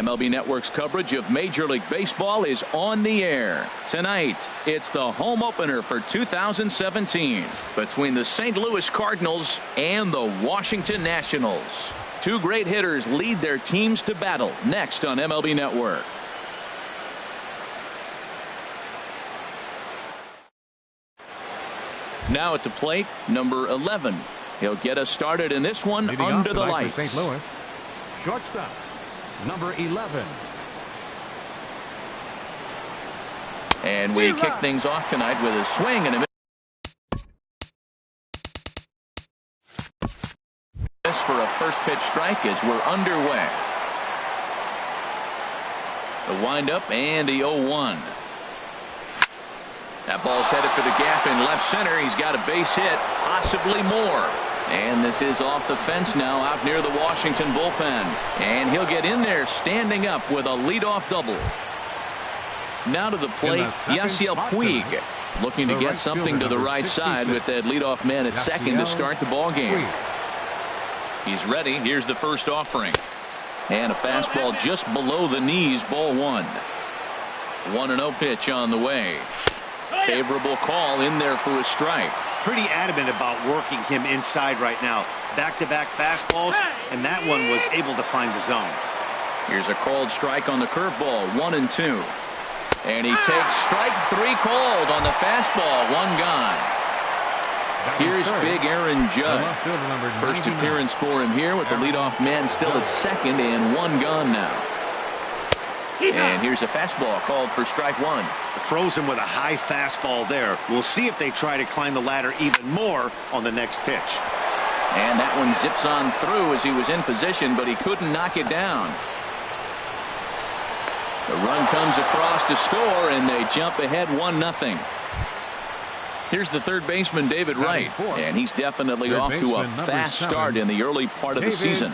MLB Network's coverage of Major League Baseball is on the air. Tonight, it's the home opener for 2017 between the St. Louis Cardinals and the Washington Nationals. Two great hitters lead their teams to battle next on MLB Network. Now at the plate, number 11. He'll get us started in this one under the lights. St. Louis, shortstop, number 11. And we kick things off tonight with a swing and a miss for a first pitch strike as we're underway. The windup and the 0-1. That ball's headed for the gap in left center. He's got a base hit, possibly more. And this is off the fence now out near the Washington bullpen. And he'll get in there standing up with a leadoff double. Now to the plate, Yasiel Puig looking to get something to the right side with that leadoff man at second to start the ball game. He's ready. Here's the first offering. And a fastball just below the knees, ball one. 1-0 pitch on the way. Favorable call in there for a strike. Pretty adamant about working him inside right now. Back-to-back fastballs, and that one was able to find the zone. Here's a called strike on the curveball, 1-2. And he takes strike three called on the fastball, one gone. Here's big Aaron Judge. First appearance for him here with the leadoff man still at second and one gone now. And here's a fastball called for strike one. Frozen with a high fastball there. We'll see if they try to climb the ladder even more on the next pitch. And that one zips on through as he was in position, but he couldn't knock it down. The run comes across to score, and they jump ahead 1-0. Here's the third baseman, David Wright, and he's definitely off to a fast start in the early part of the season.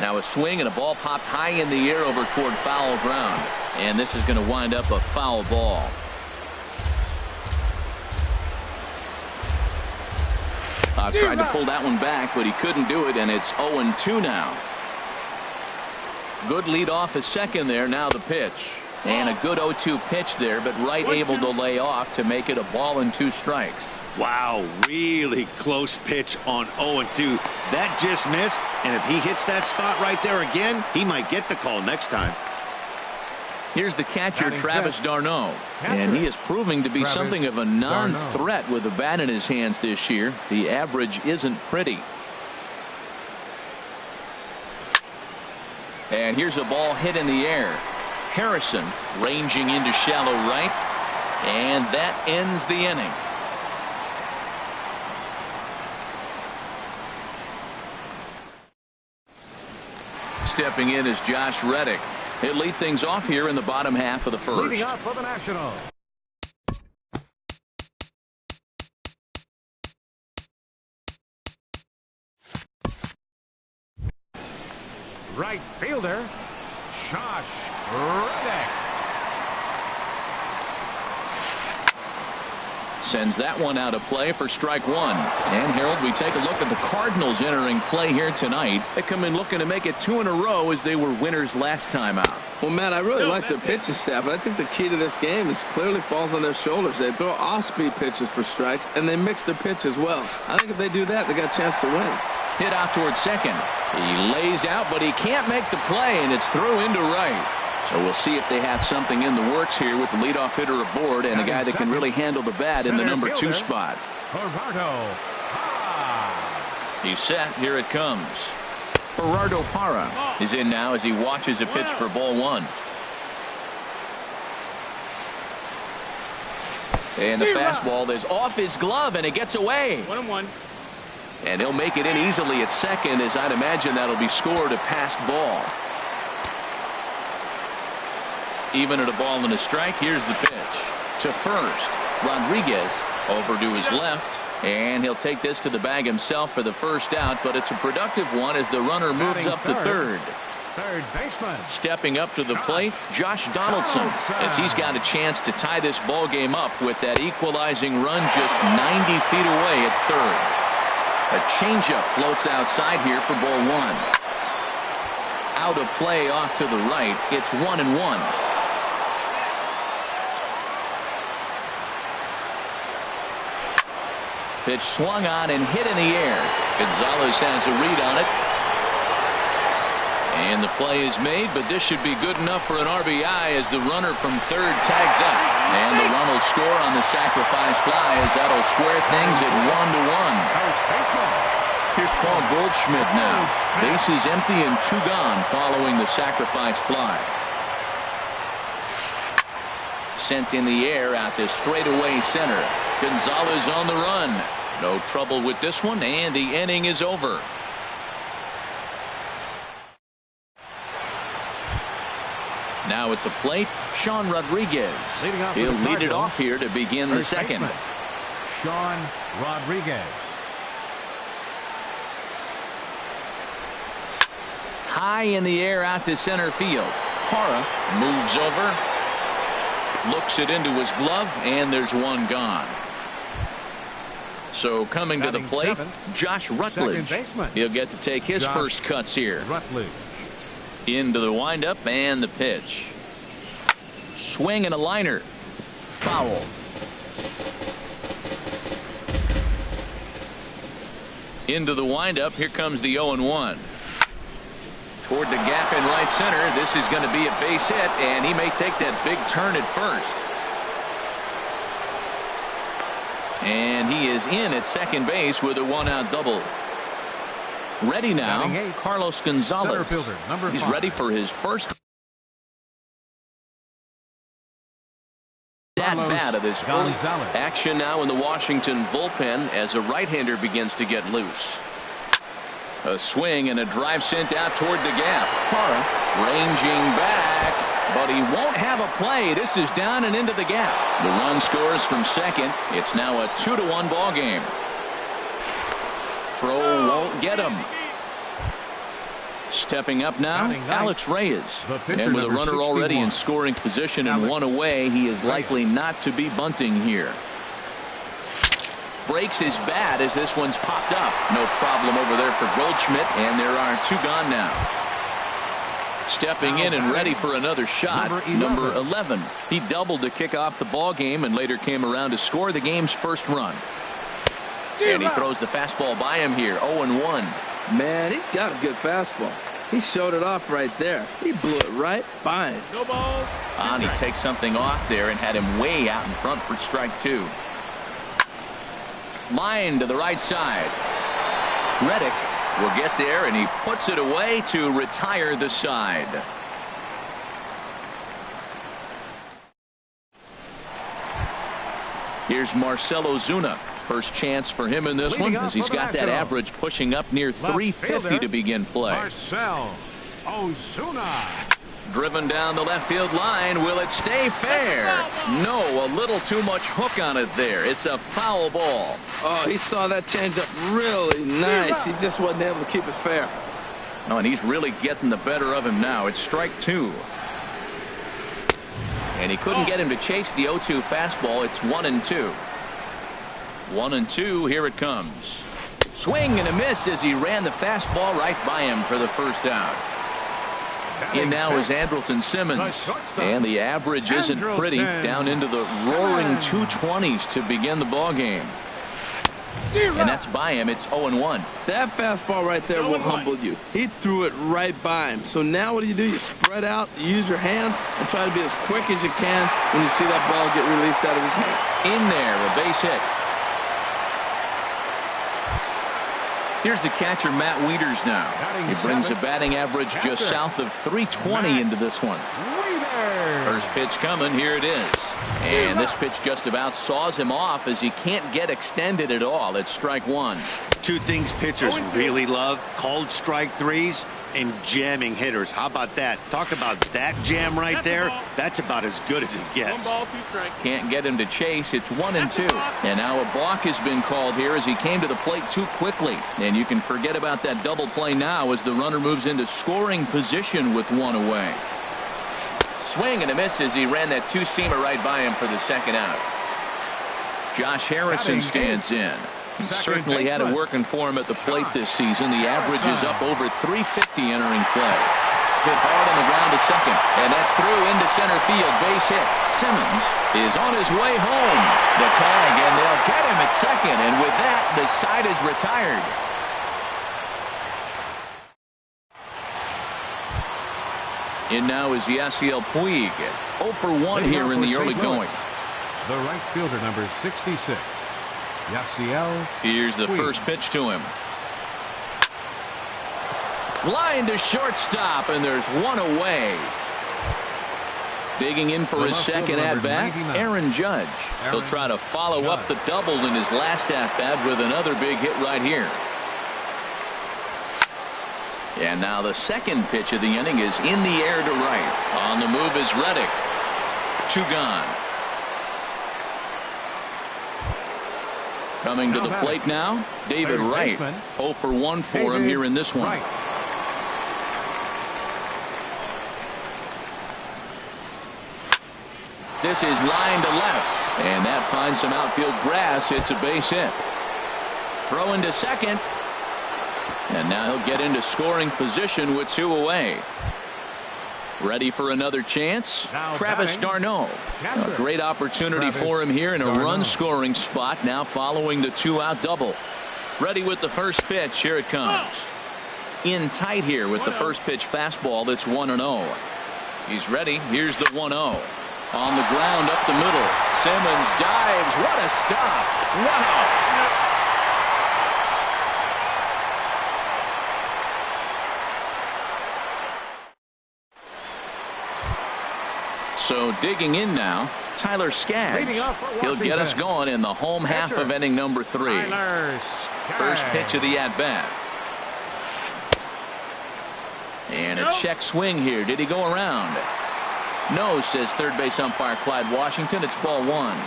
Now a swing and a ball popped high in the air over toward foul ground. And this is going to wind up a foul ball. Tried to pull that one back, but he couldn't do it, and it's 0-2 now. Good lead off at second there. Now the pitch. And a good 0-2 pitch there, but Wright able to lay off to make it a ball and two strikes. Wow, really close pitch on 0-2. That just missed, and if he hits that spot right there again, he might get the call next time. Here's the catcher, Travis d'Arnaud, and he is proving to be something of a non-threat with the bat in his hands this year. The average isn't pretty. And here's a ball hit in the air. Harrison ranging into shallow right, and that ends the inning. Stepping in is Josh Reddick. He'll lead things off here in the bottom half of the first. Leading off for the Nationals. Right fielder, Josh Reddick. Sends that one out of play for strike one. And Harold, we take a look at the Cardinals entering play here tonight. They come in looking to make it 2 in a row as they were winners last time out. Well, Matt, I really like the pitching staff, but I think the key to this game is clearly falls on their shoulders. They throw off-speed pitches for strikes, and they mix their pitch as well. I think if they do that, they got a chance to win. Hit out towards second. He lays out, but he can't make the play, and it's through into right. So we'll see if they have something in the works here with the leadoff hitter aboard and a guy that can really handle the bat in the number 2 spot. He's set. Here it comes. Gerardo Parra is in now as he watches a pitch for ball one. And the fastball is off his glove, and it gets away. 1-1. And he'll make it in easily at second, as I'd imagine that'll be scored a passed ball. Even at a ball and a strike. Here's the pitch to first. Rodriguez over to his left, and he'll take this to the bag himself for the first out, but it's a productive one as the runner moves up to third. Third baseman. Stepping up to the plate, Josh Donaldson, as he's got a chance to tie this ball game up with that equalizing run just 90 feet away at third. A changeup floats outside here for ball one. Out of play off to the right. It's 1-1. Pitch swung on and hit in the air. Gonzalez has a read on it. And the play is made, but this should be good enough for an RBI as the runner from third tags up. And the run will score on the sacrifice fly as that'll square things at 1-1. Here's Paul Goldschmidt now. Bases empty and 2 gone following the sacrifice fly. Sent in the air out to straightaway center. Gonzalez on the run. No trouble with this one, and the inning is over. Now at the plate, Sean Rodriguez. He'll lead it off here to begin the second. Sean Rodriguez. High in the air out to center field. Parra moves over, looks it into his glove, and there's one gone. So coming to the plate, Josh Rutledge. He'll get to take his first cuts here. Rutledge. Into the windup and the pitch. Swing and a liner. Foul. Into the windup. Here comes the 0-1. Toward the gap in right center. This is going to be a base hit, and he may take that big turn at first. And he is in at second base with a 1-out double. Ready now, Carlos Gonzalez. He's ready for his first at bat of this early action now in the Washington bullpen as a right-hander begins to get loose. A swing and a drive sent out toward the gap. Parra ranging back, but he won't have a play. This is down and into the gap. The run scores from second. It's now a 2-1 ball game. Throw won't get him. Stepping up now, Alex Reyes. And with a runner already in scoring position and one away, he is likely not to be bunting here. Breaks his bat as this one's popped up. No problem over there for Goldschmidt, and there are 2 gone now. Stepping in and ready for another shot, number 11. He doubled to kick off the ball game and later came around to score the game's first run. And he throws the fastball by him here. 0-1. Man, he's got a good fastball. He showed it off right there. He blew it right by him. No balls. He takes something off there and had him way out in front for strike 2. Line to the right side. Reddick will get there, and he puts it away to retire the side. Here's Marcell Ozuna. First chance for him in this one, as he's got that average pushing up near 350 to begin play. Marcell Ozuna. Driven down the left field line. Will it stay fair? No, a little too much hook on it there. It's a foul ball. Oh, he saw that changeup really nice. He just wasn't able to keep it fair. Oh, and he's really getting the better of him now. It's strike 2. And he couldn't get him to chase the 0-2 fastball. It's 1-2. 1-2. Here it comes. Swing and a miss as he ran the fastball right by him for the first out. In now is Andrelton Simmons, and the average isn't pretty, down into the roaring 220s to begin the ball game. And that's by him. It's 0-1. That fastball right there will humble you. He threw it right by him. So now what do? You spread out, you use your hands, and try to be as quick as you can when you see that ball get released out of his hand. In there, a base hit. Here's the catcher, Matt Wieters now. He brings a batting average just south of 320 into this one. First pitch coming. Here it is. And this pitch just about saws him off as he can't get extended at all. It's strike 1. 2 things pitchers really love: called strike 3s and jamming hitters. How about that? Talk about that jam right there. That's about as good as it gets. 1 ball, 2 strikes. Can't get him to chase. It's 1-2. And now a balk has been called here as he came to the plate too quickly. And you can forget about that double play now as the runner moves into scoring position with 1 away. Swing and a miss as he ran that 2-seamer right by him for the second out. Josh Harrison stands in. He certainly had it working for him at the plate this season. The average is up over 350 entering play. Hit hard on the ground to second, and that's through into center field. Base hit. Simmons is on his way home. The tag, and they'll get him at second, and with that, the side is retired. And now is Yasiel Puig. 0 for 1 here in the early going. The right fielder, number 66, Yasiel. Here's the first pitch to him. Line to shortstop, and there's one away. Digging in for his second at-bat, Aaron Judge. He'll try to follow up the double in his last at-bat with another big hit right here. And now the second pitch of the inning is in the air to right. On the move is Reddick. 2 gone. Coming to the plate now, David Wright. 0 for 1 for him here in this one. This is line to left, and that finds some outfield grass. It's a base hit. Throw into second, and now he'll get into scoring position with 2 away. Ready for another chance? Travis d'Arnaud. A great opportunity for him here in a run-scoring spot now following the 2-out double. Ready with the first pitch. Here it comes. In tight here with the first pitch fastball. That's 1-0. He's ready. Here's the 1-0. On the ground up the middle. Simmons dives. What a stop. Wow. So digging in now, Tyler Skaggs. He'll get us going in the home half of inning number 3. First pitch of the at-bat. And a check swing here. Did he go around? No, says third base umpire Clyde Washington. It's ball 1.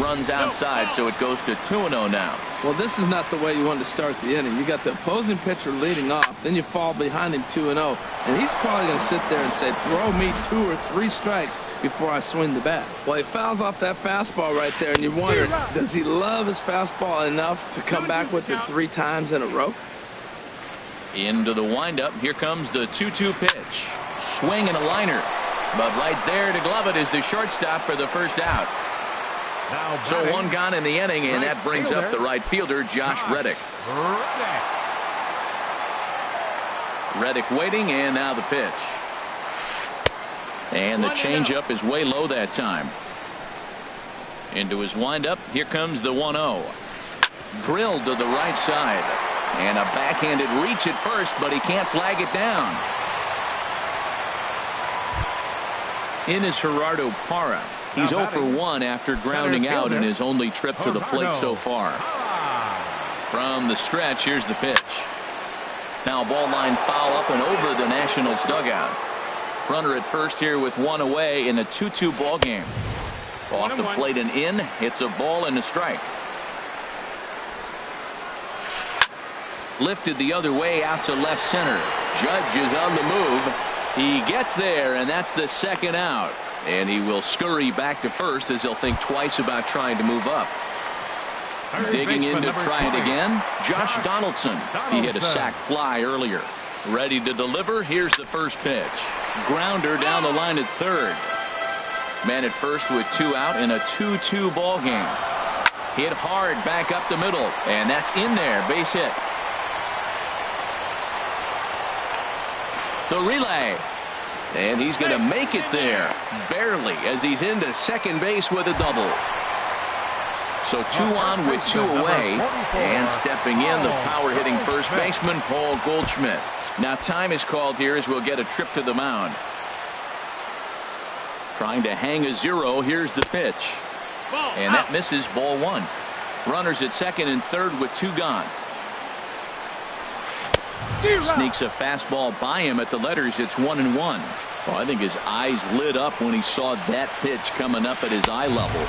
Runs outside, so it goes to 2-0 now. Well, this is not the way you want to start the inning. You got the opposing pitcher leading off, then you fall behind him 2-0, and he's probably going to sit there and say, throw me 2 or 3 strikes before I swing the bat. Well, he fouls off that fastball right there, and you wonder, does he love his fastball enough to come back with it 3 times in a row? Into the windup. Here comes the 2-2 pitch. Swing and a liner. But right there to glove it is the shortstop for the first out. So 1 gone in the inning, and that brings up the right fielder, Josh Reddick. Reddick waiting, and now the pitch. And the changeup is way low that time. Into his windup. Here comes the 1-0. Drilled to the right side. And a backhanded reach at first, but he can't flag it down. In is Gerardo Parra. He's 0 for 1 after grounding out in his only trip to the plate so far. From the stretch, here's the pitch. Now ball line foul up and over the Nationals dugout. Runner at first here with 1 away in a 2-2 ball game. Off the plate and in. It's a ball and a strike. Lifted the other way out to left center. Judge is on the move. He gets there, and that's the second out. And he will scurry back to first as he'll think twice about trying to move up. Digging in to try it again, Josh Donaldson. He hit a sac fly earlier. Ready to deliver. Here's the first pitch. Grounder down the line at third. Man at first with 2 out in a 2-2 ball game. Hit hard back up the middle, and that's in there. Base hit. The relay. And he's going to make it there. Barely, as he's into second base with a double. So 2 on with 2 away. And stepping in, the power-hitting first baseman, Paul Goldschmidt. Now time is called here as we'll get a trip to the mound. Trying to hang a 0. Here's the pitch. And that misses, ball 1. Runners at second and third with 2 gone. Sneaks a fastball by him at the letters. It's 1-1. Well, I think his eyes lit up when he saw that pitch coming up at his eye level.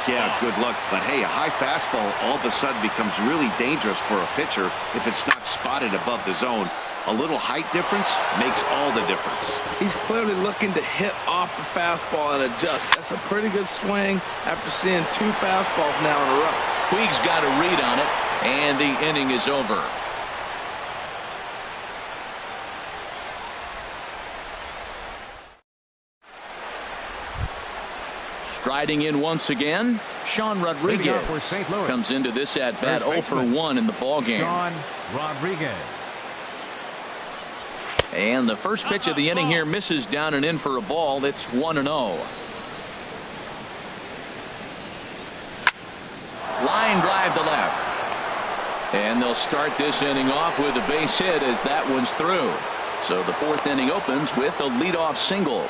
Yeah, good luck. But hey, a high fastball all of a sudden becomes really dangerous for a pitcher if it's not spotted above the zone. A little height difference makes all the difference. He's clearly looking to hit off the fastball and adjust. That's a pretty good swing after seeing 2 fastballs now in a row. Puig's got a read on it, and the inning is over. Striding in once again, Sean Rodriguez comes into this at-bat 0 for 1 in the ballgame. Sean Rodriguez. And the first pitch of the inning here misses down and in for a ball. It's 1-0. Line drive to left. And they'll start this inning off with a base hit as that one's through. So the 4th inning opens with a leadoff single.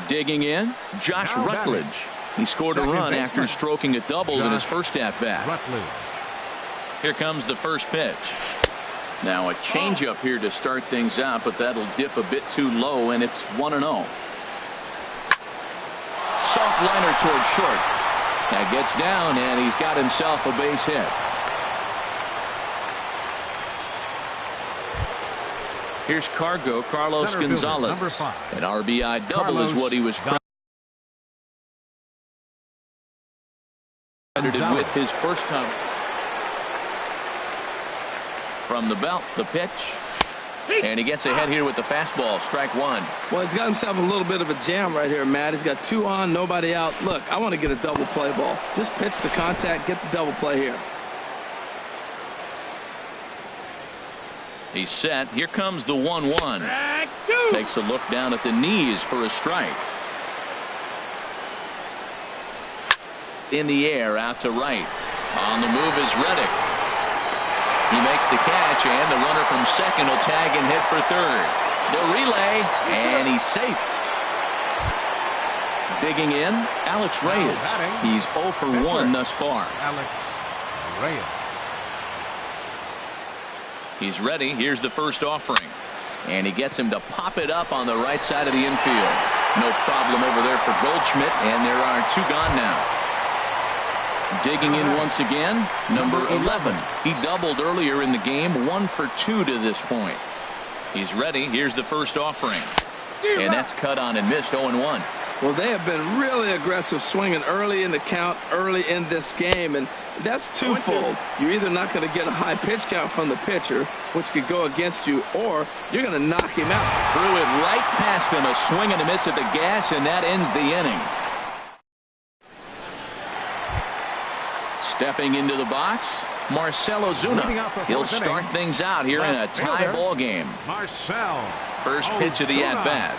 Digging in, Josh Rutledge. He scored a run after stroking a double in his first at-bat. Here comes the first pitch. Now a changeup here to start things out, but that'll dip a bit too low, and it's 1-0. Soft liner toward short. That gets down, and he's got himself a base hit. Here's Carlos Gonzalez. An RBI double is what he was credited with his first time. From the belt, the pitch. And he gets ahead here with the fastball. Strike 1. Well, he's got himself a little bit of a jam right here, Matt. He's got 2 on, nobody out. Look, I want to get a double play ball. Just pitch the contact, get the double play here. He's set. Here comes the 1-1. Takes a look down at the knees for a strike. In the air, out to right. On the move is Reddick. He makes the catch, and the runner from second will tag and hit for third. The relay, and he's safe. Digging in, Alex Reyes. He's 0 for 1 thus far. Alex Reyes. He's ready. Here's the first offering. And he gets him to pop it up on the right side of the infield. No problem over there for Goldschmidt, and there are 2 gone now. Digging in once again, number 11. He doubled earlier in the game, 1 for 2 to this point. He's ready. Here's the first offering. And that's cut on and missed. 0-1. Well, they have been really aggressive swinging early in the count, early in this game, and that's twofold. You're either not going to get a high pitch count from the pitcher, which could go against you, or you're going to knock him out. Threw it right past him, a swing and a miss at the gas, and that ends the inning. Stepping into the box, Marcell Ozuna. He'll start things out here in a tie ball game. First pitch of the at-bat.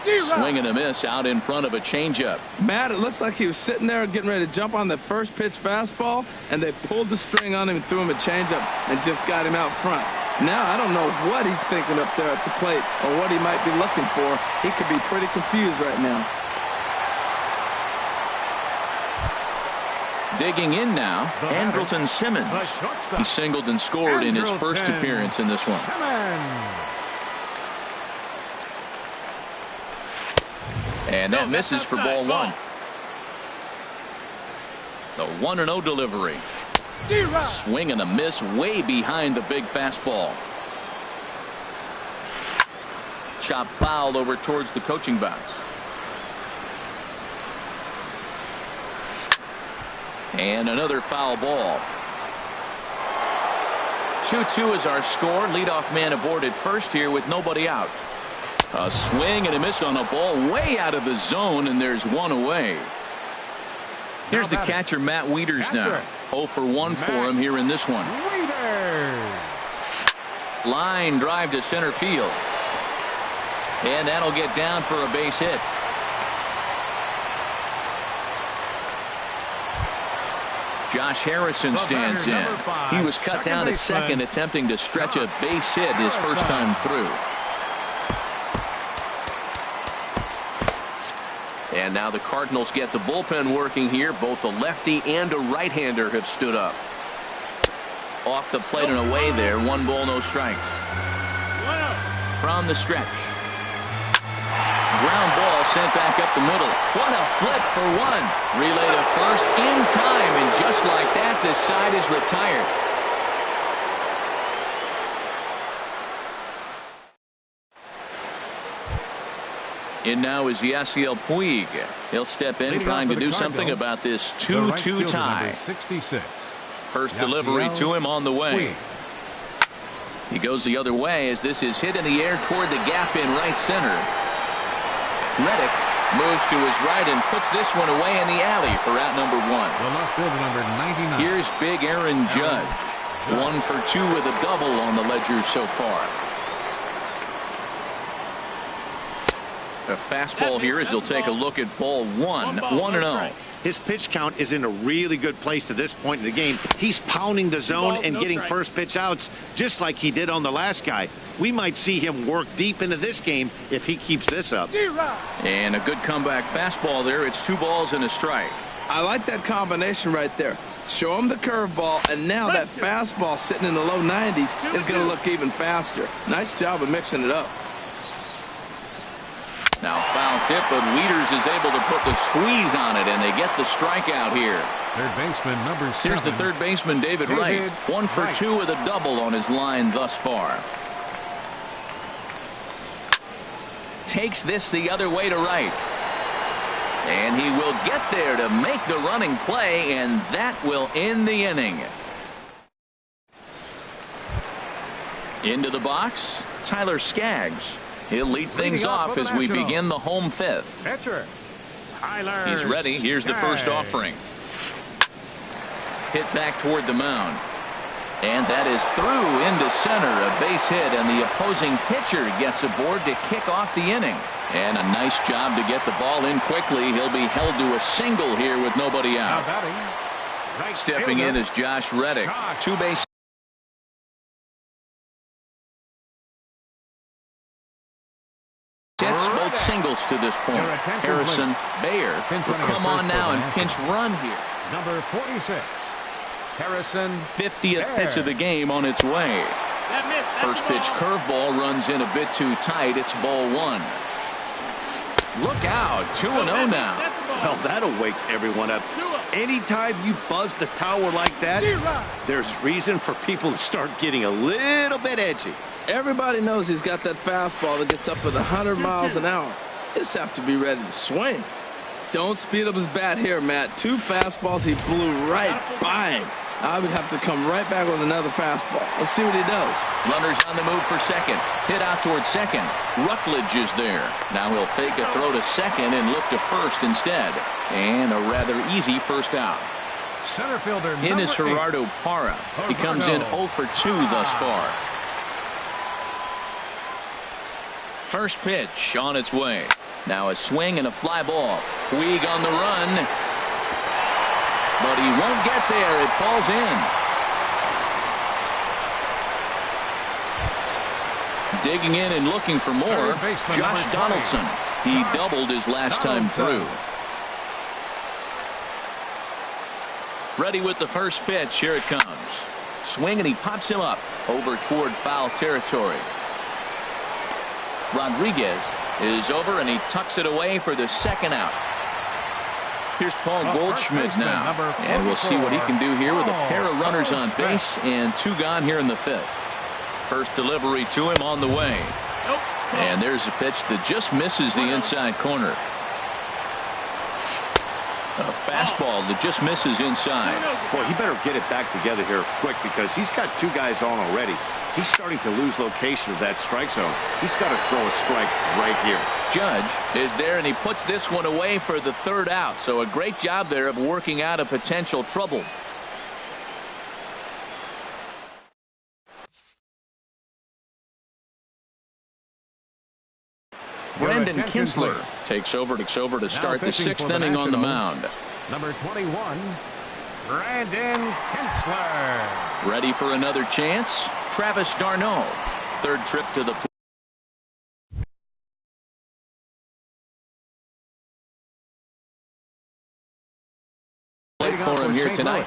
Swing and a miss out in front of a changeup. Matt, it looks like he was sitting there getting ready to jump on the first pitch fastball, and they pulled the string on him and threw him a changeup and just got him out front. Now, I don't know what he's thinking up there at the plate or what he might be looking for. He could be pretty confused right now. Digging in now, Andrelton Simmons. He singled and scored in his first appearance in this one. And that misses for ball 1. The 1-0 delivery. Swing and a miss way behind the big fastball. Chop foul over towards the coaching box. And another foul ball. 2-2 is our score. Leadoff man aboard at first here with nobody out. A swing and a miss on a ball way out of the zone, and there's 1 away. Here's the catcher, Matt Wieters now. 0 for 1 for him here in this one. Line drive to center field. And that'll get down for a base hit. Josh Harrison stands in. He was cut down at second, attempting to stretch a base hit his first time through. And now the Cardinals get the bullpen working here. Both a lefty and a right-hander have stood up. Off the plate and away there. 1 ball, no strikes. From the stretch. Ground ball sent back up the middle. What a flip for 1. Relay to first in time, and just like that, this side is retired. In now is Yasiel Puig. He'll step in trying to do something about this 2-2 tie. 66. First delivery to him on the way. He goes the other way as this is hit in the air toward the gap in right center. Reddick moves to his right and puts this one away in the alley for out number 1. The left fielder, number 99. Here's big Aaron Judge. 1 for 2 with a double on the ledger so far. A fastball here as he'll take a look at ball 1. 1-0. His pitch count is in a really good place at this point in the game. He's pounding the zone and getting first pitch outs just like he did on the last guy. We might see him work deep into this game if he keeps this up. And a good comeback fastball there. It's 2 balls and a strike. I like that combination right there. Show him the curveball, and now that fastball sitting in the low 90s is going to look even faster. Nice job of mixing it up. Now foul tip, but Wieters is able to put the squeeze on it, and they get the strikeout here. Third baseman, number 7. Here's the third baseman, David Wright. 1 for 2 with a double on his line thus far. Takes this the other way to right. And he will get there to make the running play, and that will end the inning. Into the box, Tyler Skaggs. He'll lead things off as we begin the home 5th. Pitcher, Tyler. He's ready. Here's the first offering. Hit back toward the mound. And that is through into center. A base hit, and the opposing pitcher gets aboard to kick off the inning. And a nice job to get the ball in quickly. He'll be held to a single here with nobody out. Stepping in is Josh Reddick. 2 base. Hits, both singles to this point. Harrison Bayer will come on now and pinch run here. Number 46. Harrison 50th pitch of the game on its way. First pitch curveball runs in a bit too tight. It's ball 1. Look out. 2-0 now. Well, that'll wake everyone up. Anytime you buzz the tower like that, there's reason for people to start getting a little bit edgy. Everybody knows he's got that fastball that gets up with 100 miles an hour. Just have to be ready to swing. Don't speed up his bat here, Matt. 2 fastballs he blew right by him. I would have to come right back with another fastball. Let's see what he does. Runners on the move for second. Hit out towards second. Rutledge is there. Now he'll fake a throw to second and look to first instead. And a rather easy first out. Center fielder in is Gerardo Parra. He comes in 0 for 2 thus far. First pitch on its way. Now a swing and a fly ball. Puig on the run. But he won't get there. It falls in. Digging in and looking for more, Josh Donaldson. He doubled his last time through. Ready with the first pitch. Here it comes. Swing, and he pops him up over toward foul territory. Rodriguez is over, and he tucks it away for the second out. Here's Paul Goldschmidt now, and we'll see what he can do here with a pair of runners on base and 2 gone here in the 5th. First delivery to him on the way. And there's a pitch that just misses the inside corner. A fastball that just misses inside. Boy, he better get it back together here quick because he's got 2 guys on already. He's starting to lose location of that strike zone. He's got to throw a strike right here. Judge is there, and he puts this one away for the 3rd out. So a great job there of working out a potential trouble. Brandon Kinsler takes over to start the 6th inning on the mound. Number 21, Brandon Kinsler. Ready for another chance? Travis d'Arnaud. 3rd trip to the plate for him here tonight.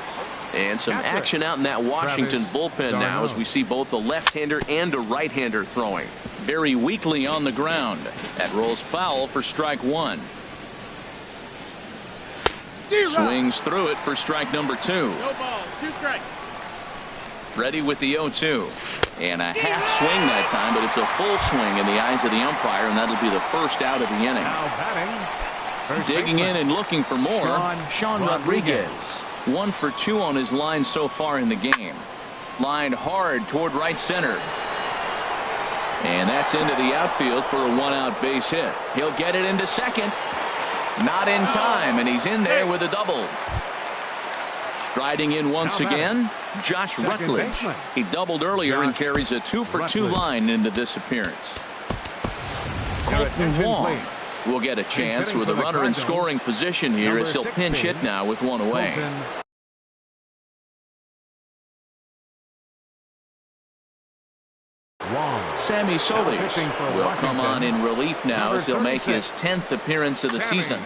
And some action out in that Washington bullpen now as we see both a left-hander and a right-hander throwing. Very weakly on the ground. That rolls foul for strike 1. Swings through it for strike number 2. No balls, 2 strikes. Ready with the 0-2. And a half swing that time, but it's a full swing in the eyes of the umpire, and that'll be the first out of the inning. Now batting. Digging in and looking for more, Sean Rodriguez. 1 for 2 on his line so far in the game. Lined hard toward right center. And that's into the outfield for a 1-out base hit. He'll get it into second. Not in time, and he's in there with a double. Striding in once again, Josh Rutledge. He doubled earlier and carries a 2 for 2 line into this appearance. Colton Wong will get a chance with a runner in scoring position here as he'll pinch hit now with 1 away. Sammy Solis will come on in relief now as he'll make his 10th appearance of the season.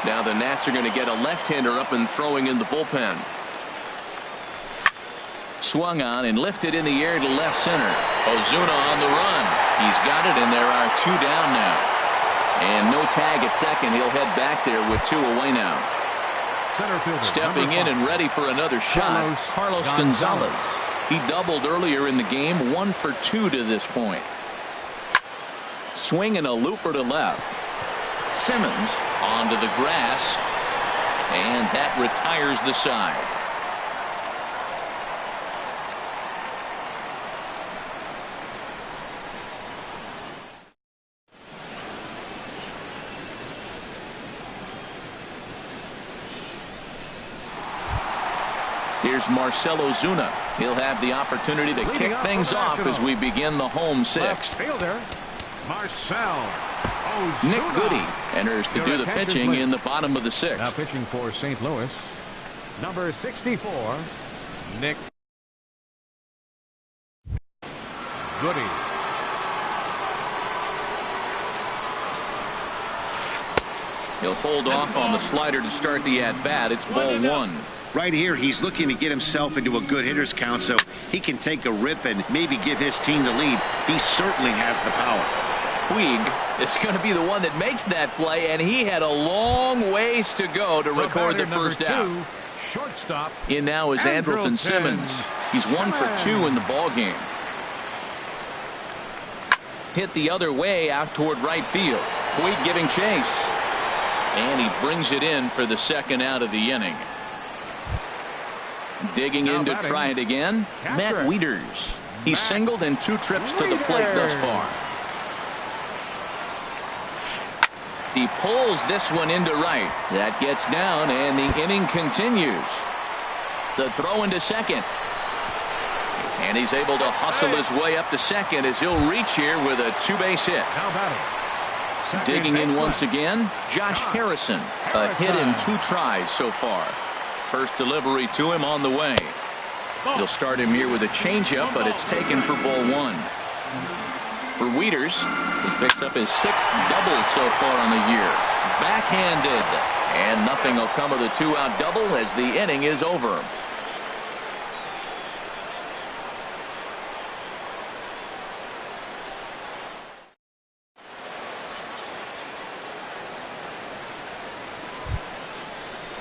Now the Nats are going to get a left-hander up and throwing in the bullpen. Swung on and lifted in the air to left center. Ozuna on the run. He's got it, and there are 2 down now. And no tag at second. He'll head back there with 2 away now. Stepping in and ready for another shot, Carlos Gonzalez. He doubled earlier in the game, 1 for 2 to this point. Swinging a looper to left. Simmons onto the grass, and that retires the side. Here's Marcell Ozuna. He'll have the opportunity to kick things off as we begin the home 6th. Fielder, Marcell Ozuna. Nick Goody enters to do the pitching in the bottom of the 6th. Now pitching for St. Louis, number 64, Nick Goody. He'll hold off on the slider to start the at-bat. It's ball 1. Right here, he's looking to get himself into a good hitter's count so he can take a rip and maybe give his team the lead. He certainly has the power. Puig is going to be the one that makes that play, and he had a long ways to go to record the first out. Shortstop. In now is Andrelton Simmons. He's 1 for 2 in the ball game. Hit the other way out toward right field. Puig giving chase. And he brings it in for the 2nd out of the inning. Digging in to try it again, Matt Wieters. He's singled in 2 trips to the plate thus far. He pulls this one into right. That gets down, and the inning continues. The throw into second. And he's able to hustle his way up to second as he'll reach here with a 2-base hit. Digging in once again, Josh Harrison. A hit in 2 tries so far. First delivery to him on the way. He'll start him here with a changeup, but it's taken for ball 1. For Wieters, he picks up his 6th double so far on the year. Backhanded. And nothing will come of the 2-out double as the inning is over.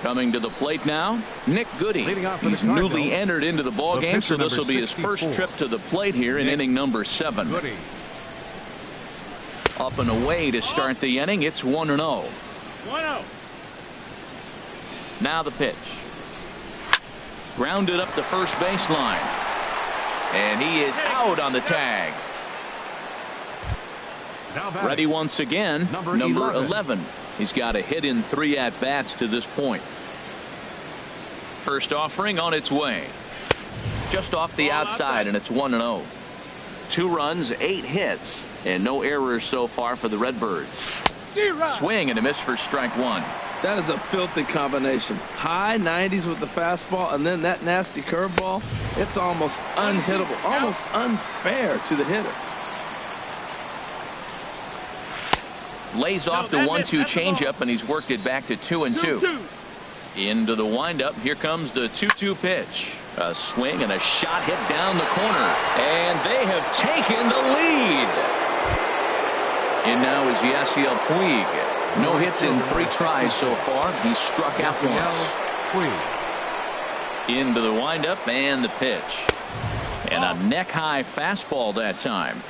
Coming to the plate now, Nick Goody. He's newly entered into the ball game, so this will be his first trip to the plate here in inning number 7. Up and away to start the inning. It's 1-0. 1-0. Now the pitch. Grounded up the first baseline. And he is out on the tag. Ready once again, number 11. He's got a hit in 3 at-bats to this point. First offering on its way. Just off the outside, and it's 1-0. 2 runs, 8 hits, and no errors so far for the Redbirds. Swing and a miss for strike 1. That is a filthy combination. High 90s with the fastball, and then that nasty curveball. It's almost unhittable, almost unfair to the hitter. Lays off the 1-2 changeup, and he's worked it back to 2-2. Into the windup. Here comes the 2-2 pitch. A swing and a shot hit down the corner. And they have taken the lead. And now is Yasiel Puig. No hits in 3 tries so far. He's struck out once. Into the windup and the pitch. And a neck-high fastball that time.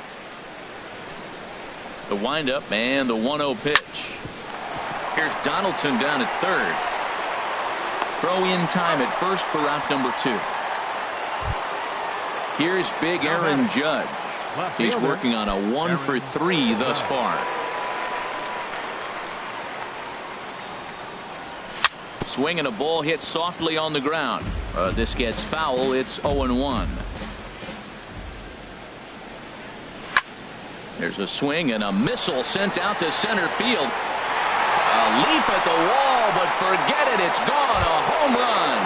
The windup and the 1-0 pitch. Here's Donaldson down at third. Throw in time at first for out number 2. Here's big Aaron Judge. He's working on a 1-for-3 thus far. Swing and a ball hit softly on the ground. This gets foul. It's 0-1. There's a swing and a missile sent out to center field. A leap at the wall, but forget it. It's gone. A home run.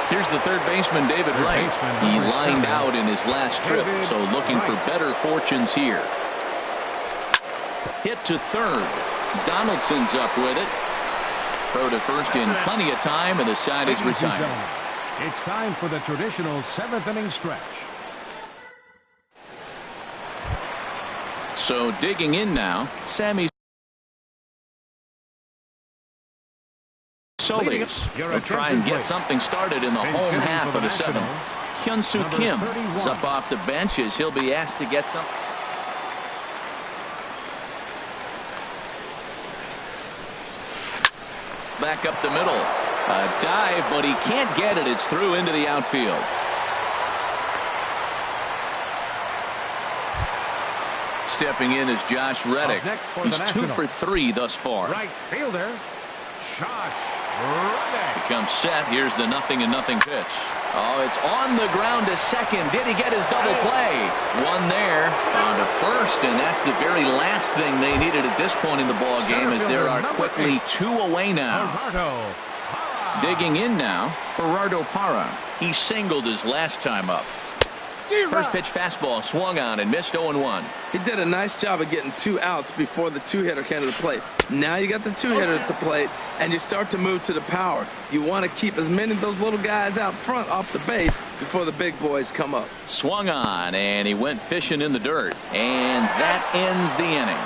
Here's the third baseman, David Wright. He lined out in his last trip, so looking for better fortunes here. Hit to third. Donaldson's up with it. Throw to first in plenty of time, and the side is retired. It's time for the traditional 7th inning stretch. So digging in now, Sammy Solis will try and get something started in the home half of the 7th. Hyun-Soo Kim is up off the bench as he'll be asked to get something. Back up the middle. A dive, but he can't get it. It's through into the outfield. Stepping in is Josh Reddick. He's 2 for 3 thus far. Right fielder, Josh Reddick. Becomes set. Here's the 0-0 pitch. Oh, it's on the ground to second. Did he get his double play? One there on to first, and that's the very last thing they needed at this point in the ball game, as there are quickly 2 away now. Digging in now, Gerardo Parra. He singled his last time up. First pitch fastball swung on and missed 0-1. He did a nice job of getting 2 outs before the 2-hitter came to the plate. Now you got the 2-hitter at the plate, and you start to move to the power. You want to keep as many of those little guys out front off the base before the big boys come up. Swung on, and he went fishing in the dirt. And that ends the inning.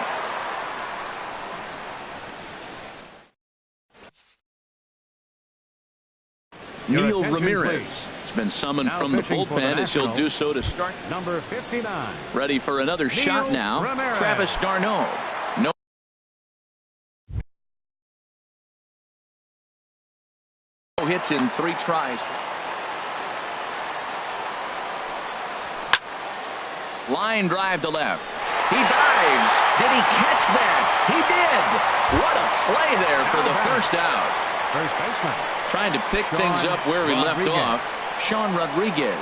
Neil Ramirez has been summoned from the bullpen as he'll do so to start. Number 59. Ready for another shot now. Ramirez. Travis d'Arnaud. No hits in 3 tries. Line drive to left. He dives. Did he catch that? He did. What a play there for the first out. First baseman. Trying to pick things up where we left off. Sean Rodriguez,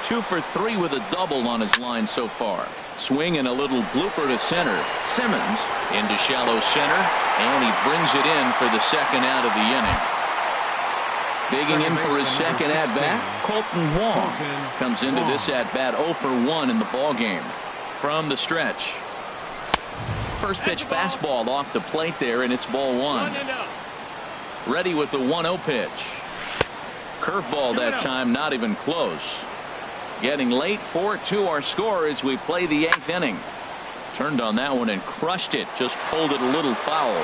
2 for 3 with a double on his line so far. Swing and a little blooper to center. Simmons into shallow center, and he brings it in for the second out of the inning. Digging in for his second at-bat, Colton Wong comes into this at-bat 0 for 1 in the ballgame. From the stretch. First pitch fastball off the plate there, and it's ball 1. Ready with the 1-0 pitch. Curveball that time, not even close. Getting late, 4-2 our score as we play the 8th inning. Turned on that one and crushed it. Just pulled it a little foul.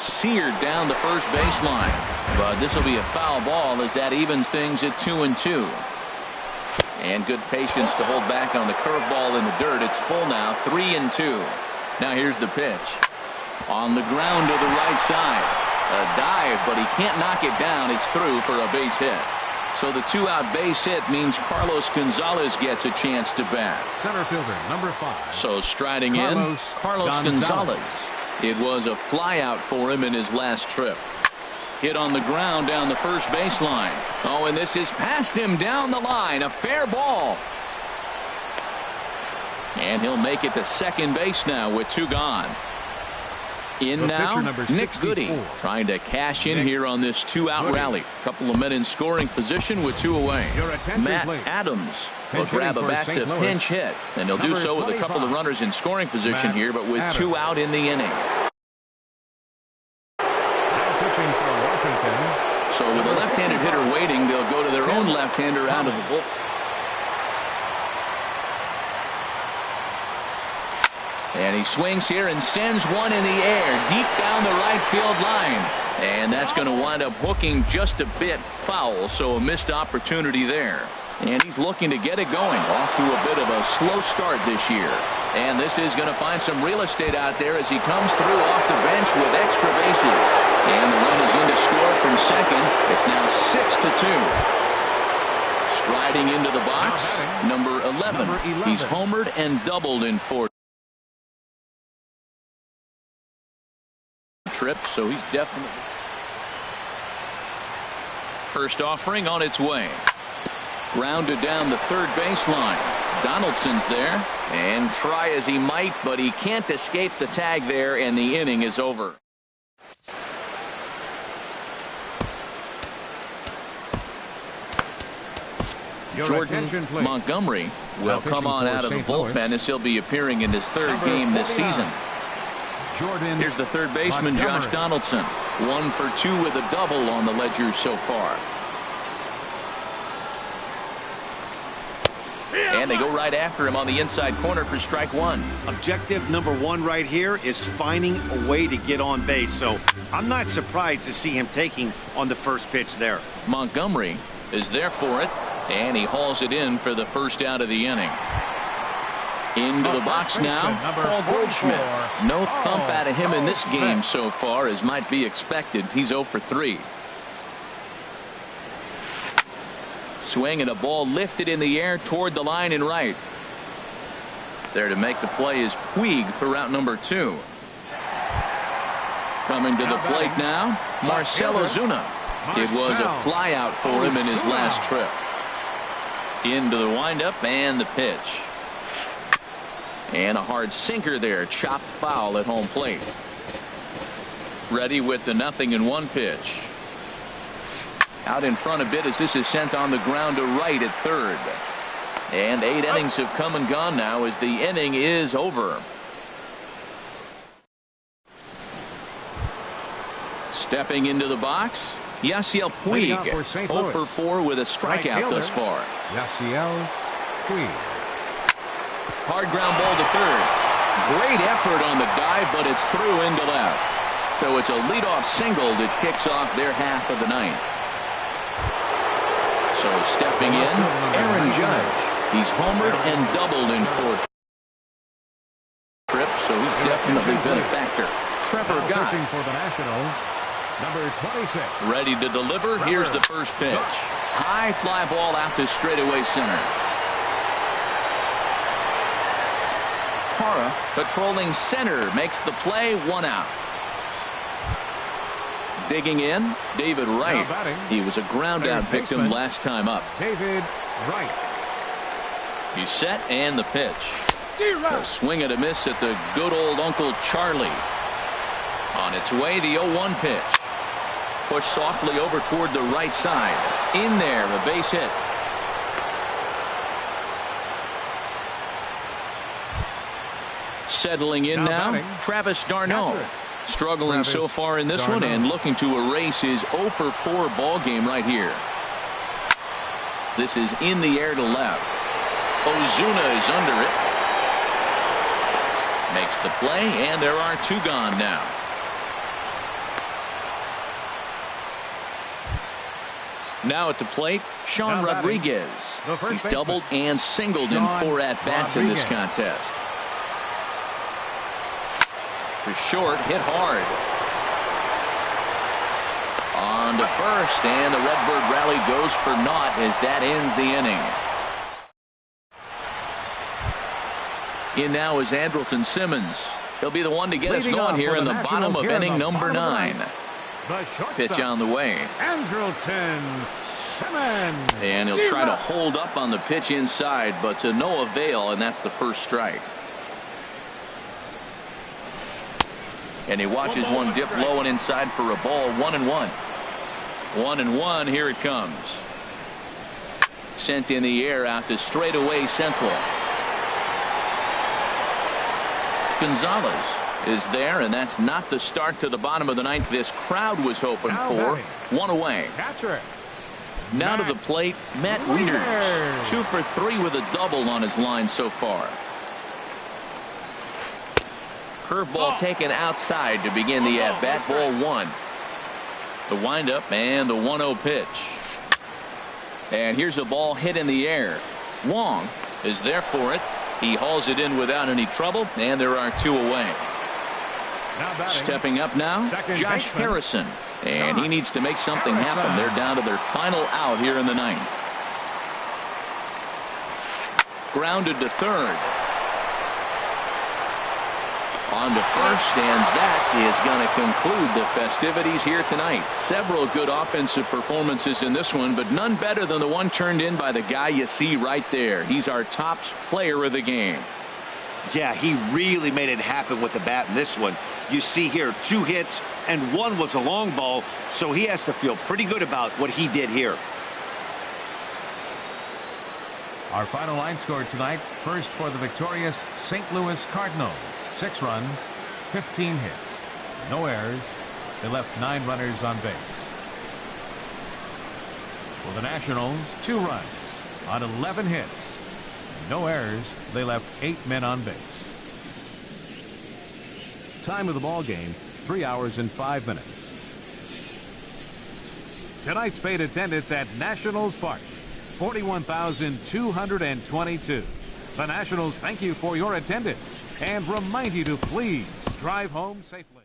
Seared down the first baseline. But this will be a foul ball as that evens things at 2-2. And good patience to hold back on the curveball in the dirt. It's full now, 3-2. Now here's the pitch. On the ground to the right side. A dive, but he can't knock it down. It's through for a base hit. So the 2-out base hit means Carlos Gonzalez gets a chance to bat. Center fielder, number 5. So striding in, Carlos Gonzalez. It was a flyout for him in his last trip. Hit on the ground down the first baseline. Oh, and this is past him down the line. A fair ball. And he'll make it to second base now with 2 gone. In now, Nick Goody trying to cash in here on this 2-out rally. Couple of men in scoring position with 2 away. Matt Adams will grab a back to pinch hit, and he'll do so with a couple of runners in scoring position here, but with 2 out in the inning. So with a left-handed hitter waiting, they'll go to their own left-hander out of the bullpen. And he swings here and sends one in the air deep down the right field line. And that's going to wind up hooking just a bit foul, so a missed opportunity there. And he's looking to get it going. Off to a bit of a slow start this year. And this is going to find some real estate out there as he comes through off the bench with extra bases. And the run is in to score from second. It's now 6-2. Striding into the box, number 11. He's homered and doubled in 4 trips, so he's definitely. First offering on its way. Grounded down the third baseline. Donaldson's there, and try as he might, but he can't escape the tag there, and the inning is over. Jordan Montgomery will come on out of the bullpen as he'll be appearing in his third game this season. Here's the third baseman, Josh Donaldson. 1 for 2 with a double on the ledger so far. And they go right after him on the inside corner for strike one. Objective number 1 right here is finding a way to get on base. So I'm not surprised to see him taking on the first pitch there. Montgomery is there for it, and he hauls it in for the first out of the inning. Into the box now, Paul Goldschmidt. No thump out of him in this game so far, as might be expected. He's 0 for 3. Swing and a ball lifted in the air toward the line and right. There to make the play is Puig for route number 2. Coming to the plate now, Marcell Ozuna. It was a fly out for him in his last trip. Into the windup and the pitch. And a hard sinker there, chopped foul at home plate. Ready with the 0-1 pitch. Out in front a bit as this is sent on the ground to right at third. And 8 innings have come and gone now as the inning is over. Stepping into the box, Yasiel Puig. 0 for 4 with a strikeout thus far. Yasiel Puig. Hard ground ball to third. Great effort on the dive, but it's through into left. So it's a leadoff single that kicks off their half of the ninth. So stepping in, Aaron Judge. He's homered and doubled in 4 trips, so he's definitely been a factor. Trevor Gott. For the Nationals, number 26. Ready to deliver. Here's the first pitch. High fly ball out to straightaway center. Parra patrolling center makes the play, 1 out. Digging in, David Wright. He was a ground out victim last time up. David Wright. He's set and the pitch. A swing and a miss at the good old Uncle Charlie. On its way, the 0-1 pitch. Pushed softly over toward the right side. In there, a base hit. Settling in now, Travis d'Arnaud. Struggling so far in this one and looking to erase his 0 for 4 ball game right here. This is in the air to left. Ozuna is under it. Makes the play, and there are 2 gone now. Now at the plate, Sean Rodriguez. He's doubled and singled in 4 at-bats in this contest. To short, hit hard. On to first, and the Redbird rally goes for naught as that ends the inning. In now is Andrelton Simmons. He'll be the one to get us going here in the bottom of inning number 9. Pitch on the way. Andrelton Simmons. And he'll try to hold up on the pitch inside, but to no avail, and that's the first strike. And he watches one dip low and inside for a ball. 1-1. 1-1. Here it comes. Sent in the air out to straightaway central. Gonzalez is there, and that's not the start to the bottom of the ninth this crowd was hoping for. 1 away. Now to the plate, Matt Wieters. 2 for 3 with a double on his line so far. curveball taken outside to begin the at-bat. Ball one. The windup and the 1-0 pitch. And here's a ball hit in the air. Wong is there for it. He hauls it in without any trouble, and there are 2 away. Stepping up now, Josh Harrison. And he needs to make something happen. They're down to their final out here in the 9th. Grounded to third. On to first, and that is going to conclude the festivities here tonight. Several good offensive performances in this one, but none better than the one turned in by the guy you see right there. He's our top player of the game. Yeah, he really made it happen with the bat in this one. You see here 2 hits, and 1 was a long ball, so he has to feel pretty good about what he did here. Our final line score tonight. First for the victorious St. Louis Cardinals. 6 runs, 15 hits, no errors. They left 9 runners on base. For the Nationals, 2 runs on 11 hits, no errors. They left 8 men on base. Time of the ball game, 3 hours and 5 minutes. Tonight's paid attendance at Nationals Park, 41,222. The Nationals thank you for your attendance and remind you to please drive home safely.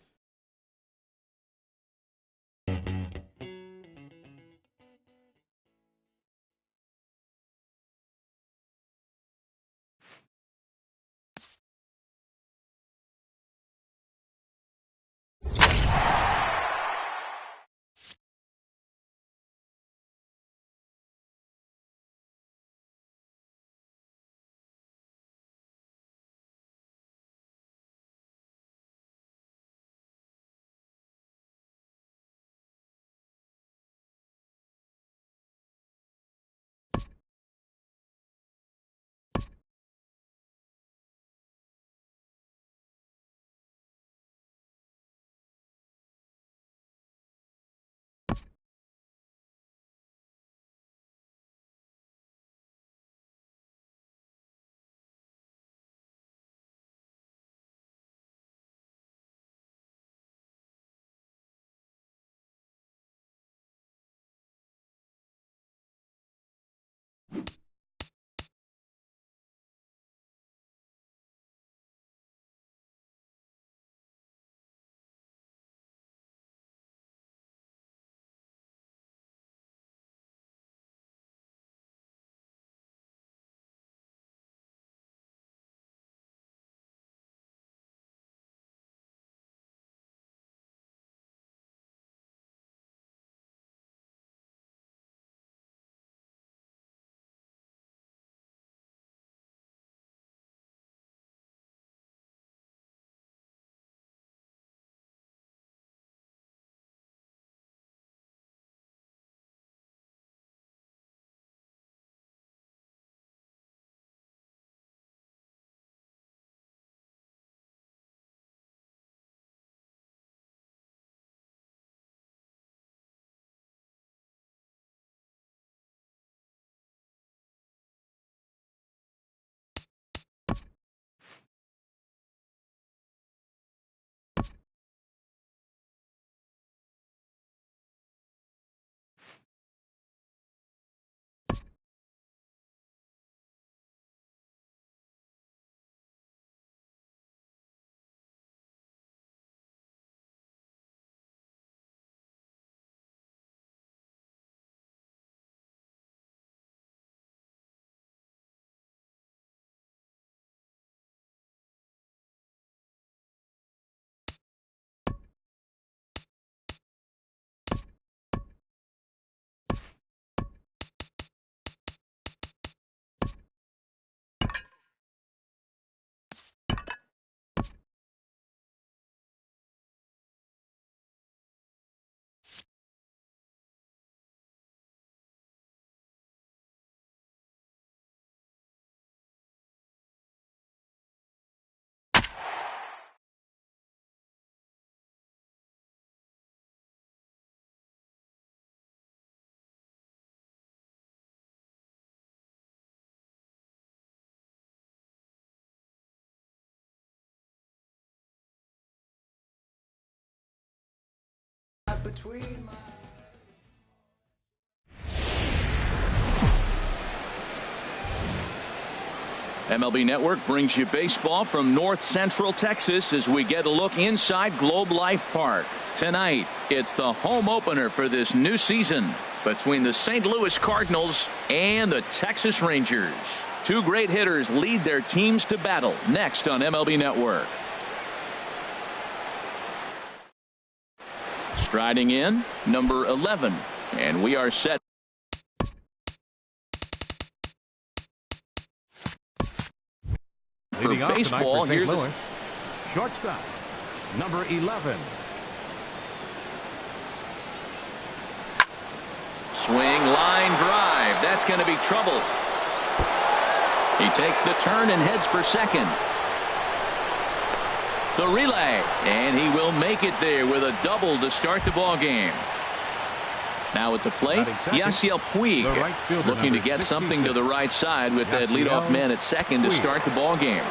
MLB Network brings you baseball from North Central Texas as we get a look inside Globe Life Park. Tonight, it's the home opener for this new season between the St. Louis Cardinals and the Texas Rangers. Two great hitters lead their teams to battle next on MLB Network. Striding in, number 11, and we are set. Leading off baseball tonight for St. here. Louis, shortstop, number 11. Swing, line drive. That's going to be trouble. He takes the turn and heads for second. The relay, and he will make it there with a double to start the ball game. Now at the plate, Yasiel Puig looking to get something to the right side with that leadoff man at second to start the ball game.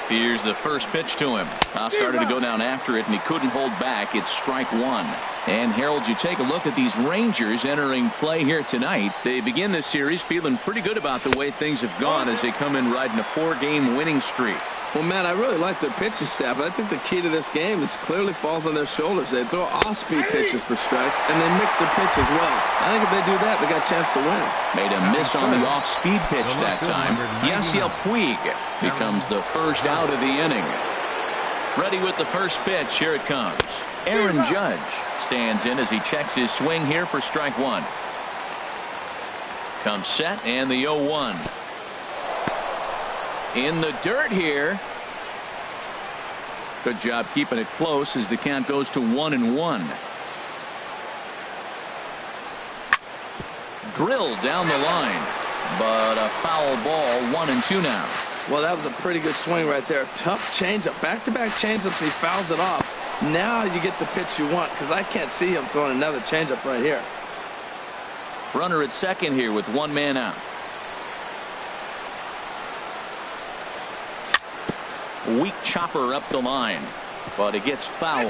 Here's the first pitch to him. Started to go down after it, and he couldn't hold back. It's strike one. And Harold, you take a look at these Rangers entering play here tonight. They begin this series feeling pretty good about the way things have gone as they come in riding a 4-game winning streak. Well, man, I really like their pitching staff. I think the key to this game is clearly falls on their shoulders. They throw off-speed pitches for strikes, and they mix their pitch as well. I think if they do that, they got a chance to win. Made a miss on the off-speed pitch that time. Yasiel Puig becomes the first out of the inning. Ready with the first pitch. Here it comes. Aaron Judge stands in as he checks his swing here for strike one. Comes set, and the 0-1. In the dirt here. Good job keeping it close as the count goes to 1-1. Drilled down the line, but a foul ball. 1-2 now. Well, that was a pretty good swing right there. Tough changeup. Back-to-back changeups. He fouls it off. Now you get the pitch you want, because I can't see him throwing another changeup right here. Runner at second here with one man out. Weak chopper up the line, but it gets foul.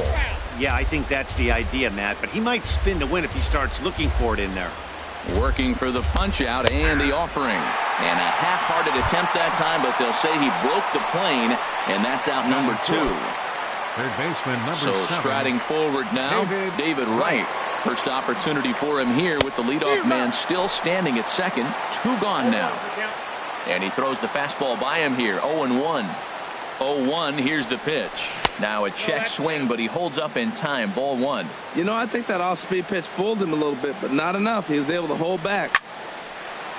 Yeah, I think that's the idea, Matt, but he might spin to win if he starts looking for it in there. Working for the punch out and the offering, and a half-hearted attempt that time, but they'll say he broke the plane, and that's out number 2. Third baseman, number 7. Striding forward now, David Wright. First opportunity for him here with the leadoff man still standing at second. 2 gone now, and he throws the fastball by him here. 0-1. 0-1. Here's the pitch. Now a check swing, but he holds up in time. Ball 1. You know, I think that off-speed pitch fooled him a little bit, but not enough. He was able to hold back.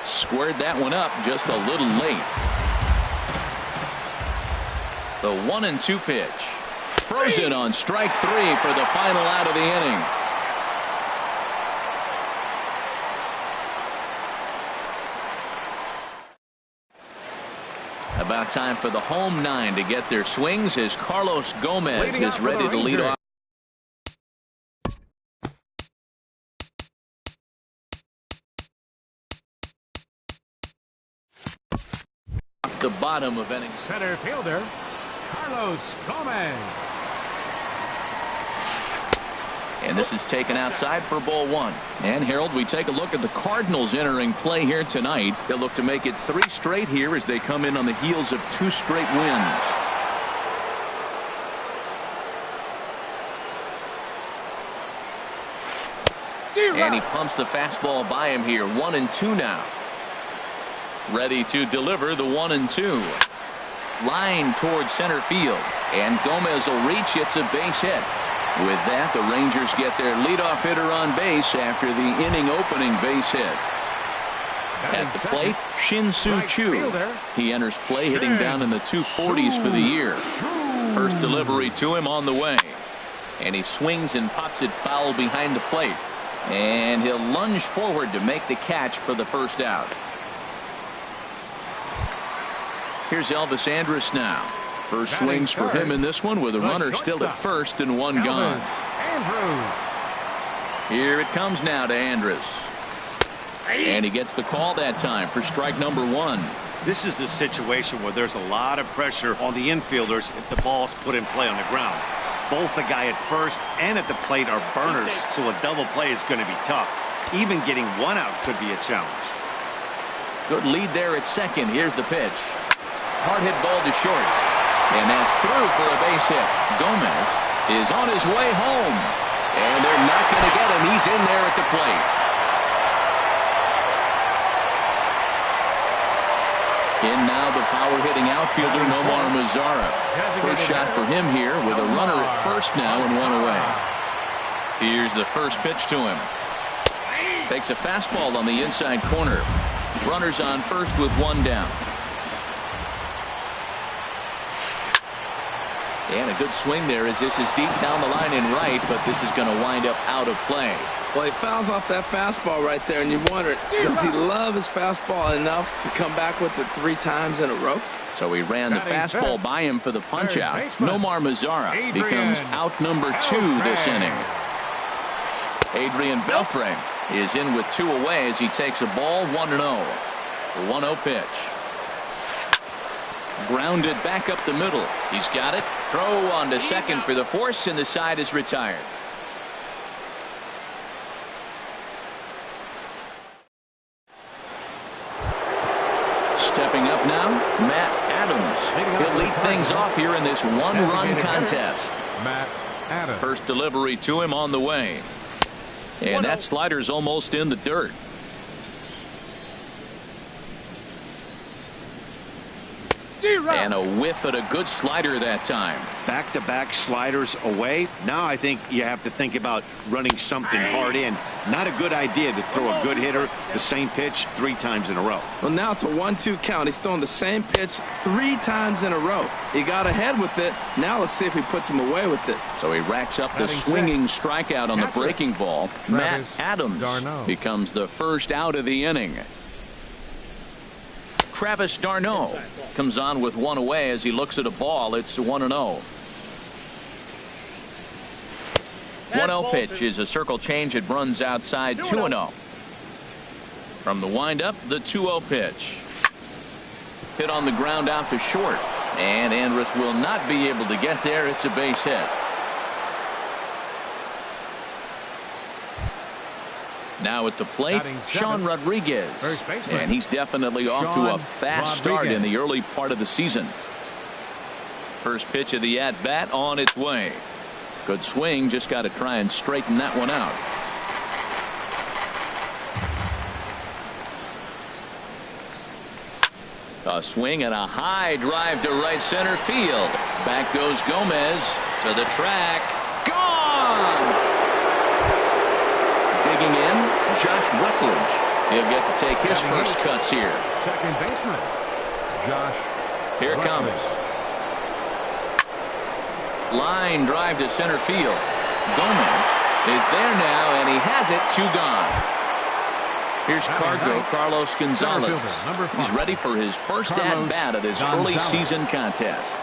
Squared that one up just a little late. The 1-2 pitch. Frozen on strike 3 for the final out of the inning. About time for the home 9 to get their swings as Carlos Gomez is ready to lead off. Off the bottom of inning. Center fielder, Carlos Gomez. And this is taken outside for ball 1. And Harold, we take a look at the Cardinals entering play here tonight. They'll look to make it 3 straight here as they come in on the heels of 2 straight wins. And he pumps the fastball by him here. 1-2 now. Ready to deliver the 1-2. Line towards center field. And Gomez will reach. It's a base hit. With that, the Rangers get their leadoff hitter on base after the inning opening base hit. At the plate, Shin-Soo Choo. He enters play hitting down in the 240s for the year. First delivery to him on the way. And he swings and pops it foul behind the plate. And he'll lunge forward to make the catch for the first out. Here's Elvis Andrus now. First swings for him in this one with a runner still at first and 1 gone. Here it comes now to Andrus. And he gets the call that time for strike number 1. This is the situation where there's a lot of pressure on the infielders if the ball's put in play on the ground. Both the guy at first and at the plate are burners, so a double play is going to be tough. Even getting one out could be a challenge. Good lead there at second. Here's the pitch. Hard hit ball to short. And that's through for a base hit. Gomez is on his way home. And they're not going to get him. He's in there at the plate. In now the power-hitting outfielder, Nomar Mazara. First shot for him here with a runner at first now and one away. Here's the first pitch to him. Takes a fastball on the inside corner. Runners on first with one down. And a good swing there as this is deep down the line in right, but this is going to wind up out of play. Well, he fouls off that fastball right there, and you wonder, does he love his fastball enough to come back with it 3 times in a row? So he ran the fastball by him for the punch-out. Nomar Mazara becomes out number 2 this inning. Adrian Beltre is in with 2 away as he takes a ball 1-0. The 1-0 pitch. Grounded back up the middle. He's got it. Throw on to second for the force, and the side is retired. Stepping up now, Matt Adams. He'll lead things off here in this 1-run contest. Matt Adams. First delivery to him on the way. And that slider's almost in the dirt. And a whiff at a good slider that time. Back-to-back sliders away. Now I think you have to think about running something hard in. Not a good idea to throw a good hitter the same pitch 3 times in a row. Well, now it's a 1-2 count. He's throwing the same pitch 3 times in a row. He got ahead with it. Now let's see if he puts him away with it. So he racks up the swinging strikeout on the breaking ball. Matt Adams becomes the first out of the inning. Travis d'Arnaud comes on with 1 away as he looks at a ball. It's 1-0. 1-0 pitch is a circle change. It runs outside 2-0. From the windup, the 2-0 pitch. Hit on the ground out to short. And Andrus will not be able to get there. It's a base hit. Now at the plate, Sean Rodriguez. And he's definitely off to a fast start in the early part of the season. First pitch of the at-bat on its way. Good swing, just got to try and straighten that one out. A swing and a high drive to right center field. Back goes Gomez to the track. Gone! Digging in, Josh Rutledge. He'll get to take his first cuts here. Second baseman, Josh. Here it comes. Line drive to center field. Gomez is there now, and he has it. 2 gone. Here's Carlos Gonzalez. He's ready for his first at-bat of this early season contest.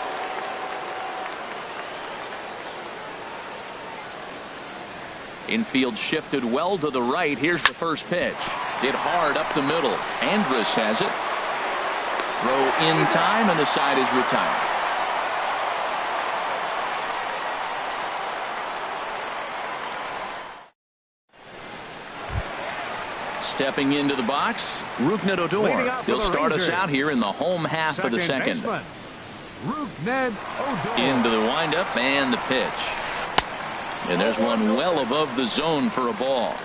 Infield shifted well to the right. Here's the first pitch. Hit hard up the middle. Andrus has it. Throw in time, and the side is retired. Stepping into the box, Rougned Odor. He'll start us out here in the home half of the second. Into the windup and the pitch. And there's one well above the zone for a ball.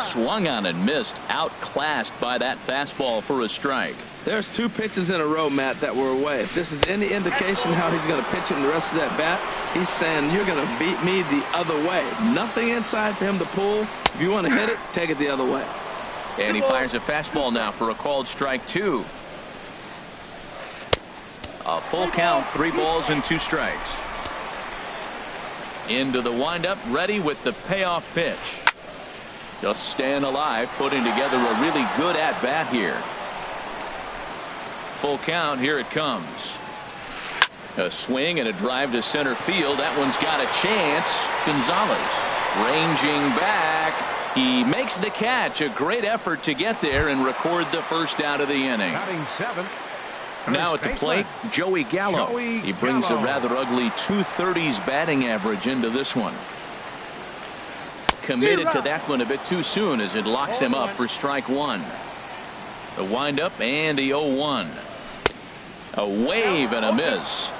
Swung on and missed. Outclassed by that fastball for a strike. There's 2 pitches in a row, Matt, that were away. If this is any indication how he's going to pitch him the rest of that bat, he's saying you're going to beat me the other way. Nothing inside for him to pull. If you want to hit it, take it the other way. And he fires a fastball now for a called strike 2. A full count, 3 balls and 2 strikes. Into the windup, ready with the payoff pitch. Just staying alive, putting together a really good at-bat here. Full count, here it comes. A swing and a drive to center field. That one's got a chance. Gonzalez ranging back. He makes the catch. A great effort to get there and record the first out of the inning. Batting 7th, Now at the plate, Joey Gallo. He brings a rather ugly 230s batting average into this one. Committed to that one a bit too soon as it locks him up for strike one. The windup and the 0-1. A wave and a miss.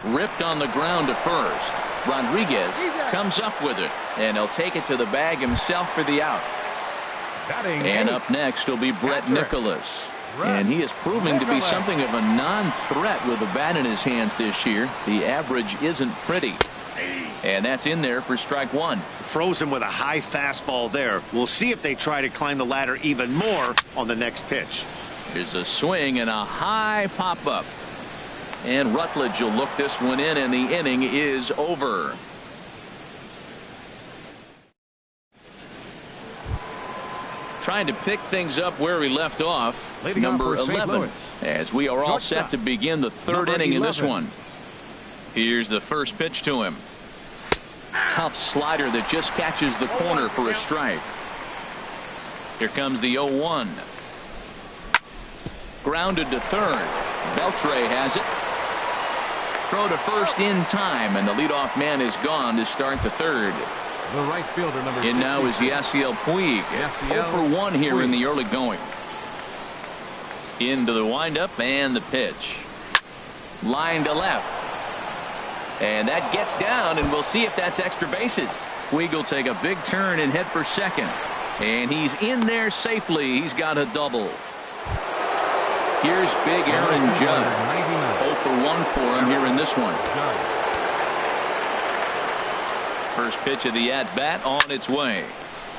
Ripped on the ground to first. Rodriguez comes up with it, and he'll take it to the bag himself for the out. And up next will be Brett Nicholas. And he is proving to be something of a non-threat with the bat in his hands this year. The average isn't pretty. And that's in there for strike one. Frozen with a high fastball there. We'll see if they try to climb the ladder even more on the next pitch. Here's a swing and a high pop-up. And Rutledge will look this one in, and the inning is over. Trying to pick things up where he left off. Number 11. As we are all set to begin the third inning in this one. Here's the first pitch to him. Tough slider that just catches the corner for a strike. Here comes the 0-1. Grounded to third. Beltre has it. Throw to first in time, and the leadoff man is gone to start the third. The right fielder, number in now is Yasiel Puig. 0 for 1 here in the early going. Into the windup and the pitch. Line to left. And that gets down, and we'll see if that's extra bases. Puig will take a big turn and head for second. And he's in there safely. He's got a double. Here's big Aaron Judge. 0 for 1 for him here in this one. First pitch of the at-bat on its way.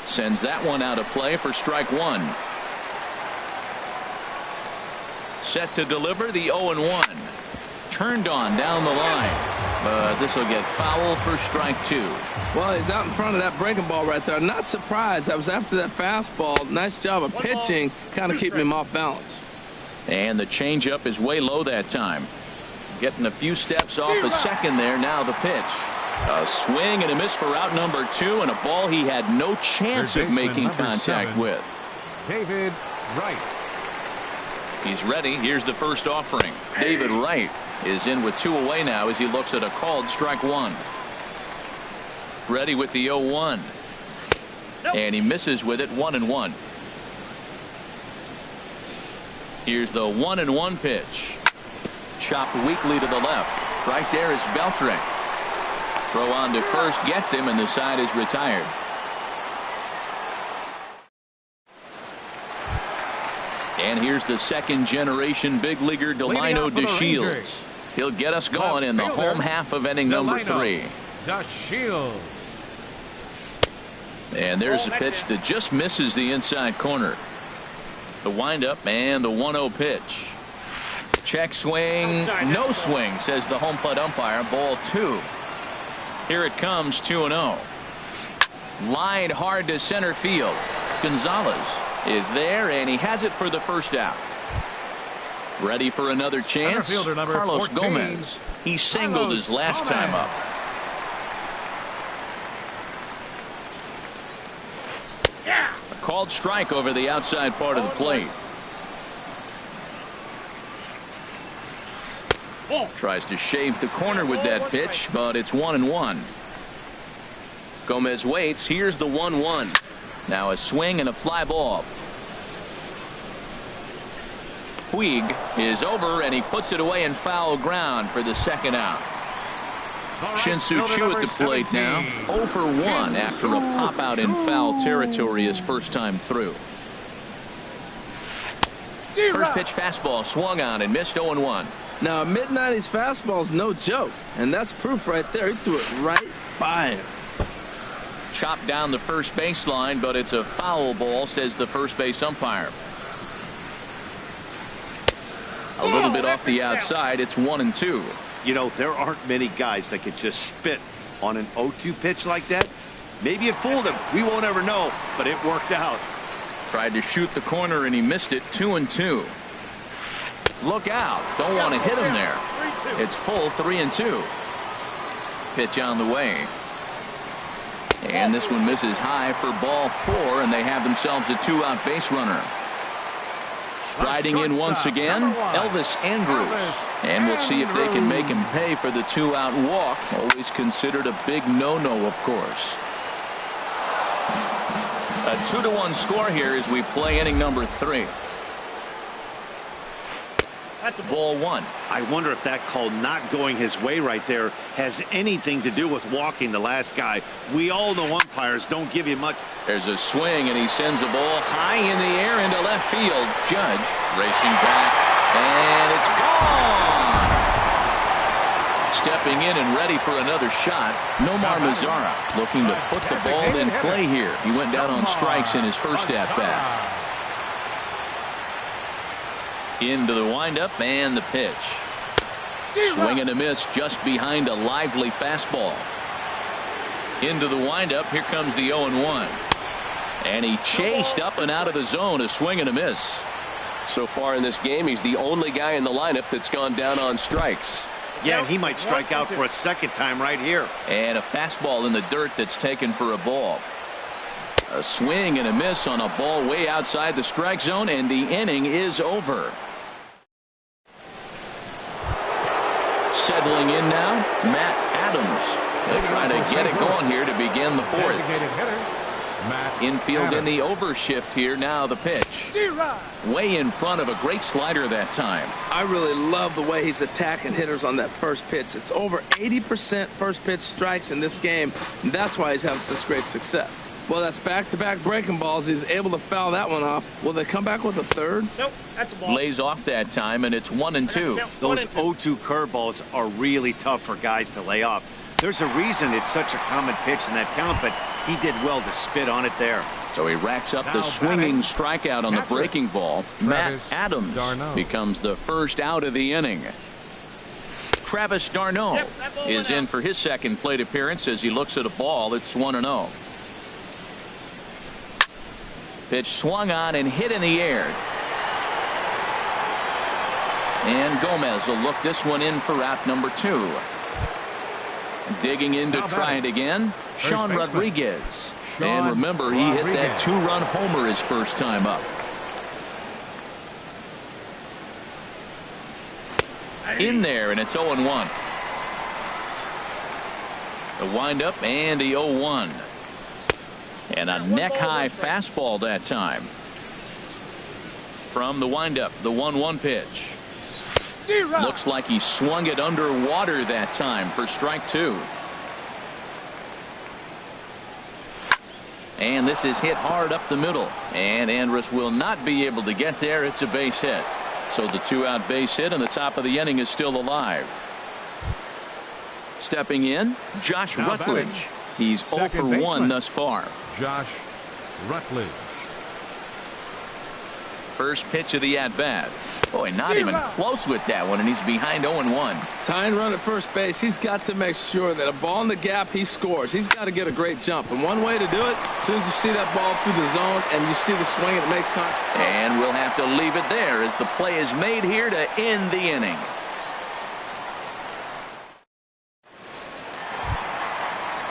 Sends that one out of play for strike one. Set to deliver the 0-1. Turned on down the line. But this will get foul for strike two. Well, he's out in front of that breaking ball right there. Not surprised. I was after that fastball. Nice job of pitching, kind of keeping him off balance. And the changeup is way low that time. Getting a few steps off the second there. Now the pitch. A swing and a miss for out number 2, and a ball he had no chance of making contact with. David Wright. He's ready. Here's the first offering. David Wright is in with 2 away now as he looks at a called strike one. Ready with the 0-1. And he misses with it. 1-1. Here's the 1-1 pitch. Chopped weakly to the left. Right there is Beltre. Throw on to first gets him, and the side is retired. And here's the second generation big leaguer Delino DeShields. He'll get us going in the home half of inning number 3. DeShields. And there's a pitch that just misses the inside corner. The windup and the 1-0 pitch. Check swing, no swing, says the home plate umpire. Ball 2. Here it comes, 2-0. Line hard to center field. Gonzalez is there, and he has it for the first out. Ready for another chance. Carlos 14. Gomez. He singled his last time up. A called strike over the outside part of the plate. Tries to shave the corner with that pitch, but it's 1-1. Gomez waits. Here's the 1-1. Now a swing and a fly ball. Puig is over, and he puts it away in foul ground for the second out. Shin-Soo Choo at the plate now. 0 for 1 after a pop out in foul territory his first time through. First pitch fastball swung on and missed. 0-1. Now, a mid-90s fastball is no joke, and that's proof right there. He threw it right by him. Chopped down the first baseline, but it's a foul ball, says the first base umpire. A little bit off the outside. It's 1-2. You know, there aren't many guys that could just spit on an 0-2 pitch like that. Maybe it fooled him. We won't ever know, but it worked out. Tried to shoot the corner, and he missed it. 2-2. Look out. Don't want to hit him there. It's full 3-2. Pitch on the way. And this one misses high for ball 4, and they have themselves a 2-out base runner. Riding in once again, Elvis Andrews. And we'll see if they can make him pay for the 2-out walk. Always considered a big no-no, of course. A 2-1 score here as we play inning number 3. That's ball 1. I wonder if that call not going his way right there has anything to do with walking the last guy. We all know umpires don't give you much. There's a swing, and he sends a ball high in the air into left field. Judge racing back, and it's gone. Stepping in and ready for another shot, Nomar Mazara looking to put the ball in play here. He went down on strikes in his first at-bat. Into the windup and the pitch. Swing and a miss just behind a lively fastball. Into the windup. Here comes the 0-1. And he chased up and out of the zone. A swing and a miss. So far in this game, he's the only guy in the lineup that's gone down on strikes. Yeah, he might strike out for a second time right here. And a fastball in the dirt that's taken for a ball. A swing and a miss on a ball way outside the strike zone, and the inning is over. Settling in now, Matt Adams. They'll try to get it going here to begin the 4th. Infield in the overshift here. Now the pitch. Way in front of a great slider that time. I really love the way he's attacking hitters on that first pitch. It's over 80% first pitch strikes in this game. And that's why he's having such great success. Well, that's back-to-back breaking balls. He's able to foul that one off. Will they come back with a third? Nope, that's a ball. Lays off that time, and it's 1-2. Those 0-2 curveballs are really tough for guys to lay off. There's a reason it's such a common pitch in that count, but he did well to spit on it there. So he racks up the swinging strikeout on the breaking ball. Matt Adams becomes the first out of the inning. Travis d'Arnaud is in for his second plate appearance as he looks at a ball. It's 1-0. Pitch swung on and hit in the air. And Gomez will look this one in for out number 2. Digging in to try it again, Sean Rodriguez. And remember, he hit that 2-run homer his first time up. In there, and it's 0-1. The windup and the 0-1. And a neck-high fastball that time. From the windup, the 1-1 pitch. Looks like he swung it underwater that time for strike 2. And this is hit hard up the middle. And Andrus will not be able to get there. It's a base hit. So the 2-out base hit and the top of the inning is still alive. Stepping in, Josh Rutledge. He's 0 for 1 thus far. Josh Rutledge. First pitch of the at-bat. Boy, not even close with that one, and he's behind 0-1. Tying run at first base, he's got to make sure that a ball in the gap, he scores. He's got to get a great jump. And one way to do it, as soon as you see that ball through the zone and you see the swing, it makes contact. And we'll have to leave it there as the play is made here to end the inning.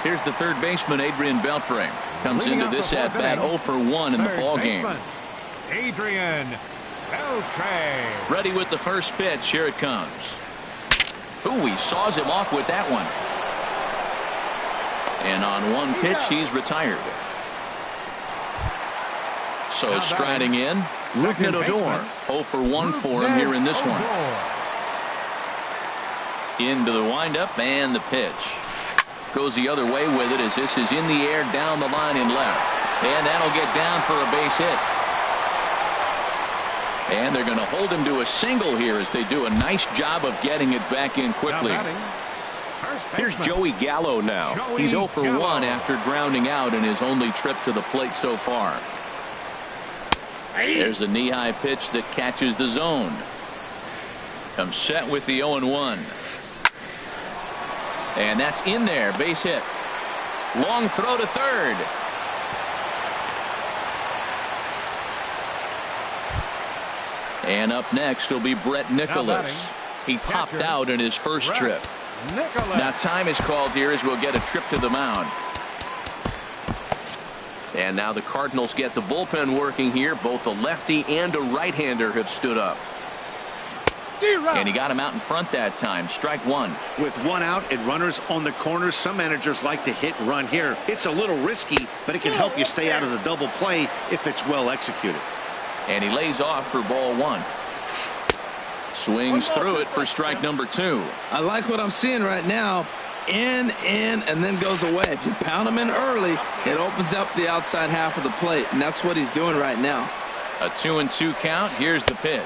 Here's the third baseman, Adrian Beltre. Comes into this at-bat 0 for 1 in the ballgame. Adrian Beltre. Ready with the first pitch. Here it comes. Ooh, he saws him off with that one. And on one pitch, he's retired. So striding in, Rougned Odor. 0 for 1 for him here in this one. Into the windup and the pitch. Goes the other way with it as this is in the air down the line in left. And that'll get down for a base hit. And they're going to hold him to a single here as they do a nice job of getting it back in quickly. Here's Joey Gallo now. He's 0 for 1 after grounding out in his only trip to the plate so far. There's a knee-high pitch that catches the zone. Comes set with the 0-1. And that's in there. Base hit. Long throw to third. And up next will be Brett Nicholas. He popped out in his first trip. Now time is called here as we'll get a trip to the mound. And now the Cardinals get the bullpen working here. Both a lefty and a right-hander have stood up. And he got him out in front that time. Strike one. With one out and runners on the corners, some managers like to hit and run here. It's a little risky, but it can help you stay out of the double play if it's well executed. And he lays off for ball one. Swings through it for strike number two. I like what I'm seeing right now. In, and then goes away. If you pound him in early, it opens up the outside half of the plate, and that's what he's doing right now. A 2-2 count. Here's the pitch.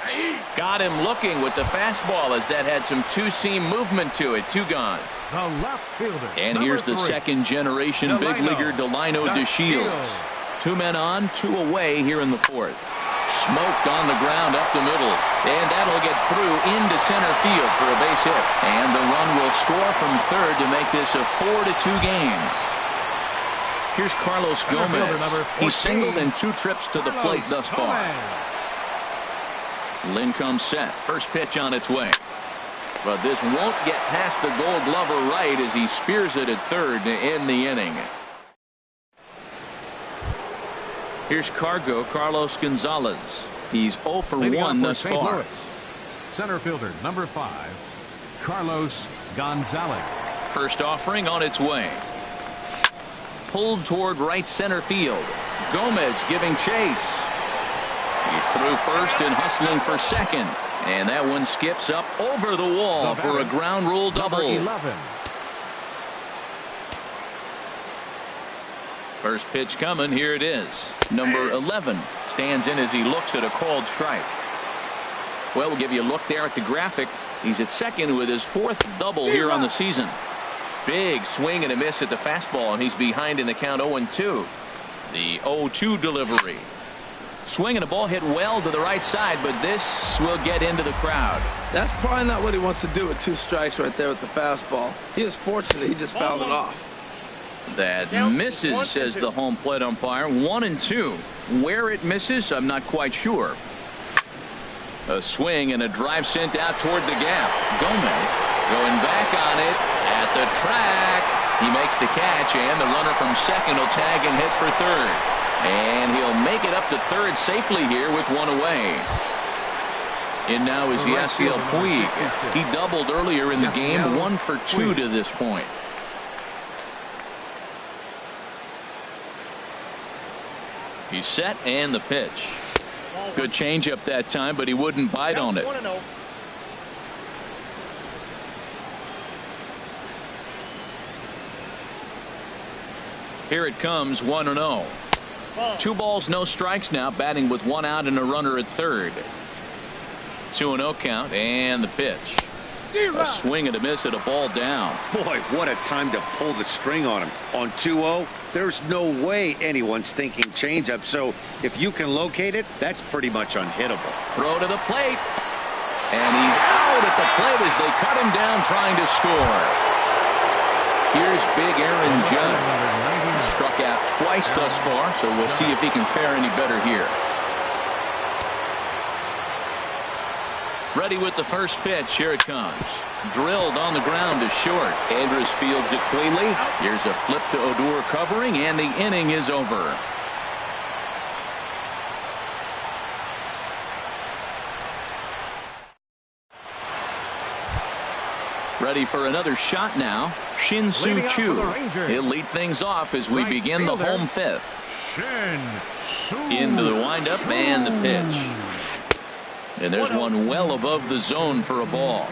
Got him looking with the fastball as that had some two-seam movement to it. Two gone. The left fielder. And here's the second-generation big leaguer Delino DeShields. 2 men on, 2 away here in the fourth. Smoked on the ground up the middle. And that'll get through into center field for a base hit. And the run will score from third to make this a 4-2 game. Here's Carlos Gomez. He's singled in 2 trips to the plate thus far. Lynn comes set. First pitch on its way. But this won't get past the Gold Glover right as he spears it at third to end the inning. Here's Carlos Gonzalez. He's 0 for 1 thus far. Center fielder number 5, Carlos Gonzalez. First offering on its way. Pulled toward right center field. Gomez giving chase. He's through first and hustling for second. And that one skips up over the wall for a ground rule double. Number 11. First pitch coming. Here it is. Number 11 stands in as he looks at a called strike. Well, we'll give you a look there at the graphic. He's at second with his 4th double here on the season. Big swing and a miss at the fastball, and he's behind in the count 0-2. The 0-2 delivery. Swing and a ball hit well to the right side, but this will get into the crowd. That's probably not what he wants to do with 2 strikes right there with the fastball. He is fortunate he just fouled it off. That misses, says the home plate umpire. 1-2. Where it misses, I'm not quite sure. A swing and a drive sent out toward the gap. Gomez going back on it at the track. He makes the catch, and the runner from second will tag and hit for third. And he'll make it up to third safely here with 1 away. And now is Yasiel Puig. He doubled earlier in the game. 1 for 2 to this point. He's set, and the pitch. Good changeup that time, but he wouldn't bite on it. Here it comes, 1-0. 2 balls, no strikes now, batting with 1 out and a runner at third. 2-0 count, and the pitch. A swing and a miss at a ball down. Boy, what a time to pull the string on him. On 2-0, there's no way anyone's thinking changeup, so if you can locate it, that's pretty much unhittable. Throw to the plate. And he's out at the plate as they cut him down trying to score. Here's big Aaron Judge. Struck out twice thus far, so we'll see if he can fare any better here. Ready with the first pitch. Here it comes. Drilled on the ground to short. Andrus fields it cleanly. Here's a flip to Odor covering, and the inning is over. Ready for another shot now. Shin-Soo Choo. He'll lead things off as we begin the home 5th. Into the windup and the pitch. And there's one well above the zone for a ball.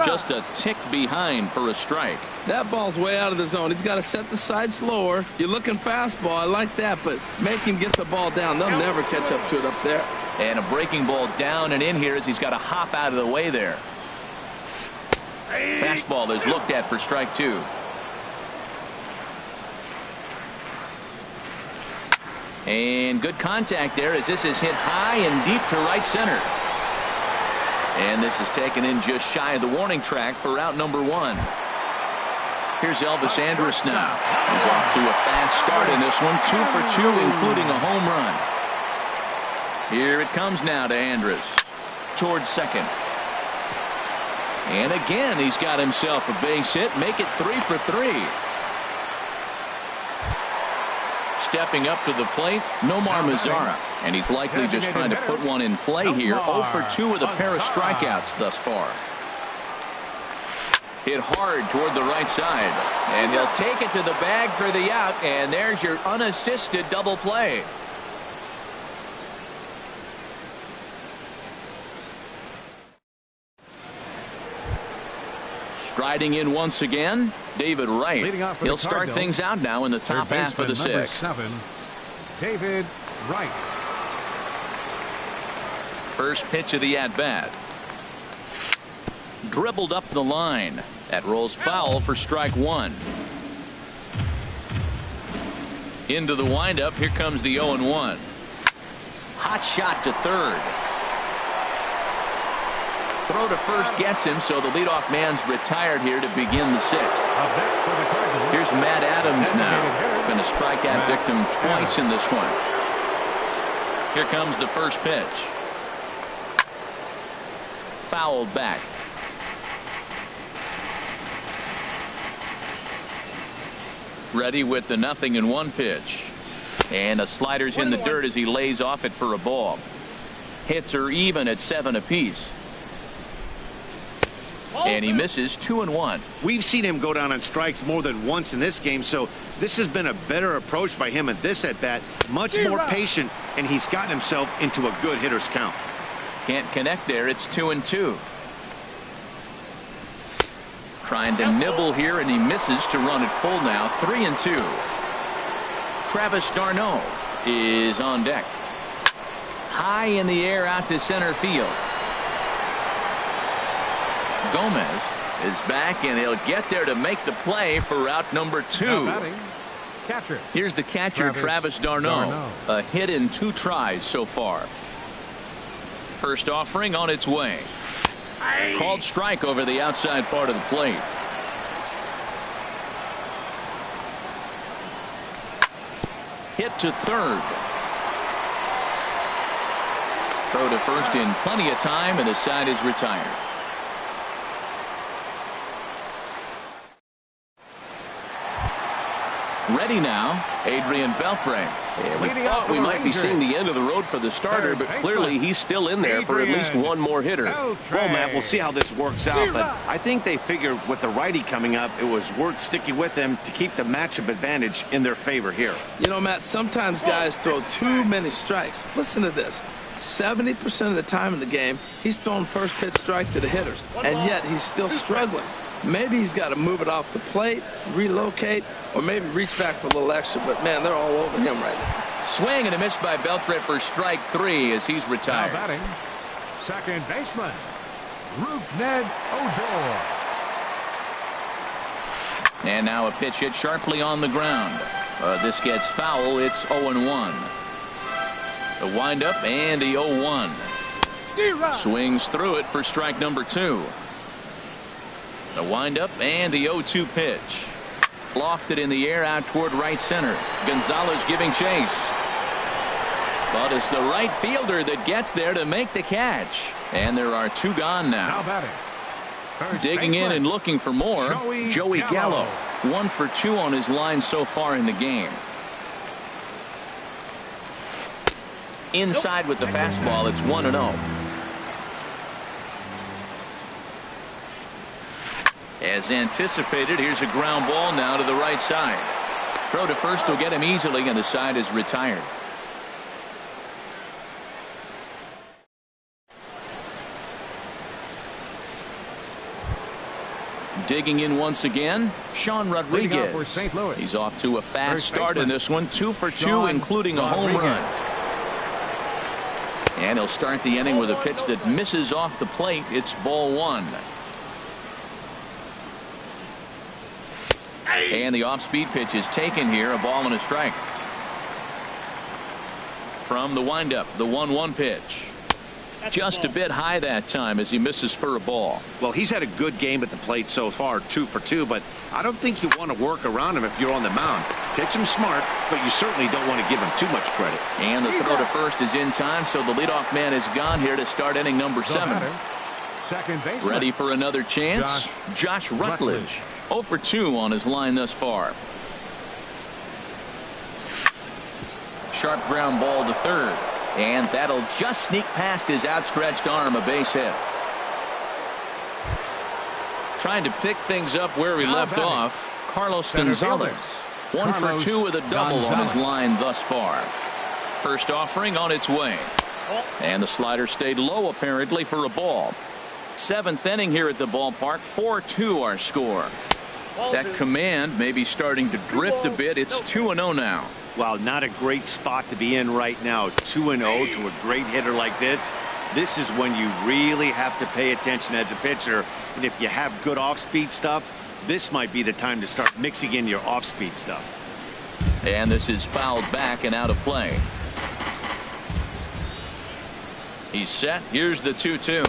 Just a tick behind for a strike. That ball's way out of the zone. He's got to set the side slower. You're looking fastball. I like that, but make him get the ball down. They'll never catch up to it up there. And a breaking ball down and in here as he's got to hop out of the way there. Fastball is looked at for strike 2. And good contact there as this is hit high and deep to right center. And this is taken in just shy of the warning track for out number 1. Here's Elvis Andrus now. He's off to a fast start in this one. 2 for 2, including a home run. Here it comes now to Andrus. Towards second. And again, he's got himself a base hit. Make it 3 for 3. Stepping up to the plate, Nomar Mazara. And he's likely just trying to put one in play here. 0 for 2 with a pair of strikeouts thus far. Hit hard toward the right side. And he'll take it to the bag for the out. And there's your unassisted double play. Striding in once again, David Wright. He'll start things out now in the top half of the 6th. 7, David Wright. First pitch of the at-bat. Dribbled up the line. That rolls foul for strike 1. Into the windup. Here comes the 0-1. Hot shot to third. Throw to first gets him, so the leadoff man's retired here to begin the 6th. Here's Matt Adams now. Been a strikeout victim twice in this one. Here comes the first pitch. Fouled back. Ready with the 0-1 pitch. And a slider's in the dirt as he lays off it for a ball. Hits are even at 7 apiece. And he misses 2-1. We've seen him go down on strikes more than once in this game, so this has been a better approach by him at this at-bat. Much more patient, and he's gotten himself into a good hitter's count. Can't connect there. It's 2-2. Trying to nibble here, and he misses to run it full now. 3-2. Travis d'Arnaud is on deck. High in the air out to center field. Gomez is back, and he'll get there to make the play for out number 2. Catcher. Here's the catcher, Travis d'Arnaud. A hit in 2 tries so far. First offering on its way. Called strike over the outside part of the plate. Hit to third. Throw to first in plenty of time, and the side is retired. Ready now, Adrian Beltre. Yeah, we thought we might be seeing the end of the road for the starter, but clearly he's still in there for at least one more hitter. Well, Matt, we'll see how this works out, but I think they figured with the righty coming up, it was worth sticking with them to keep the matchup advantage in their favor here. You know, Matt, sometimes guys throw too many strikes. Listen to this. 70% of the time in the game, he's throwing first pitch strike to the hitters, and yet he's still struggling. Maybe he's got to move it off the plate, relocate, or maybe reach back for a little extra. But, man, they're all over him right now. Swing and a miss by Beltre for strike 3 as he's retired. Now batting, second baseman, Rougned Odor. And now a pitch hit sharply on the ground. This gets foul. It's 0-1. The windup and the 0-1. Swings through it for strike number 2. The windup and the 0-2 pitch. Lofted in the air out toward right center. Gonzalez giving chase. But it's the right fielder that gets there to make the catch. And there are 2 gone now. Digging in and looking for more, Joey Gallo. 1 for 2 on his line so far in the game. Inside with the fastball, it's 1-0. As anticipated, here's a ground ball now to the right side. Throw to first will get him easily, and the side is retired. Digging in once again, Sean Rodriguez. For St. Louis. He's off to a fast start in this one. 2 for 2, including a home run. And he'll start the inning with a pitch that misses off the plate. It's ball 1. And the off-speed pitch is taken here, a ball and a strike. From the windup, the 1-1 pitch. Just a bit high that time as he misses for a ball. Well, he's had a good game at the plate so far, 2 for 2, but I don't think you want to work around him if you're on the mound. Pitch him smart, but you certainly don't want to give him too much credit. And the throw to first is in time, so the leadoff man is gone here to start inning number 7. Second baseman. Ready for another chance? Josh Rutledge. 0 for 2 on his line thus far. Sharp ground ball to third. And that'll just sneak past his outstretched arm, a base hit. Trying to pick things up where we left off, Carlos Gonzalez. 1 for 2 with a double on his line thus far. First offering on its way. And the slider stayed low apparently for a ball. 7th inning here at the ballpark. 4-2 our score. That command may be starting to drift a bit. It's 2-0 now. Well, not a great spot to be in right now. 2-0 to a great hitter like this. This is when you really have to pay attention as a pitcher. And if you have good off-speed stuff, this might be the time to start mixing in your off-speed stuff. And this is fouled back and out of play. He's set. Here's the 2-2.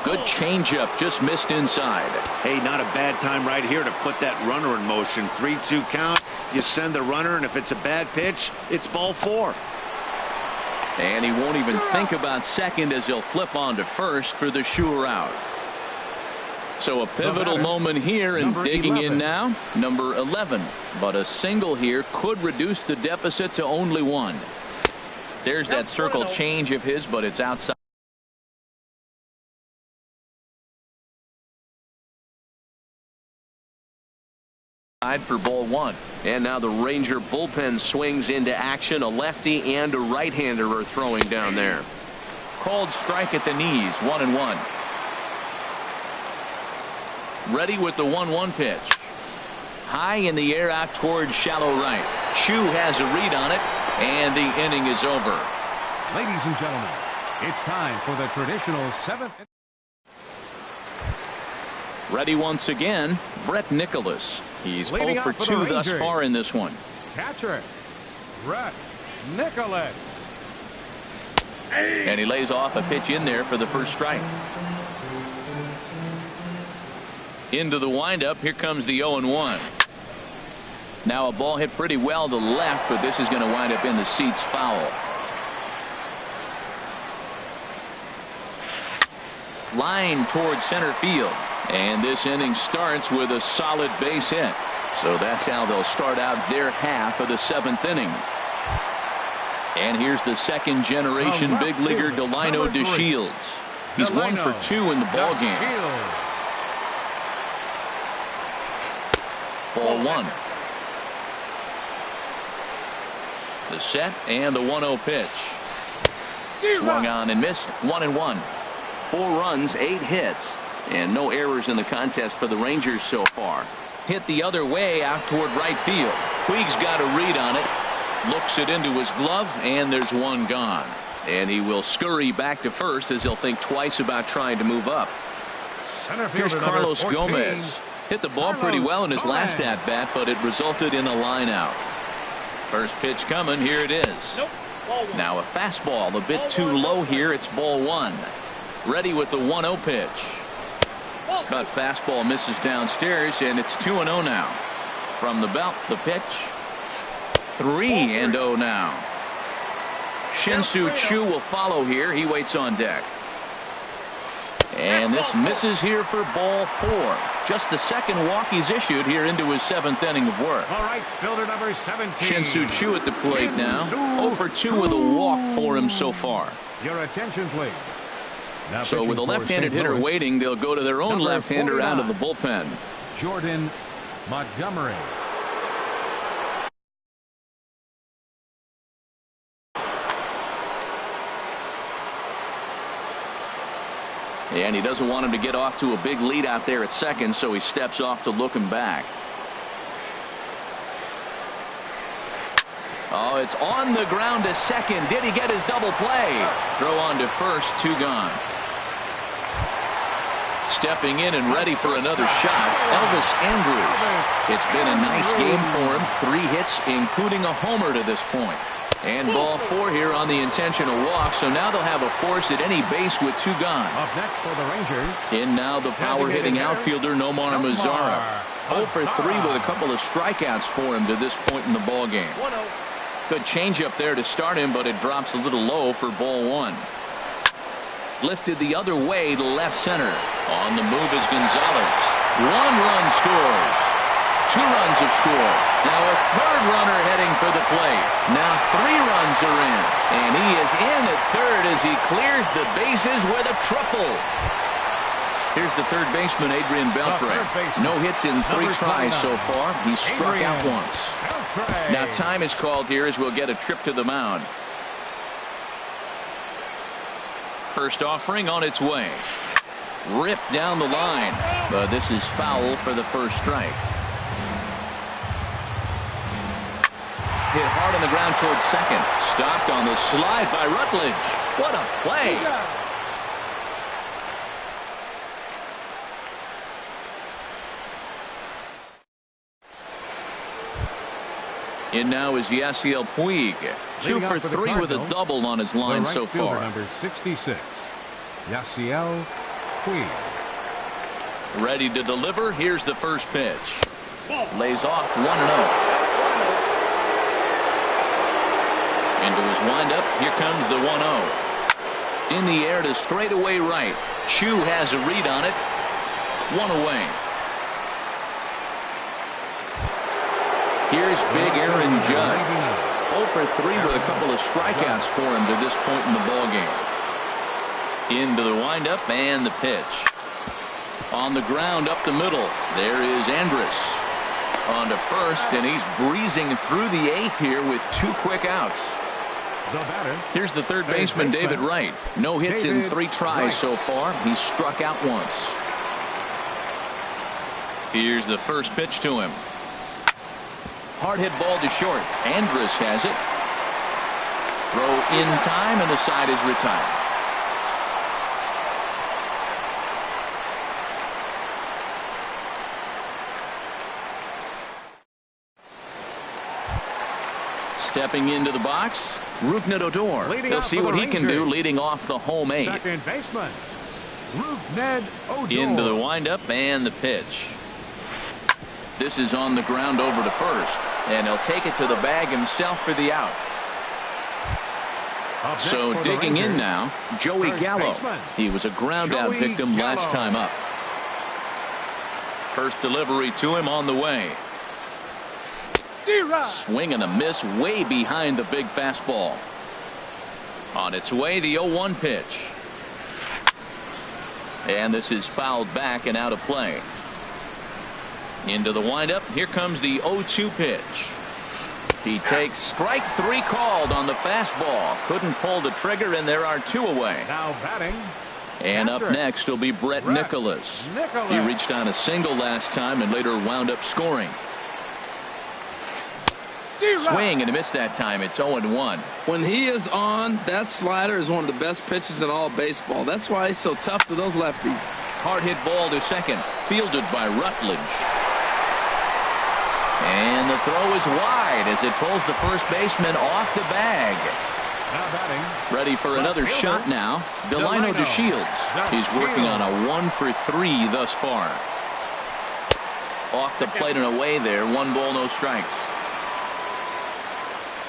Good changeup, just missed inside. Hey, not a bad time right here to put that runner in motion. 3-2 count. You send the runner, and if it's a bad pitch, it's ball 4. And he won't even think about second as he'll flip on to first for the sure out. So a pivotal moment here, and digging in now, number 11. But a single here could reduce the deficit to only 1. There's that circle change of his, but it's outside. For ball 1. And now the Ranger bullpen swings into action. A lefty and a right-hander are throwing down there. Called strike at the knees. 1-1. Ready with the 1-1 pitch. High in the air out towards shallow right. Chu has a read on it, and the inning is over. Ladies and gentlemen, it's time for the traditional 7th. Ready once again, Brett Nicholas. He's 0 for 2 thus far in this one. Catcher, Brett Nicholas. And he lays off a pitch in there for the first strike. Into the windup. Here comes the 0-1. Now a ball hit pretty well to left, but this is going to wind up in the seats foul. Line towards center field. And this inning starts with a solid base hit. So that's how they'll start out their half of the 7th inning. And here's the second generation big leaguer Delino DeShields. He's 1 for 2 in the ball game. Ball 1. The set and the 1-0 pitch. Swung on and missed. 1-1. 4 runs, 8 hits. And no errors in the contest for the Rangers so far. Hit the other way out toward right field. Puig's got a read on it. Looks it into his glove, and there's one gone. And he will scurry back to first as he'll think twice about trying to move up. Here's Carlos Gomez. Hit the ball pretty well in his last at-bat, but it resulted in a line out. First pitch coming. Here it is. Now a fastball a bit too low here. It's ball 1. Ready with the 1-0 pitch. Cut fastball misses downstairs, and it's 2-0 now. From the belt, the pitch. 3-0 now. Shin-Soo Choo will follow here. He waits on deck. And this misses here for ball 4. Just the second walk he's issued here into his 7th inning of work. All right, fielder number 17. Shin-Soo Choo at the plate now. 0 for 2 with a walk for him so far. Your attention, please. So with a left-handed hitter waiting, they'll go to their own left-hander out of the bullpen. Jordan Montgomery. And he doesn't want him to get off to a big lead out there at second, so he steps off to look him back. Oh, it's on the ground to second. Did he get his double play? Throw on to first, 2 gone. Stepping in and ready for another shot, Elvis Andrus. It's been a nice game for him. 3 hits, including a homer to this point. And ball 4 here on the intentional walk. So now they'll have a force at any base with 2 gone. Up next for the Rangers. In now the power-hitting outfielder Nomar Mazara. 0 for 3 with a couple of strikeouts for him to this point in the ball game. Good changeup there to start him, but it drops a little low for ball 1. lifted the other way to left center. On the move is Gonzalez. 1 run scores. 2 runs have scored. Now a 3rd runner heading for the plate. Now 3 runs are in. And he is in at 3rd as he clears the bases with a triple. Here's the 3rd baseman, Adrian Beltre. No hits in 3 tries so far. He struck out once. Now time is called here as we'll get a trip to the mound. First offering on its way. Ripped down the line. But this is foul for the first strike. Hit hard on the ground towards second. Stopped on the slide by Rutledge. What a play. In now is Yasiel Puig. 2 for 3 with a double on his line so far. Number 66, Yasiel Puig. Ready to deliver. Here's the first pitch. Lays off 1-0. Into his windup. Here comes the 1-0. In the air to straightaway right. Chu has a read on it. 1 away. Here's big Aaron Judge. 0 for 3 with a couple of strikeouts for him to this point in the ballgame. Into the windup and the pitch. On the ground up the middle. There is Andrus. On to first, and he's breezing through the 8th here with 2 quick outs. Here's the 3rd baseman, David Wright. No hits in 3 tries so far. He's struck out once. Here's the first pitch to him. Hard hit ball to short. Andrus has it. Throw in time, and the side is retired. Stepping into the box, Rougned Odor. He'll see what he can do leading off the home 8. Second baseman, Rougned Odor. Into the windup and the pitch. This is on the ground over to first, and he'll take it to the bag himself for the out. So digging in now, Joey Gallo. He was a ground out victim last time up. First delivery to him on the way. Swing and a miss way behind the big fastball. On its way, the 0-1 pitch. And this is fouled back and out of play. Into the windup. Here comes the 0-2 pitch. He takes strike 3 called on the fastball. Couldn't pull the trigger, and there are 2 away. Now batting. And up next will be Brett Nicholas. He reached on a single last time and later wound up scoring. Swing and a miss that time. It's 0-1. When he is on, that slider is one of the best pitches in all baseball. That's why he's so tough to those lefties. Hard hit ball to second. Fielded by Rutledge. And the throw is wide as it pulls the first baseman off the bag. Now batting. Ready for another shot now. Delino DeShields. He's working on a 1 for 3 thus far. Off the plate and away there. 1 ball, no strikes.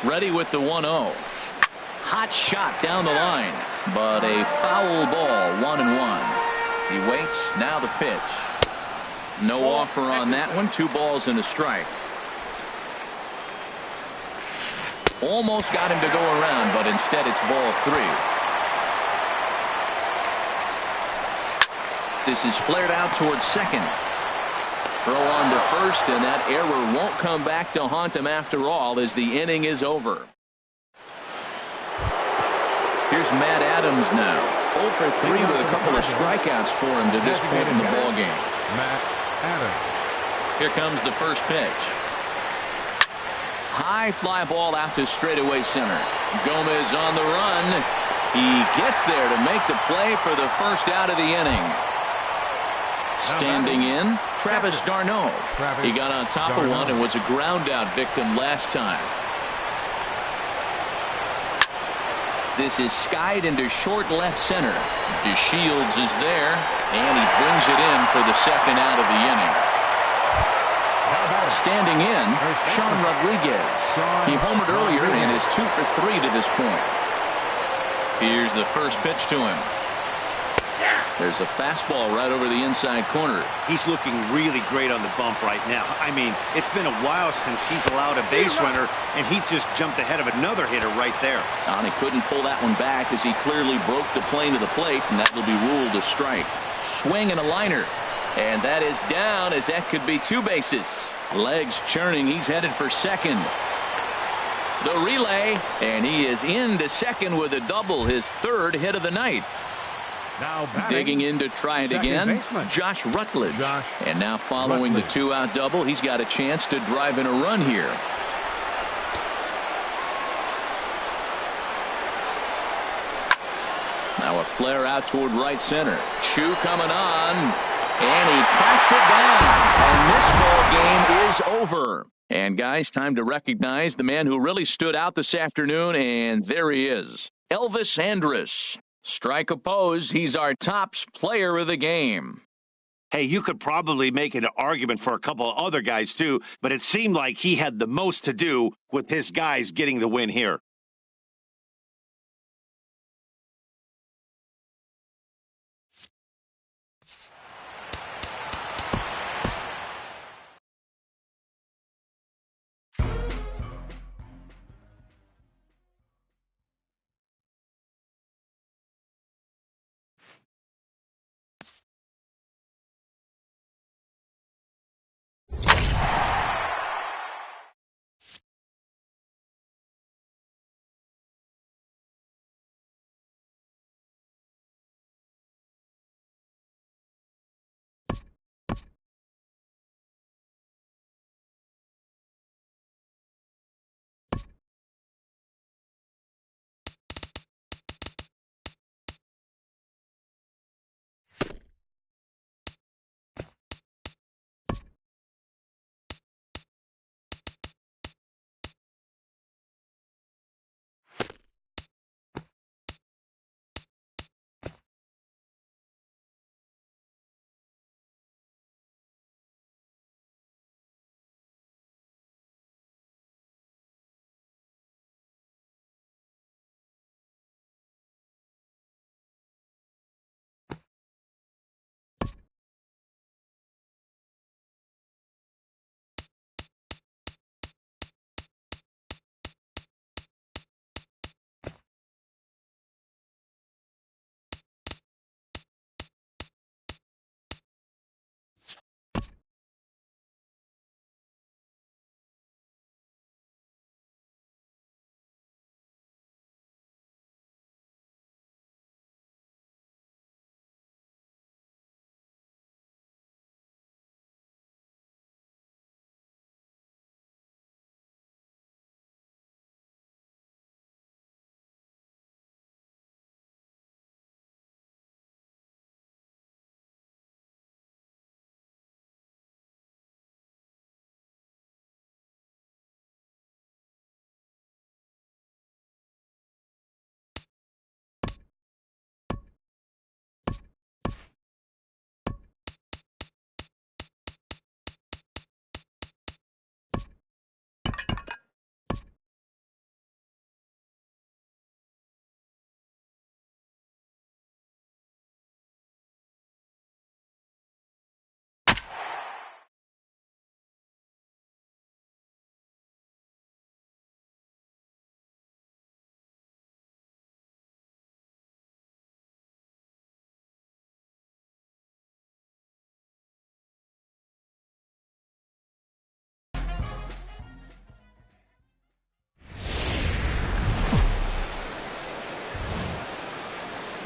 Ready with the 1-0. Hot shot down the line, but a foul ball. 1-1. He waits. Now the pitch. No offer on that one. 2 balls and a strike. Almost got him to go around, but instead it's ball 3. This is flared out towards second. Throw on to first, and that error won't come back to haunt him after all as the inning is over. Here's Matt Adams now. 0 for 3 with a couple of strikeouts for him to this point in the ballgame. Matt Adams. Here comes the first pitch. High fly ball out to straightaway center. Gomez on the run. He gets there to make the play for the first out of the inning. Standing in, Travis d'Arnaud. He got on top of one and was a ground out victim last time. This is skied into short left center. DeShields is there, and he brings it in for the second out of the inning. Standing in, Sean Rodriguez. He homered earlier and is 2 for 3 to this point. Here's the first pitch to him. There's a fastball right over the inside corner. He's looking really great on the bump right now. I mean, it's been a while since he's allowed a base runner, and he just jumped ahead of another hitter right there. And he couldn't pull that one back as he clearly broke the plane to the plate, and that will be ruled a strike. Swing and a liner. And that is down, as that could be 2 bases. Legs churning. He's headed for second. The relay, and he is into second with a double, his 3rd hit of the night. Now digging in to try it again, baseman, Josh Rutledge. And now following the 2-out double, he's got a chance to drive in a run here. Now a flare out toward right center. Chu coming on, and he tracks it down. And this ball game is over. And guys, time to recognize the man who really stood out this afternoon, and there he is, Elvis Andrus. Strike oppose, he's our tops player of the game. Hey, you could probably make an argument for a couple of other guys too, but it seemed like he had the most to do with his guys getting the win here.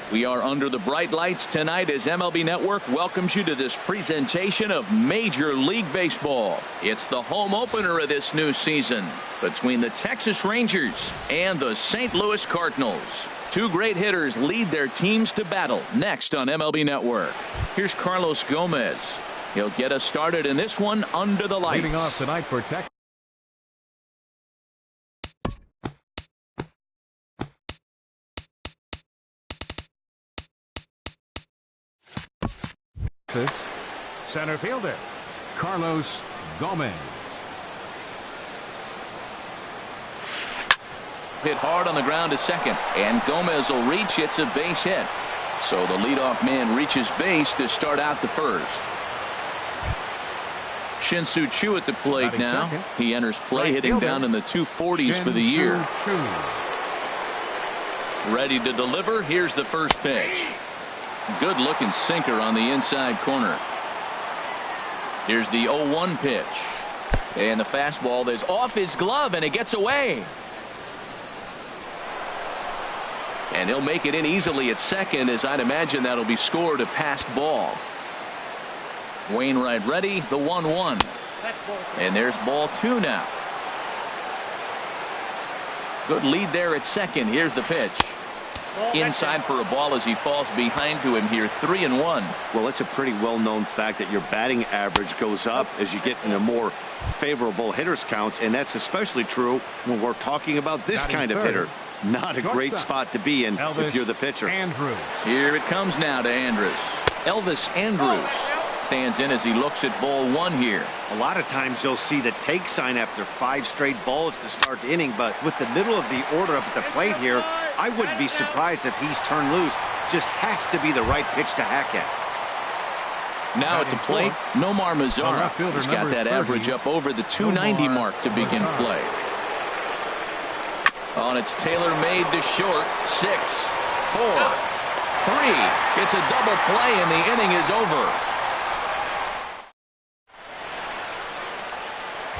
We are under the bright lights tonight as MLB Network welcomes you to this presentation of Major League Baseball. It's the home opener of this new season between the Texas Rangers and the St. Louis Cardinals. 2 great hitters lead their teams to battle next on MLB Network. Here's Carlos Gomez. He'll get us started in this one under the lights. Leading off tonight for Texas. Center fielder Carlos Gomez. Hit hard on the ground to second, and Gomez will reach. It's a base hit. So the leadoff man reaches base to start out the first. Shin-Soo Choo at the plate now. He enters play hitting down in the 240s for the year. Ready to deliver. Here's the first pitch. Good looking sinker on the inside corner. Here's the 0-1 pitch. And the fastball that's off his glove, and it gets away. And he'll make it in easily at second, as I'd imagine that'll be scored a passed ball. Wainwright ready, the 1-1. And there's ball 2 now. Good lead there at second. Here's the pitch. Inside for a ball as he falls behind to him here. 3-1. Well, it's a pretty well-known fact that your batting average goes up as you get into more favorable hitters counts, and that's especially true when we're talking about this kind of hitter. Not a great spot to be in if you're the pitcher. Andrews. Here it comes now to Andrus. Elvis Andrus stands in as he looks at ball 1 here. A lot of times you'll see the take sign after 5 straight balls to start the inning, but with the middle of the order up the plate here, I wouldn't be surprised if he's turned loose. Just has to be the right pitch to hack at. Now at the plate, Nomar Mazara. He's got that average up over the 290 mark to begin play. Oh, and it's tailor-made to short. 6, 4, 3. It's a double play, and the inning is over.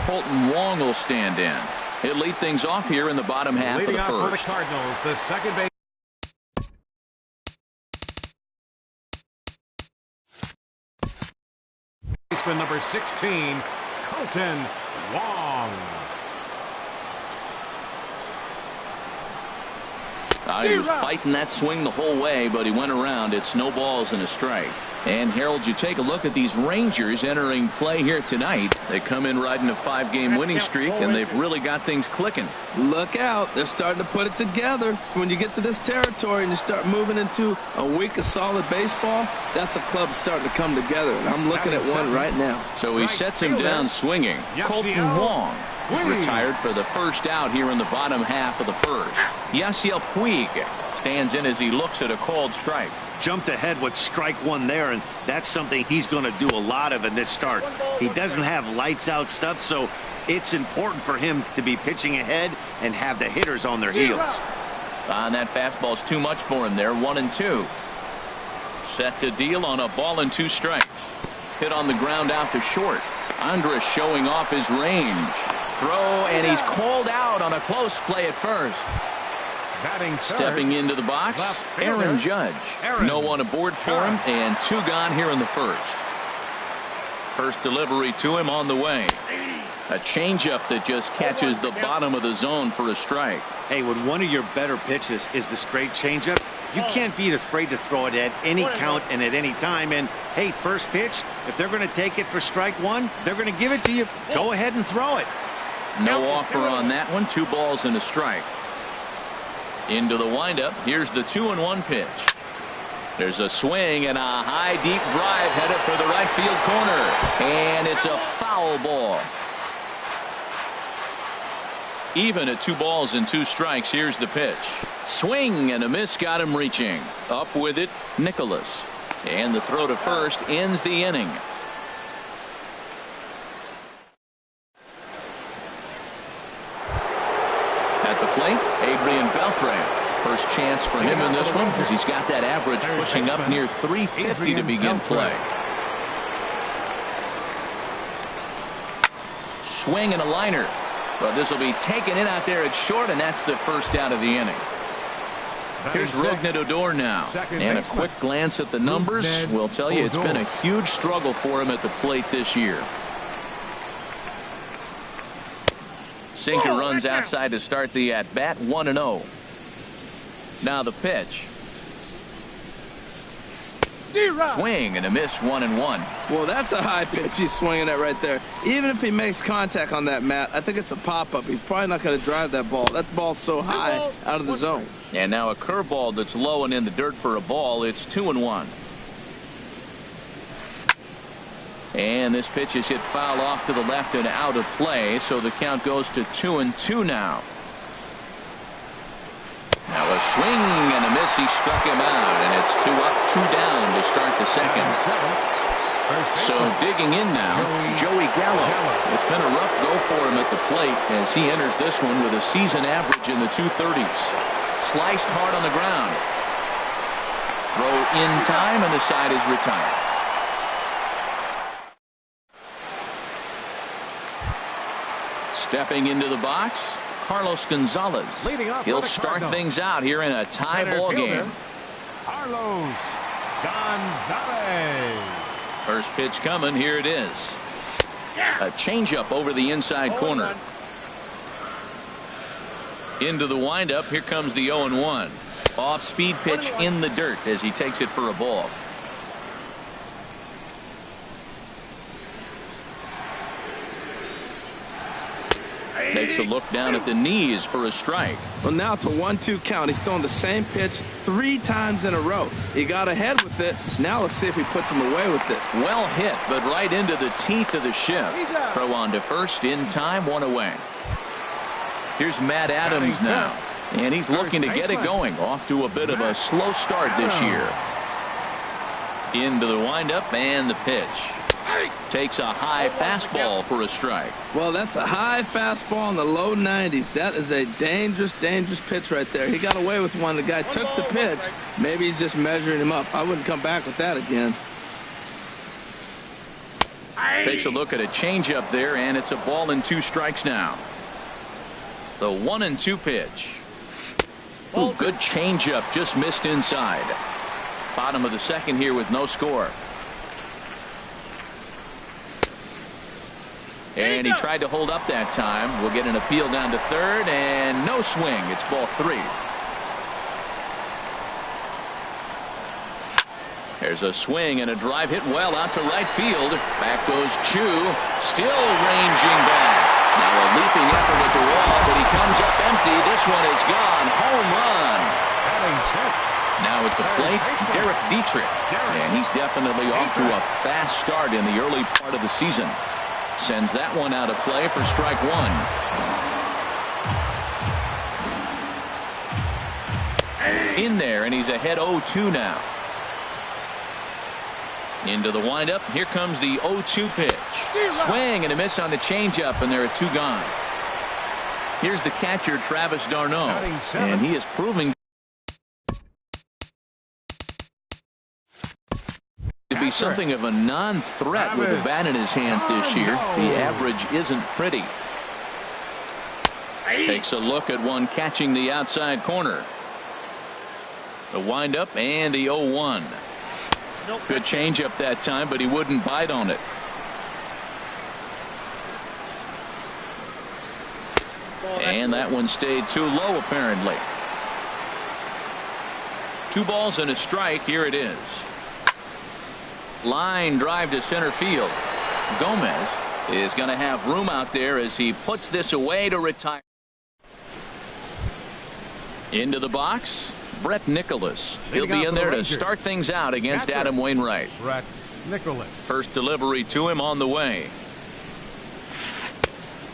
Colton Wong will stand in. He'll lead things off here in the bottom half of the first. For the Cardinals, the second base. Baseman number 16, Colton Wong. He was fighting that swing the whole way, but he went around. It's no balls and a strike. And Harold, you take a look at these Rangers entering play here tonight. They come in riding a 5-game winning streak, and they've really got things clicking. Look out. They're starting to put it together. When you get to this territory and you start moving into a week of solid baseball, that's a club starting to come together. And I'm looking at one right now. So he sets him down swinging. Colton Wong is retired for the first out here in the bottom half of the first. Yasiel Puig stands in as he looks at a called strike. Jumped ahead with strike 1 there, and that's something he's going to do a lot of in this start. He doesn't have lights out stuff, so it's important for him to be pitching ahead and have the hitters on their heels. And that fastball's too much for him there. 1-2. Set to deal on a ball and 2 strikes. Hit on the ground out to short. Andrus showing off his range. Throw, and he's called out on a close play at first. Stepping into the box, Aaron Judge. No one aboard for him, and 2 gone here in the first. First delivery to him on the way. A changeup that just catches the bottom of the zone for a strike. Hey, when one of your better pitches is the straight changeup, you can't be afraid to throw it at any count and at any time. And, hey, first pitch, if they're going to take it for strike 1, they're going to give it to you. Go ahead and throw it. No offer on that one. 2 balls and a strike. Into the windup. Here's the 2-1 pitch. There's a swing and a high deep drive headed for the right field corner, and it's a foul ball. Even at 2 balls and 2 strikes. Here's the pitch. Swing and a miss, got him reaching. Up with it, Nicholas, and the throw to first ends the inning. At the plate, Adrian Beltre. First chance for him in this one, as he's got that average pushing up near 350 to begin play. Swing and a liner, but this will be taken in out there at short, and that's the first out of the inning. Here's Rougned Odor now, and a quick glance at the numbers will tell you it's been a huge struggle for him at the plate this year. Sinker runs outside to start the at-bat. 1-0. Now the pitch. Swing and a miss. 1-1. Well, that's a high pitch he's swinging at right there. Even if he makes contact on that, Matt, I think it's a pop-up. He's probably not going to drive that ball. That ball's so high out of the zone. And now a curveball that's low and in the dirt for a ball. It's 2-1. And this pitch is hit foul off to the left and out of play, so the count goes to 2-2 now. Now a swing and a miss. He struck him out, and it's 2 up 2 down to start the second. So digging in now, Joey Gallo. It's been a rough go for him at the plate as he enters this one with a season average in the 230s. Sliced hard on the ground. Throw in time, and the side is retired. Stepping into the box, Carlos Gonzalez. He'll start things out here in a tie ball game. Carlos Gonzalez. First pitch coming. Here it is. A changeup over the inside corner. Into the windup. Here comes the 0-1. Off-speed pitch in the dirt as he takes it for a ball. Takes a look down at the knees for a strike. Well, now it's a 1-2 count. He's throwing the same pitch 3 times in a row. He got ahead with it. Now let's see if he puts him away with it. Well hit, but right into the teeth of the shift. Throw on to first in time, 1 away. Here's Matt Adams now, and he's looking to get it going. Off to a bit of a slow start this year. Into the windup and the pitch. Takes a high fastball for a strike. Well, that's a high fastball in the low 90s. That is a dangerous, dangerous pitch right there. He got away with one. The guy took the pitch. Maybe he's just measuring him up. I wouldn't come back with that again. Takes a look at a changeup there, and it's a ball and 2 strikes now. The 1-2 pitch. Ooh, good changeup, just missed inside. Bottom of the second here with no score. And he tried to hold up that time. We'll get an appeal down to third, and no swing. It's ball 3. There's a swing and a drive hit well out to right field. Back goes Chu, still ranging back. Now a leaping effort at the wall, but he comes up empty. This one is gone. Home run. Now at the plate, Derek Dietrich. And he's definitely off to a fast start in the early part of the season. Sends that one out of play for strike 1. In there, and he's ahead 0-2 now. Into the windup. Here comes the 0-2 pitch. Swing and a miss on the changeup, and there are 2 gone. Here's the catcher, Travis d'Arnaud, and he is proving to be something of a non-threat with the bat in his hands this year. The average isn't pretty. Takes a look at one catching the outside corner. The windup and the 0-1. Good changeup that time, but he wouldn't bite on it. And that one stayed too low, apparently. 2 balls and a strike. Here it is. Line drive to center field. Gomez is going to have room out there as he puts this away to retire. Into the box, Brett Nicholas. He'll be in there to start things out against Adam Wainwright. Brett Nicholas. First delivery to him on the way.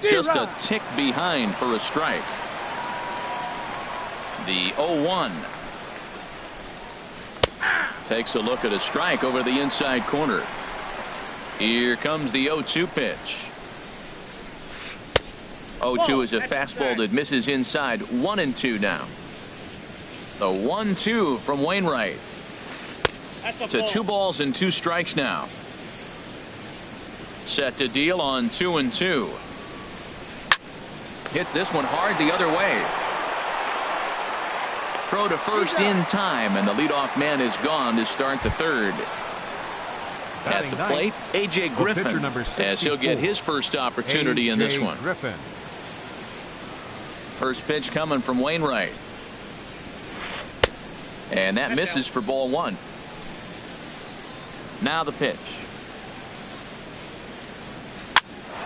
Just a tick behind for a strike. The 0-1. Takes a look at a strike over the inside corner. Here comes the 0-2 pitch. 0-2 is a fastball that misses inside. 1-2 now. The 1-2 from Wainwright. To 2 balls and 2 strikes now. Set to deal on 2-2. Hits this one hard the other way. Throw to first in time, and the leadoff man is gone to start the third. At the plate, A.J. Griffin, as he'll get his first opportunity in this one. Griffin. First pitch coming from Wainwright. And that misses for ball 1. Now the pitch.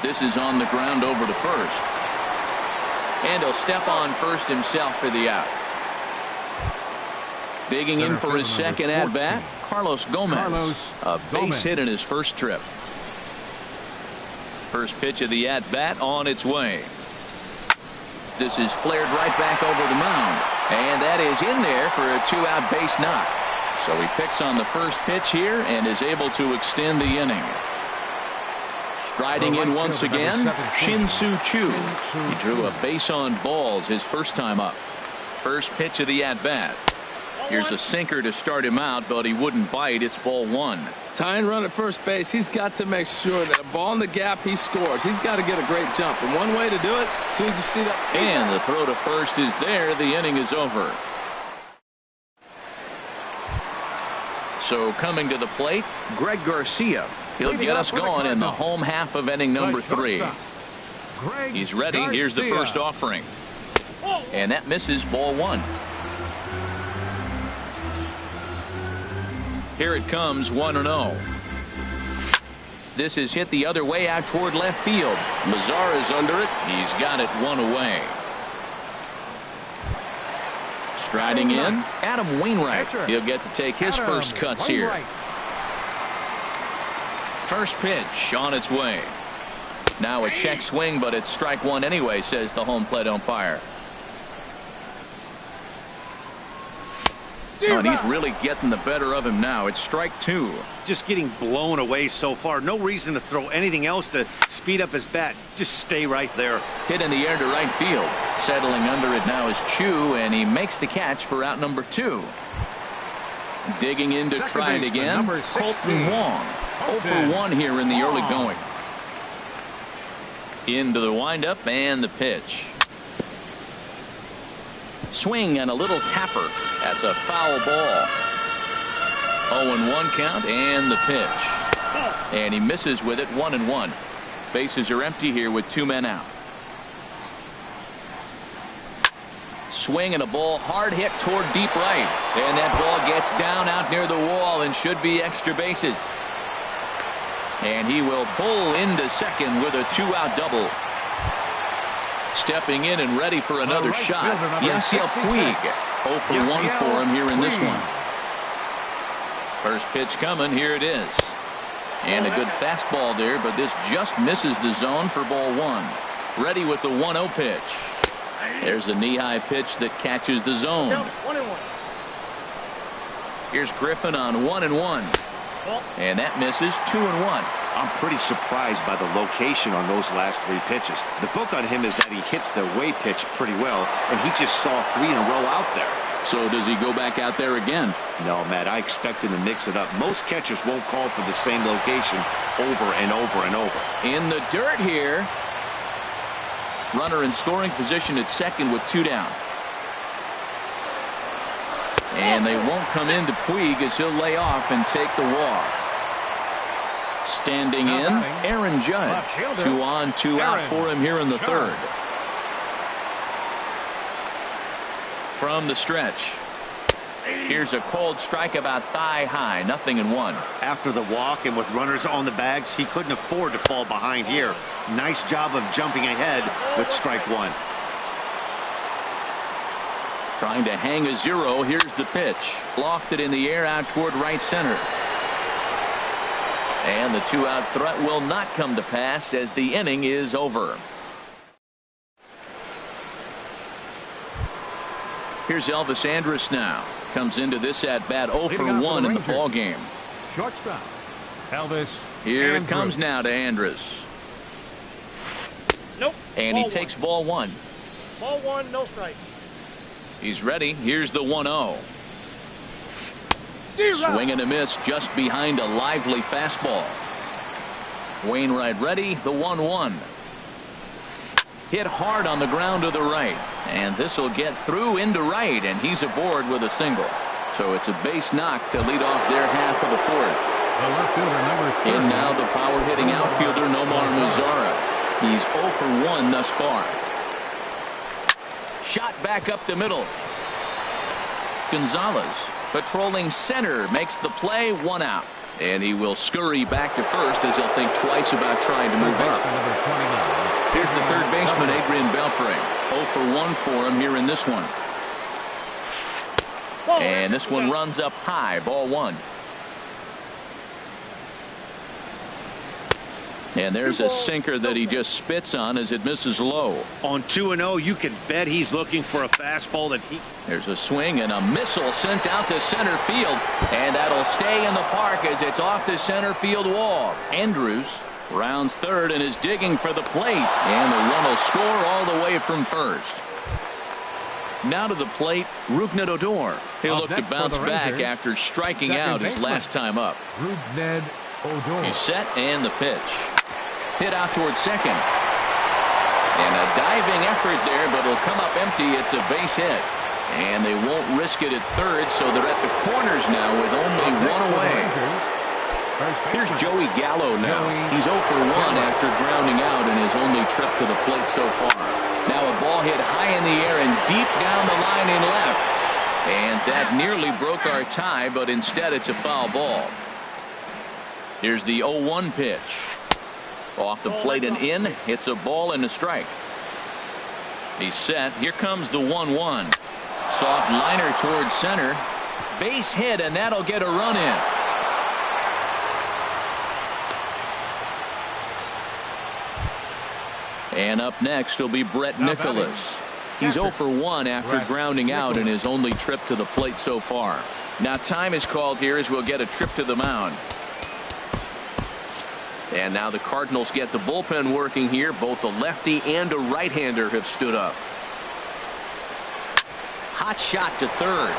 This is on the ground over to first. And he'll step on first himself for the out. Digging in for his second at-bat, Carlos Gomez. A base hit in his first trip. First pitch of the at-bat on its way. This is flared right back over the mound. And that is in there for a 2-out base knock. So he picks on the first pitch here and is able to extend the inning. Striding in once again, Shin-Soo Choo. He drew a base on balls his first time up. First pitch of the at-bat. Here's a sinker to start him out, but he wouldn't bite. It's ball one. Tying run at first base, he's got to make sure that a ball in the gap, he scores. He's got to get a great jump. And one way to do it, as soon as you see that. And the throw to first is there. The inning is over. So coming to the plate, Greg Garcia. He'll get us going in the home half of inning number 3. He's ready. Here's the first offering. And that misses, ball one. Here it comes, 1-0. This is hit the other way out toward left field. Mazar is under it. He's got it one away. Striding in, Adam Wainwright. He'll get to take his first cuts here. First pitch on its way. Now a check swing, but it's strike one anyway, says the home plate umpire. Oh, and he's really getting the better of him now. It's strike two. Just getting blown away so far. No reason to throw anything else to speed up his bat. Just stay right there. Hit in the air to right field. Settling under it now is Choo, and he makes the catch for out number 2. Digging in to try it again, Colton Wong. 0 for 1 here in the early going. Into the windup and the pitch. Swing and a little tapper. That's a foul ball. 0-1 count and the pitch. And he misses with it, 1-1. Bases are empty here with 2 men out. Swing and a ball hard hit toward deep right. And that ball gets down out near the wall and should be extra bases. And he will pull into second with a 2-out double. Stepping in and ready for another shot. Yasiel Puig. 0 for 1 for him here in this one. First pitch coming. Here it is. And a good fastball there, but this just misses the zone for ball one. Ready with the 1-0 pitch. There's a knee-high pitch that catches the zone. Here's Griffin on 1-1. And that misses, 2-1. I'm pretty surprised by the location on those last 3 pitches. The book on him is that he hits the away pitch pretty well, and he just saw 3 in a row out there. So does he go back out there again? No, Matt, I expect him to mix it up. Most catchers won't call for the same location over and over and over. In the dirt here. Runner in scoring position at second with 2 down. And they won't come into Puig as he'll lay off and take the walk. Standing in, Aaron Judge. 2 on, 2 out for him here in the third. From the stretch. Here's a cold strike about thigh high, 0-1. After the walk and with runners on the bags, he couldn't afford to fall behind here. Nice job of jumping ahead with strike 1. Trying to hang a 0. Here's the pitch. Lofted in the air out toward right center. And the 2-out threat will not come to pass as the inning is over. Here's Elvis Andrus now. Comes into this at bat 0 for 1 in the ball game. Shortstop, Elvis. Here Andrus. it comes now to Andrus. Nope. And he takes ball 1. Ball 1, no strike. He's ready. Here's the 1-0. Swing and a miss just behind a lively fastball. Wainwright ready. The 1-1. Hit hard on the ground to the right. And this will get through into right. And he's aboard with a single. So it's a base knock to lead off their half of the fourth. The left fielder, number 3. And now the power hitting outfielder Nomar Mazara. He's 0 for 1 thus far. Shot back up the middle. Gonzalez patrolling center makes the play, 1 out. And he will scurry back to first as he'll think twice about trying to move up. Here's the third baseman, Adrian Beltre. 0 for 1 for him here in this one. And this one runs up high, ball 1. And there's a sinker that he just spits on as it misses low. On 2-0, you can bet he's looking for a fastball that he... There's a swing and a missile sent out to center field. And that'll stay in the park as it's off the center field wall. Andrews rounds third and is digging for the plate. And the run will score all the way from first. Now to the plate, Rougned Odor. He'll look to bounce back after striking out his last time up. Rougned Odor. He's set and the pitch. Hit out towards second. And a diving effort there, but it'll come up empty. It's a base hit. And they won't risk it at third, so they're at the corners now with only one away. Here's Joey Gallo now. He's 0 for 1 after grounding out in his only trip to the plate so far. Now a ball hit high in the air and deep down the line in left. And that nearly broke our tie, but instead it's a foul ball. Here's the 0-1 pitch. Off the plate and in. It's a ball and a strike. He's set. Here comes the 1-1. Soft liner towards center. Base hit, and that'll get a run in. And up next will be Brett Nicholas. He's 0 for 1 after grounding out in his only trip to the plate so far. Now time is called here as we'll get a trip to the mound. And now the Cardinals get the bullpen working here. Both a lefty and a right-hander have stood up. Hot shot to third.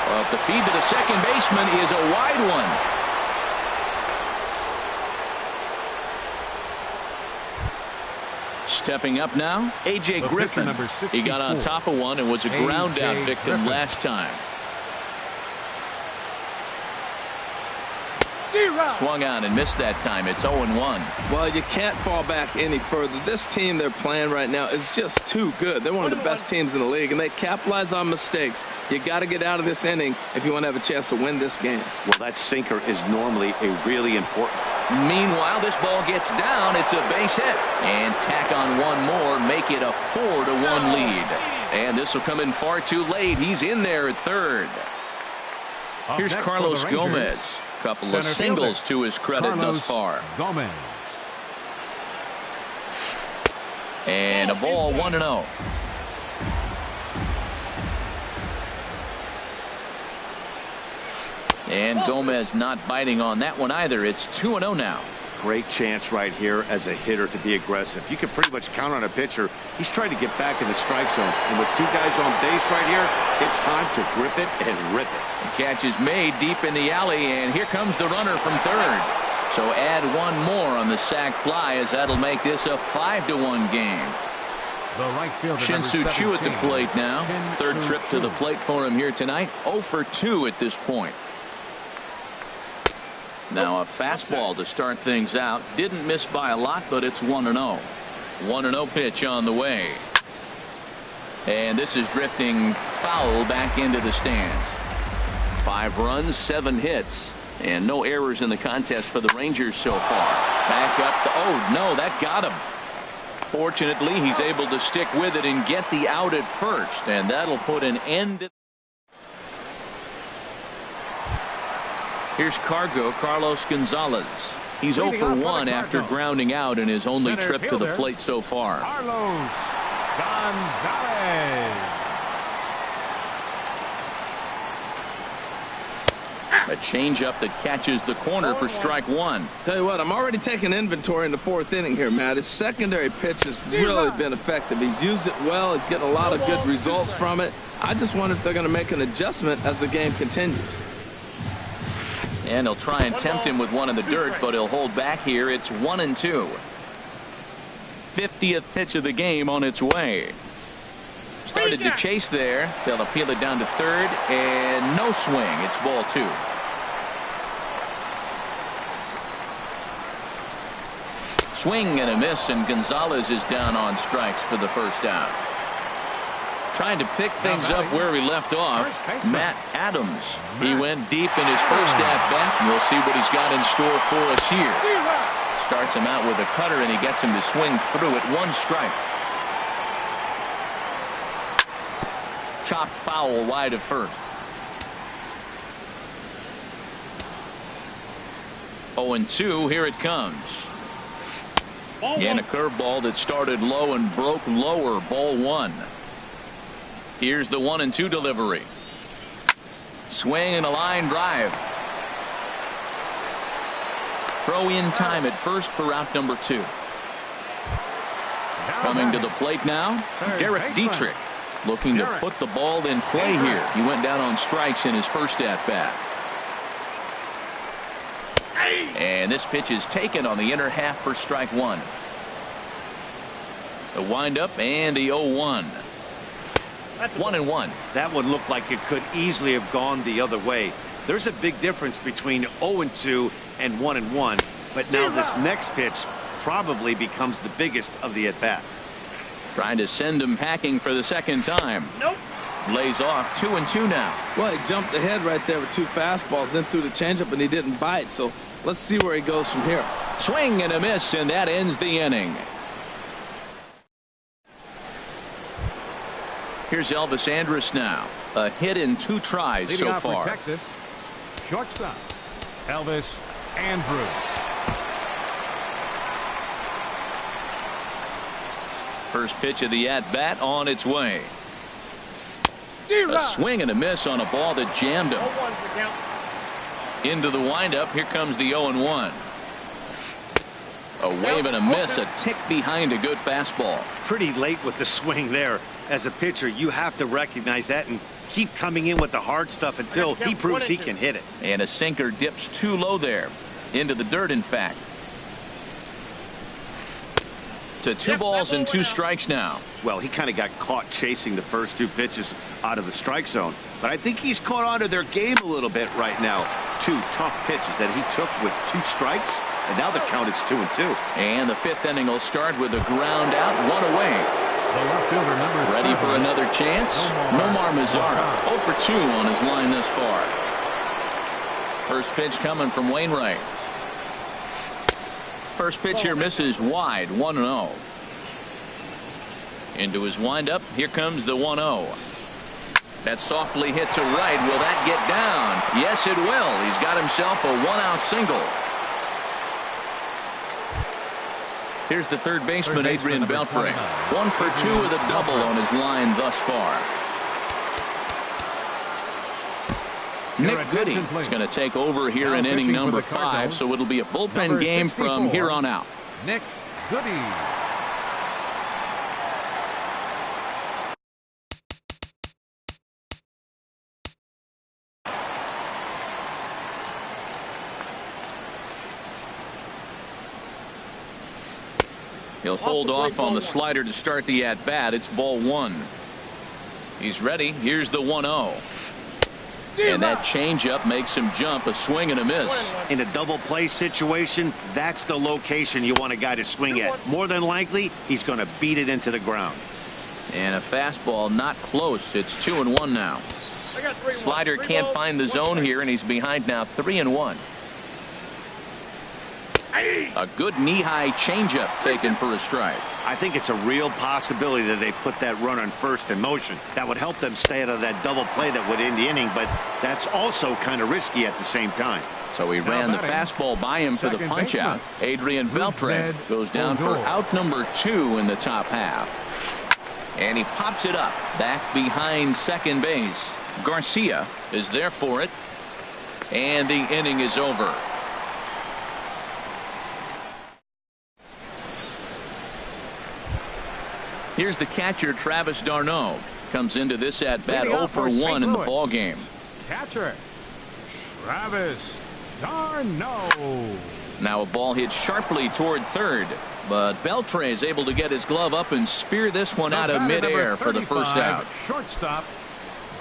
Well, the feed to the second baseman is a wide one. Stepping up now, A.J. Griffin. He got on top of one and was a ground-out victim last time. Swung on and missed that time. It's 0-1. Well, you can't fall back any further. This team they're playing right now is just too good. They're one of the best teams in the league, and they capitalize on mistakes. You got to get out of this inning if you want to have a chance to win this game. Well, that sinker is normally a really important. Meanwhile, this ball gets down. It's a base hit. And tack on one more, make it a 4-1 lead. And this will come in far too late. He's in there at third. Here's Carlos Gomez. Couple of singles to his credit thus far. Gomez. And a ball 1-0. And Gomez not biting on that one either. It's 2-0 now. Great chance right here as a hitter to be aggressive. You can pretty much count on a pitcher. He's trying to get back in the strike zone. And with two guys on base right here, it's time to grip it and rip it. The catch is made deep in the alley, and here comes the runner from third. So add one more on the sac fly as that'll make this a 5-1 game. The right fielder, Shin-Soo Choo at the plate now. Third trip to the plate for him here tonight. 0 for 2 at this point. Now a fastball to start things out. Didn't miss by a lot, but it's 1-0. 1-0 pitch on the way. And this is drifting foul back into the stands. 5 runs, 7 hits, and no errors in the contest for the Rangers so far. Back up the, oh no, that got him. Fortunately, he's able to stick with it and get the out at first, and that'll put an end to. Here's Carlos Gonzalez. He's 0 for 1 after grounding out in his only trip to the plate so far. Carlos Gonzalez. A changeup that catches the corner for strike one. Tell you what, I'm already taking inventory in the 4th inning here, Matt. His secondary pitch has really been effective. He's used it well. He's getting a lot of good results from it. I just wonder if they're going to make an adjustment as the game continues. And he'll try and tempt him with one in the dirt, but he'll hold back here. It's 1-2. 50th pitch of the game on its way. Started to chase there. They'll appeal it down to third, and no swing. It's ball 2. Swing and a miss, and Gonzalez is down on strikes for the first out. Trying to pick things up where he left off, Matt Adams. He went deep in his first at-bat, and we'll see what he's got in store for us here. Starts him out with a cutter, and he gets him to swing through it. 1 strike. Chopped foul wide of first. 0-2. Here it comes. And a curveball that started low and broke lower. Ball 1. Here's the 1-2 delivery. Swing and a line drive. Throw in time at first for out number 2. Coming to the plate now, Derek Dietrich, looking to put the ball in play here. He went down on strikes in his first at bat. And this pitch is taken on the inner half for strike 1. The windup and the 0-1. 1-1. That one looked like it could easily have gone the other way. There's a big difference between 0-2 and 1-1. But now this next pitch probably becomes the biggest of the at-bat. Trying to send him packing for the second time. Nope. Lays off 2-2 now. Well, he jumped ahead right there with 2 fastballs, then threw the changeup, and he didn't bite. So let's see where he goes from here. Swing and a miss, and that ends the inning. Here's Elvis Andrus now. A hit in 2 tries Leading so off far. for Texas, shortstop Elvis Andrus. First pitch of the at-bat on its way. A swing and a miss on a ball that jammed him. 0-1's the count. Into the windup. Here comes the 0-1. A wave and a miss. A tick behind a good fastball. Pretty late with the swing there. As a pitcher, you have to recognize that and keep coming in with the hard stuff until he proves he can hit it. And a sinker dips too low there. Into the dirt, in fact. To 2 balls and 2 strikes now. Well, he kind of got caught chasing the first 2 pitches out of the strike zone. But I think he's caught on to their game a little bit right now. 2 tough pitches that he took with 2 strikes. And now the count is 2-2. And the 5th inning will start with a ground out, 1 away. The left fielder, number Ready 7. for another chance? Nomar Mazara, 0 for 2 on his line thus far. First pitch coming from Wainwright. First pitch here misses wide, 1-0. Into his windup. Here comes the 1-0. That's softly hit to right. Will that get down? Yes, it will. He's got himself a 1-out single. Here's the third baseman, Adrian Beltre. 1 for 2 with a double on his line thus far. Nick Goody is going to take over here in inning number 5, so it'll be a bullpen game from here on out. Nick Goody. He'll hold off on the slider to start the at-bat. It's ball 1. He's ready. Here's the 1-0. And that changeup makes him jump. A swing and a miss. In a double play situation, that's the location you want a guy to swing at. More than likely, he's going to beat it into the ground. And a fastball not close. It's 2-1 now. Slider can't find the zone here, and he's behind now 3-1. A good knee-high changeup taken for a strike. I think it's a real possibility that they put that runner on first in motion. That would help them stay out of that double play that would end the inning, but that's also kind of risky at the same time. So he ran the fastball by him for the punch-out. Adrian Beltre goes down for out number 2 in the top half. And he pops it up back behind second base. Garcia is there for it. And the inning is over. Here's the catcher, Travis d'Arnaud. Comes into this at-bat 0 for 1 in the ball game. Catcher, Travis d'Arnaud. Now a ball hit sharply toward third, but Beltre is able to get his glove up and spear this one out of midair for the first out. Shortstop.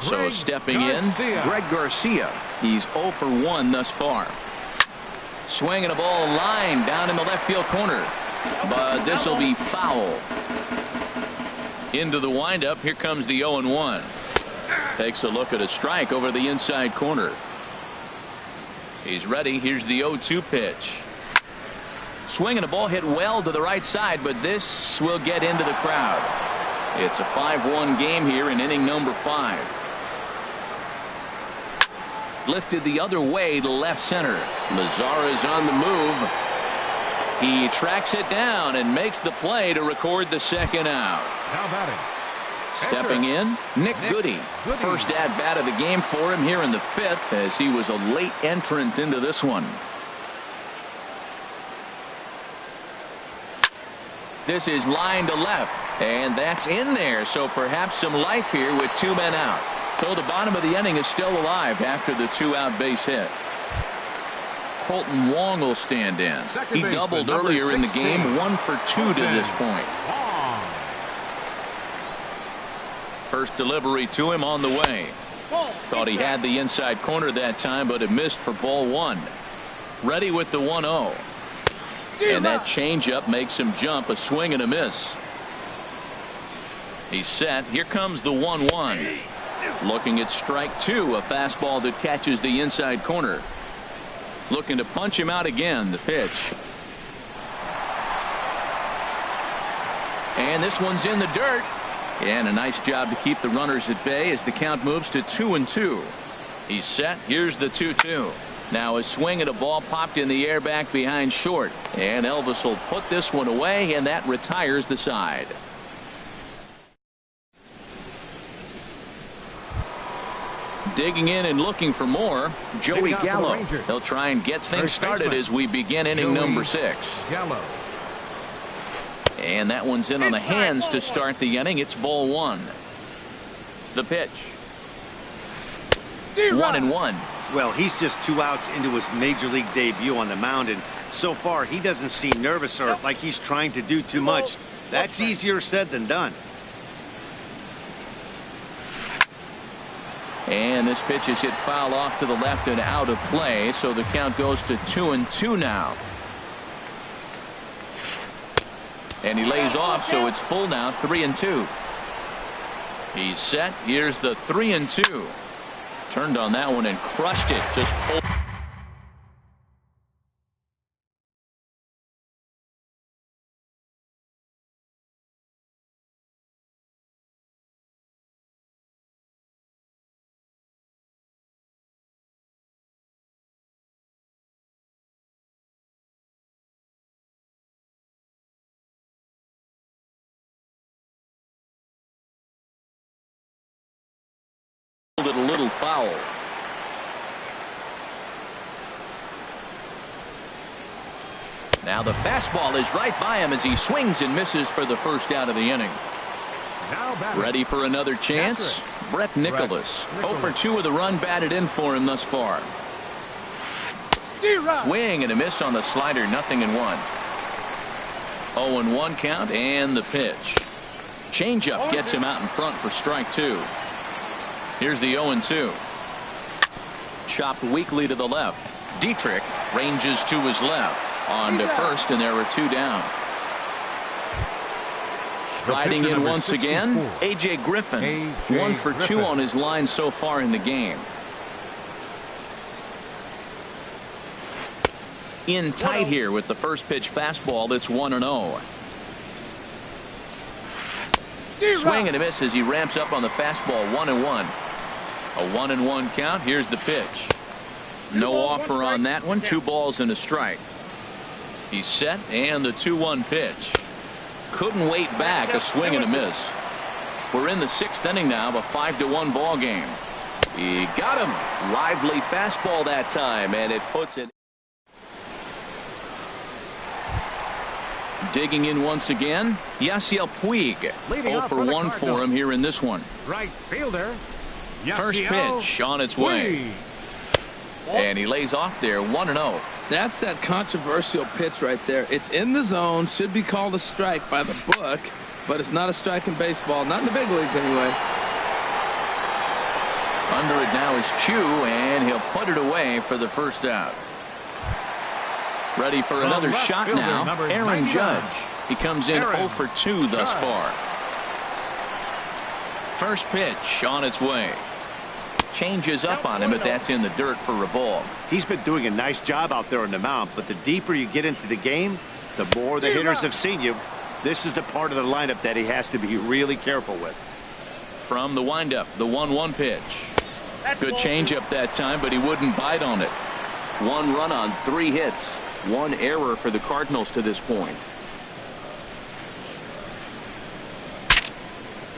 So stepping in, Greg Garcia. He's 0 for 1 thus far. Swinging a ball line down in the left field corner, but this will be foul. Into the windup. Here comes the 0-1. Takes a look at a strike over the inside corner. He's ready. Here's the 0-2 pitch. Swinging a ball hit well to the right side, but this will get into the crowd. It's a 5-1 game here in inning number 5. lifted the other way to left center. Lazar is on the move. He tracks it down and makes the play to record the second out. Now batting. Stepping in, Nick Goody. First at-bat of the game for him here in the fifth, as he was a late entrant into this one. This is line to left, and that's in there, so perhaps some life here with 2 men out. So the bottom of the inning is still alive after the 2-out base hit. Colton Wong will stand in. He doubled earlier in the game, 1 for 2 to this point. First delivery to him on the way. Thought he had the inside corner that time, but it missed for ball 1. Ready with the 1-0. And that changeup makes him jump, a swing and a miss. He's set. Here comes the 1-1. Looking at strike 2, a fastball that catches the inside corner. Looking to punch him out again, the pitch. And this one's in the dirt. And a nice job to keep the runners at bay as the count moves to 2-2. He's set. Here's the 2-2. Now a swing at a ball popped in the air back behind short. And Elvis will put this one away, and that retires the side. Digging in and looking for more, Joey Gallo. He'll try and get things started as we begin inning number 6. Gallo. And that one's in on the hands to start the inning. It's ball 1. The pitch. 1-1. Well, he's just 2 outs into his major league debut on the mound, and so far he doesn't seem nervous or like he's trying to do too much. That's easier said than done. And this pitch is hit foul off to the left and out of play, so the count goes to 2-2 now. And he lays off, so it's full now, 3-2. He's set. Here's the 3-2. Turned on that one and crushed it. Just pulled. It a little foul. Now the fastball is right by him as he swings and misses for the first out of the inning. Ready for another chance? Brett Nicholas. 0 for 2 with a run batted in for him thus far. Swing and a miss on the slider, 0-1. 0-1 count, and the pitch. Changeup gets him out in front for strike 2. Here's the 0-2. Chopped weakly to the left. Dietrich ranges to his left. On to first, and there are 2 down. Riding in once again, A.J. Griffin. 1 for 2 on his line so far in the game. In tight here with the first pitch fastball that's 1-0. Swing and a miss as he ramps up on the fastball. 1-1. A 1-1 count. Here's the pitch. No offer on that one. 2 balls and a strike. He's set, and the 2-1 pitch. Couldn't wait back. A swing and a miss. We're in the 6th inning now, a 5-1 ball game. He got him. Lively fastball that time, and it puts it. Digging in once again, Yasiel Puig. 0 for 1 for him here in this one. Right fielder. First pitch on its way. And he lays off there, 1-0. That's that controversial pitch right there. It's in the zone, should be called a strike by the book, but it's not a strike in baseball, not in the big leagues anyway. Under it now is Chu, and he'll put it away for the first out. Ready for another shot now, Aaron Judge. He comes in 0 for 2 thus far. First pitch on its way. Changes up on him, but that's in the dirt for a ball. He's been doing a nice job out there on the mound, but the deeper you get into the game, the more the hitters have seen you. This is the part of the lineup that he has to be really careful with. From the windup, the 1-1 pitch. Good changeup that time, but he wouldn't bite on it. 1 run on 3 hits. 1 error for the Cardinals to this point.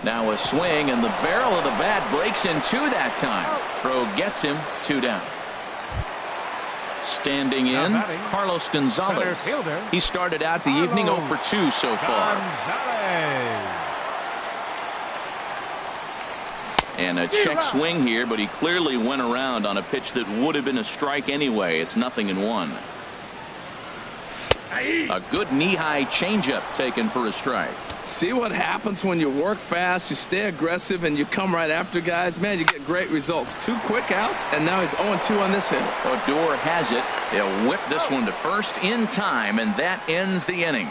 Now a swing, and the barrel of the bat breaks in 2 that time. Throw gets him 2 down. Standing in, Carlos Gonzalez. He started out the evening 0 for 2 so far. And a check swing here, but he clearly went around on a pitch that would have been a strike anyway. It's 0-1. A good knee-high changeup taken for a strike. See what happens when you work fast, you stay aggressive, and you come right after guys. Man, you get great results. 2 quick outs, and now he's 0-2 on this hit. Odor has it. They'll whip this one to first in time, and that ends the inning.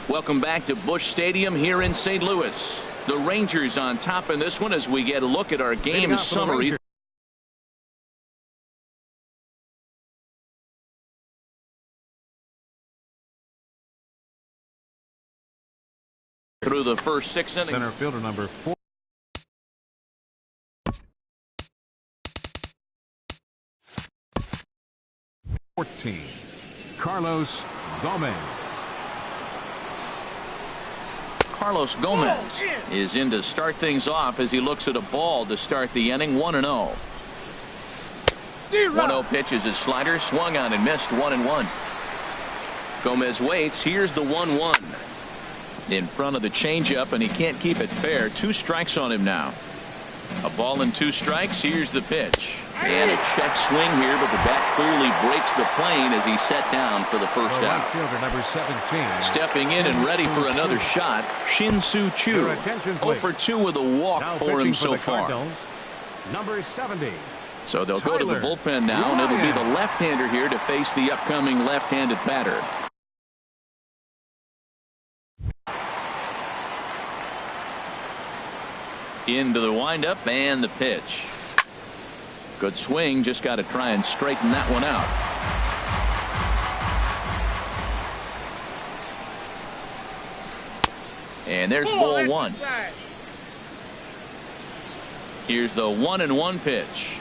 Welcome back to Busch Stadium here in St. Louis. The Rangers on top in this one as we get a look at our game summary. Through the first 6 innings. Center fielder number 14, Carlos Gomez. Carlos Gomez is in to start things off as he looks at a ball to start the inning. 1-0. 1-0 pitch is his slider, swung on and missed. 1-1. Gomez waits. Here's the 1-1 in front of the changeup, and he can't keep it fair. 2 strikes on him now. A ball and 2 strikes. Here's the pitch, and a check swing here, but the bat clearly breaks the plane as he's set down for the first out. Fielder number 17. Stepping in and ready for another shot, Shin-Soo Choo. 0 for 2 with a walk for him so far. Number 70. So they'll go to the bullpen now, and it'll be the left-hander here to face the upcoming left-handed batter. Into the windup and the pitch. Good swing, just got to try and straighten that one out. And there's ball 1. Here's the 1-1 pitch.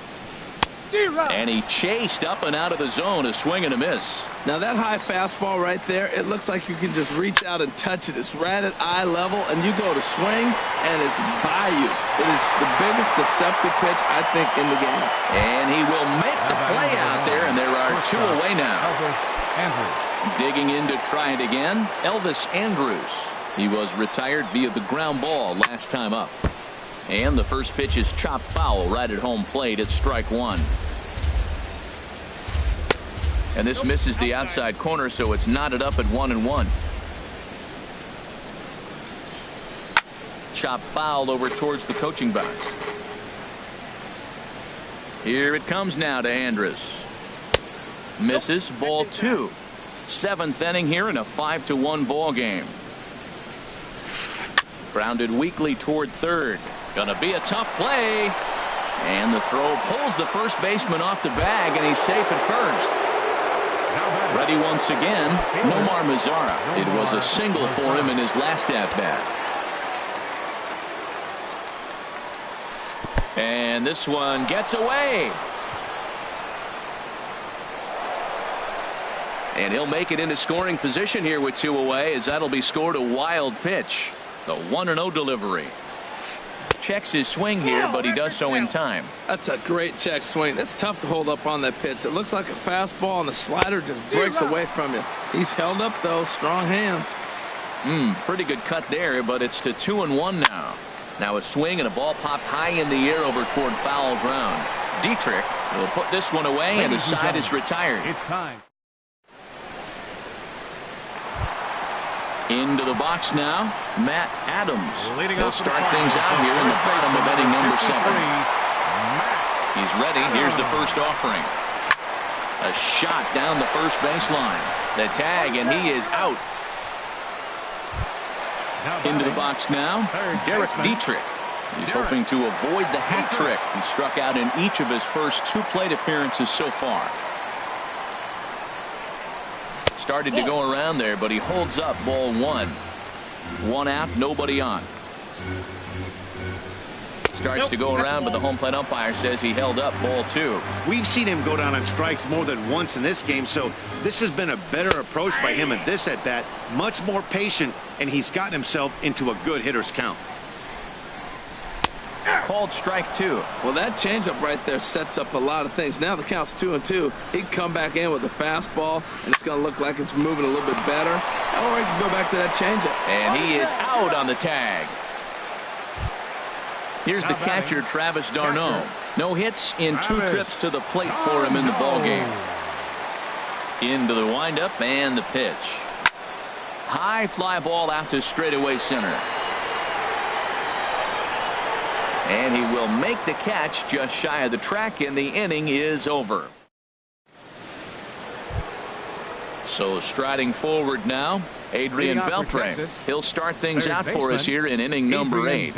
And he chased up and out of the zone, a swing and a miss. Now that high fastball right there, it looks like you can just reach out and touch it. It's right at eye level, and you go to swing, and it's by you. It is the biggest deceptive pitch, I think, in the game. And he will make the play out there, and there are 2 away now. Digging in to try it again, Elvis Andrus. He was retired via the ground ball last time up. And the first pitch is chopped foul right at home plate. It's strike 1. And this misses the outside corner, so it's knotted up at 1-1. Chopped foul over towards the coaching box. Here it comes now to Andrus. Misses. Ball 2. 7th inning here in a 5-1 ball game. Grounded weakly toward third. Gonna be a tough play, and the throw pulls the first baseman off the bag, and he's safe at first. Ready once again, Nomar Mazara. It was a single for him in his last at bat. And this one gets away, and he'll make it into scoring position here with 2 away, as that'll be scored a wild pitch. The 1-0 delivery. Checks his swing here, but he does so in time. That's a great check swing. That's tough to hold up on that pitch. It looks like a fastball, and the slider just breaks away from you. He's held up, though. Strong hands. Pretty good cut there, but it's to 2-1 now. Now a swing and a ball popped high in the air over toward foul ground. Dietrich will put this one away, and the side is retired. It's time. Into the box now, Matt Adams. He'll start things out here in the bottom of inning number 7. He's ready. Here's the first offering. A shot down the first baseline. The tag, and he is out. Into the box now, Derek Dietrich. He's hoping to avoid the hat trick. He struck out in each of his first 2 plate appearances so far. Started to go around there, but he holds up ball 1. 1 out, nobody on. Starts to go around, but the home plate umpire says he held up ball 2. We've seen him go down on strikes more than once in this game, so this has been a better approach by him at this at-bat. Much more patient, and he's gotten himself into a good hitter's count. Called strike 2. Well, that changeup right there sets up a lot of things. Now the count's 2-2. He can come back in with a fastball, and it's going to look like it's moving a little bit better. Or he can go back to that changeup. And he is out on the tag. Here's the catcher, Travis d'Arnaud. No hits in 2 trips to the plate for him in the ballgame. Into the windup and the pitch. High fly ball out to straightaway center. And he will make the catch just shy of the track, and the inning is over. So striding forward now, Adrian Beltre. He'll start things out for us here in inning number 8.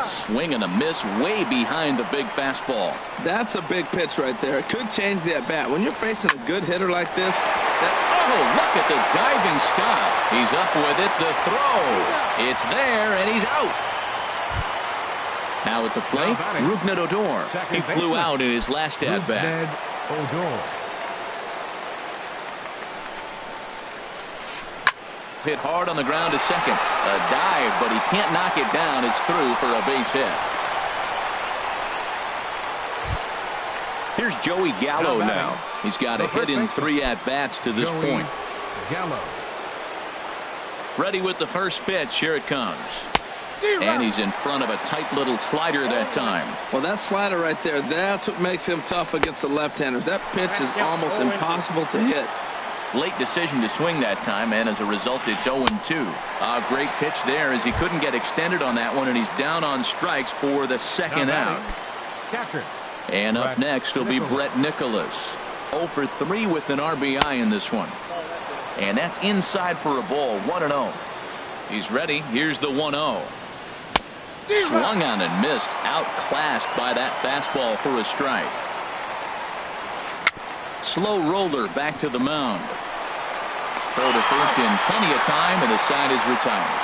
Swing and a miss way behind the big fastball. That's a big pitch right there. It could change the at-bat. When you're facing a good hitter like this, oh, look at the diving stop. He's up with it. The throw. It's there, and he's out. Now at the plate, Rougned Odor. He flew out in his last at-bat. Hit hard on the ground to second. A dive, but he can't knock it down. It's through for a base hit. Here's Joey Gallo now. He's got a hit in 3 at-bats to this point. Gallo. Ready with the first pitch. Here it comes. And he's in front of a tight little slider that time. Well, that slider right there, that's what makes him tough against the left-handers. That pitch is almost impossible to hit. Late decision to swing that time, and as a result, it's 0-2. A great pitch there as he couldn't get extended on that one, and he's down on strikes for the second out. Catcher. And up next will be Brett Nicholas. 0 for 3 with an RBI in this one. And that's inside for a ball. 1-0. He's ready. Here's the 1-0. Swung on and missed. Outclassed by that fastball for a strike. Slow roller back to the mound. Throw to first in plenty of time, and the side is retired.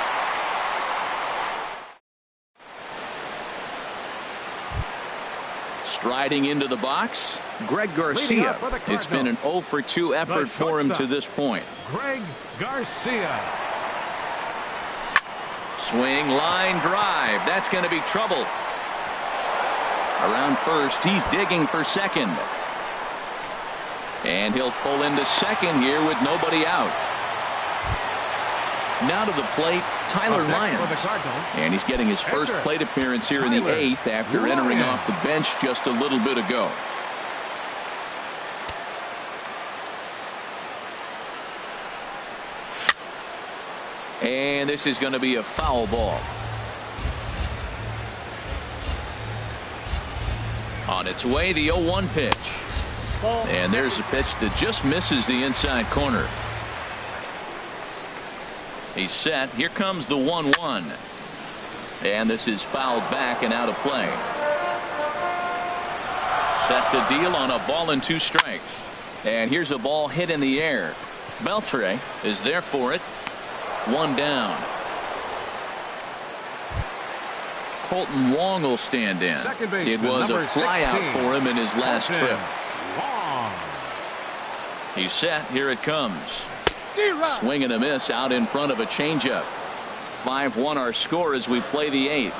Striding into the box, Greg Garcia. It's been an 0 for 2 effort for him to this point. Greg Garcia. Swing, line drive. That's going to be trouble. Around first, he's digging for second. And he'll pull into second here with nobody out. Now to the plate, Tyler Lyons. And he's getting his first plate appearance here in the 8th after entering off the bench just a little bit ago. And this is going to be a foul ball. On its way, the 0-1 pitch. And there's a pitch that just misses the inside corner. He's set. Here comes the 1-1. And this is fouled back and out of play. Set to deal on a ball and 2 strikes. And here's a ball hit in the air. Beltre is there for it. 1 down. Colton Wong will stand in. It was a flyout for him in his last trip. He's set. Here it comes. Swing and a miss out in front of a changeup. 5-1 our score as we play the 8th.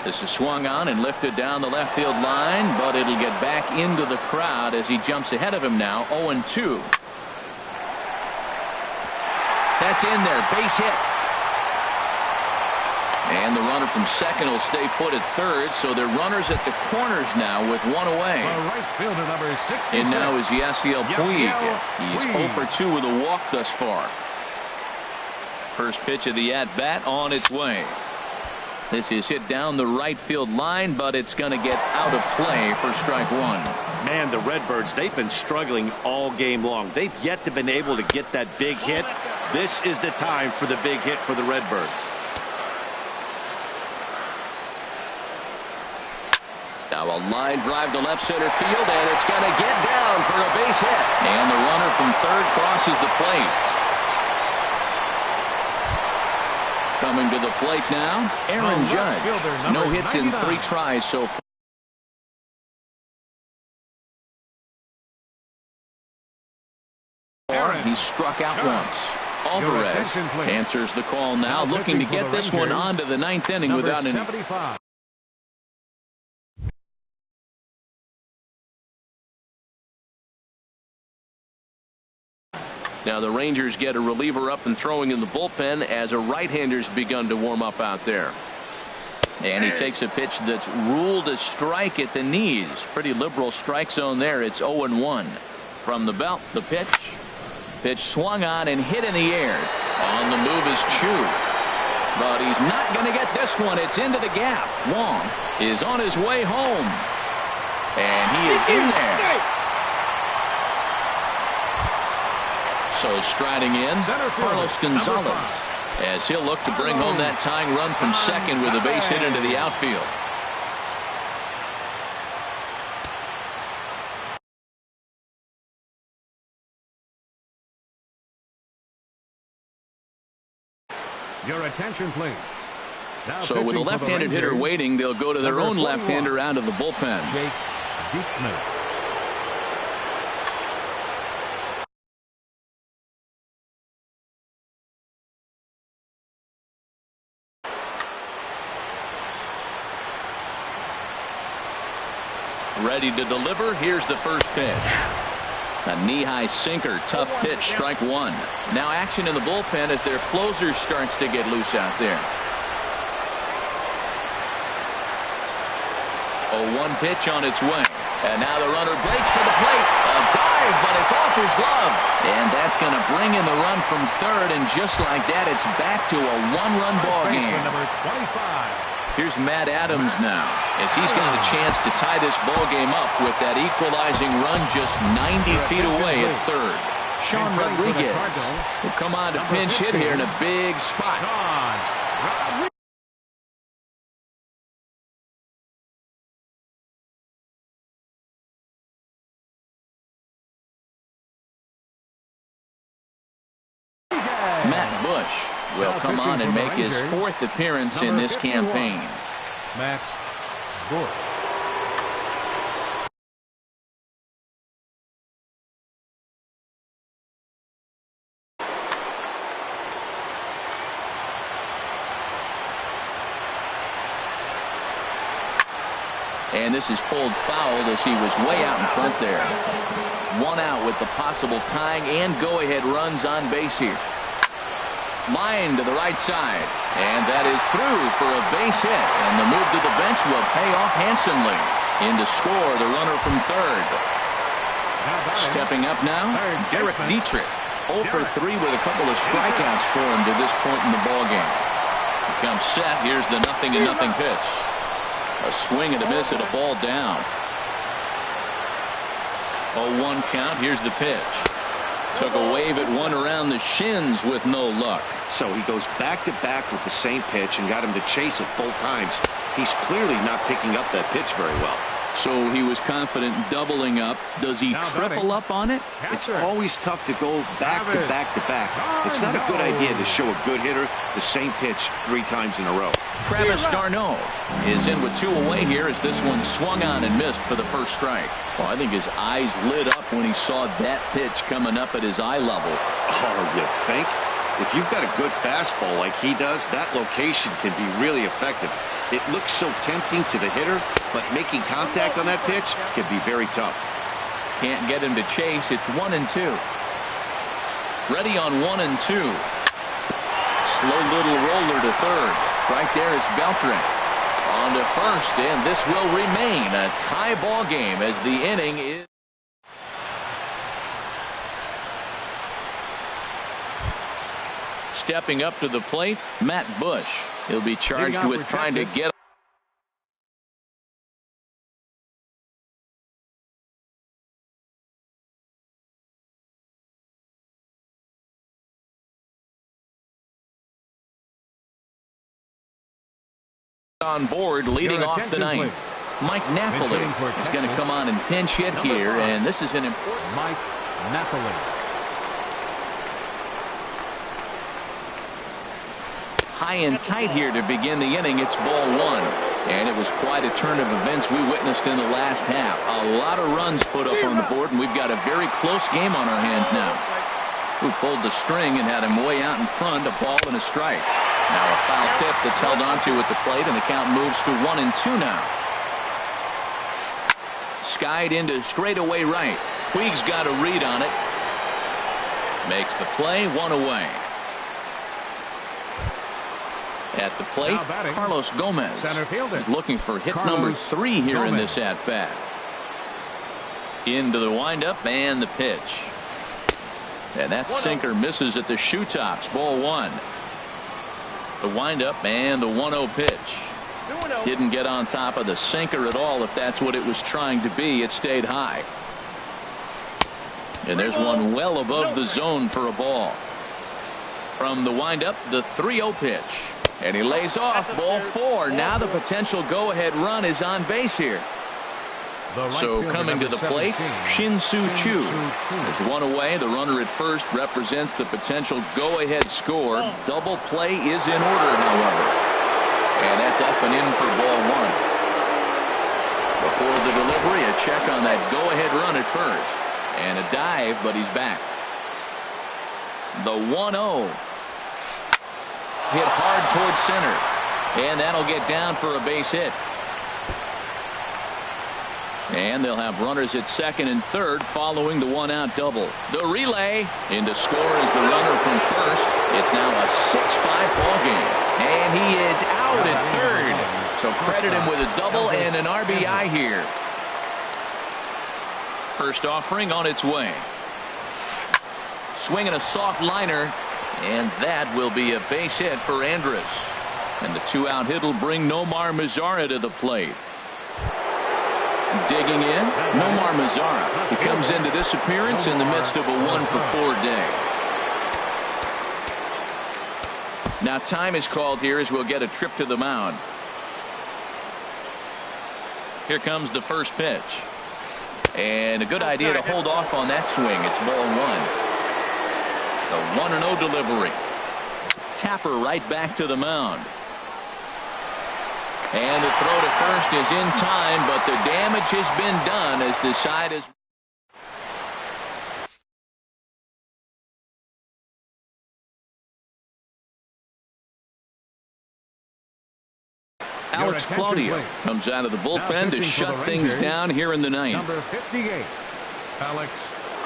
This is swung on and lifted down the left field line, but it'll get back into the crowd as he jumps ahead of him now. 0-2. That's in there. Base hit. And the runner from second will stay put at third, so they're runners at the corners now with 1 away. Right fielder number 66. And now is Yasiel Puig. He's 0 for 2 with a walk thus far. First pitch of the at-bat on its way. This is hit down the right field line, but it's going to get out of play for strike 1. Man, the Redbirds, they've been struggling all game long. They've yet to been able to get that big hit. This is the time for the big hit for the Redbirds. Now a line drive to left center field, and it's going to get down for a base hit. And the runner from third crosses the plate. Coming to the plate now, Aaron Judge. No hits in 3 tries so far. He struck out once. Alvarez answers the call now, looking to get this one onto the 9th inning without any. Now the Rangers get a reliever up and throwing in the bullpen as a right-hander's begun to warm up out there. And he takes a pitch that's ruled a strike at the knees. Pretty liberal strike zone there. It's 0-1. From the belt, the pitch. Pitch swung on and hit in the air. On the move is Chu. But he's not going to get this one. It's into the gap. Wong is on his way home. And he is in there. So striding in, Carlos Gonzalez, as he'll look to bring home that tying run from second with a base hit into the outfield. Your attention, please. Now so with a left-handed hitter waiting, they'll go to their own left-hander out of the bullpen. Jake Diekman. Ready to deliver. Here's the first pitch. A knee-high sinker. Tough pitch. Strike one. Now action in the bullpen as their closer starts to get loose out there. 0-1 pitch on its way. And now the runner breaks for the plate. A dive, but it's off his glove. And that's going to bring in the run from third. And just like that, it's back to a one-run ball game. Number 25. Here's Matt Adams now, as he's got a chance to tie this ball game up with that equalizing run just 90 feet away at third. Sean Rodriguez will come on to pinch hit here in a big spot. Matt Bush will come on and make his 4th appearance in this campaign. Matt Bush. And this is pulled foul as he was way out in front there. 1 out with the possible tying and go-ahead runs on base here. Line to the right side, and that is through for a base hit, and the move to the bench will pay off handsomely. In to score the runner from third. Stepping up now, Derek Dietrich. 0 for 3 with a couple of strikeouts for him to this point in the ballgame. He comes set. Here's the 0-0 pitch. A swing and a miss at a ball down. 0-1 count. Here's the pitch. Took a wave at one around the shins with no luck. So he goes back-to-back with the same pitch and got him to chase it both times. He's clearly not picking up that pitch very well. So he was confident doubling up. Does he triple up on it? It's always tough to go back-to-back-to-back. It's not a good idea to show a good hitter the same pitch 3 times in a row. Travis d'Arnaud is in with 2 away here as this one swung on and missed for the first strike. Well, I think his eyes lit up when he saw that pitch coming up at his eye level. Oh, you think? If you've got a good fastball like he does, that location can be really effective. It looks so tempting to the hitter, but making contact on that pitch can be very tough. Can't get him to chase. It's 1-2. Ready on 1-2. Slow little roller to third. Right there is Beltran. On to first, and this will remain a tie ball game as the inning is. Stepping up to the plate, Matt Bush. He'll be charged with trying to get on board, leading off the ninth. Mike Napoli is going to come on and pinch hit here, and this is an important. Mike Napoli. high and tight here to begin the inning. It's ball one. And it was quite a turn of events we witnessed in the last half. A lot of runs put up on the board, and we've got a very close game on our hands now. Who pulled the string and had him way out in front, a ball and a strike. Now a foul tip that's held onto at the plate, and the count moves to 1-2 now. Skied into straightaway right. Puig's got a read on it. Makes the play, one away. At the plate, Carlos Gomez is looking for hit number 3 here in this at-bat. Into the windup and the pitch. And that sinker misses at the shoe tops. Ball one. The windup and the 1-0 pitch. Didn't get on top of the sinker at all, if that's what it was trying to be. It stayed high. And there's one well above the zone for a ball. From the windup, the 3-0 pitch. And he lays off. Ball 4. Now the potential go-ahead run is on base here. So coming to the plate, Shin-Soo Choo. There's one away. The runner at first represents the potential go-ahead score. Double play is in order, however. And that's up and in for ball 1. Before the delivery, a check on that go-ahead run at first. And a dive, but he's back. The 1-0. Hit hard towards center. And that'll get down for a base hit. And they'll have runners at second and third following the one-out double. The relay into score is the runner from first. It's now a 6-5 ball game. And he is out at third. So credit him with a double and an RBI here. First offering on its way. Swinging a soft liner. And that will be a base hit for Andrus. And the 2-out hit will bring Nomar Mazara to the plate. Digging in, Nomar Mazara. He comes into this appearance in the midst of a 1-for-4 day. Now time is called here as we'll get a trip to the mound. Here comes the first pitch. And a good idea to hold off on that swing. It's ball 1. The 1-0 delivery. Tapper right back to the mound. And the throw to first is in time, but the damage has been done as the side is. Alex Claudio comes out of the bullpen to shut things down here in the ninth. Number 58, Alex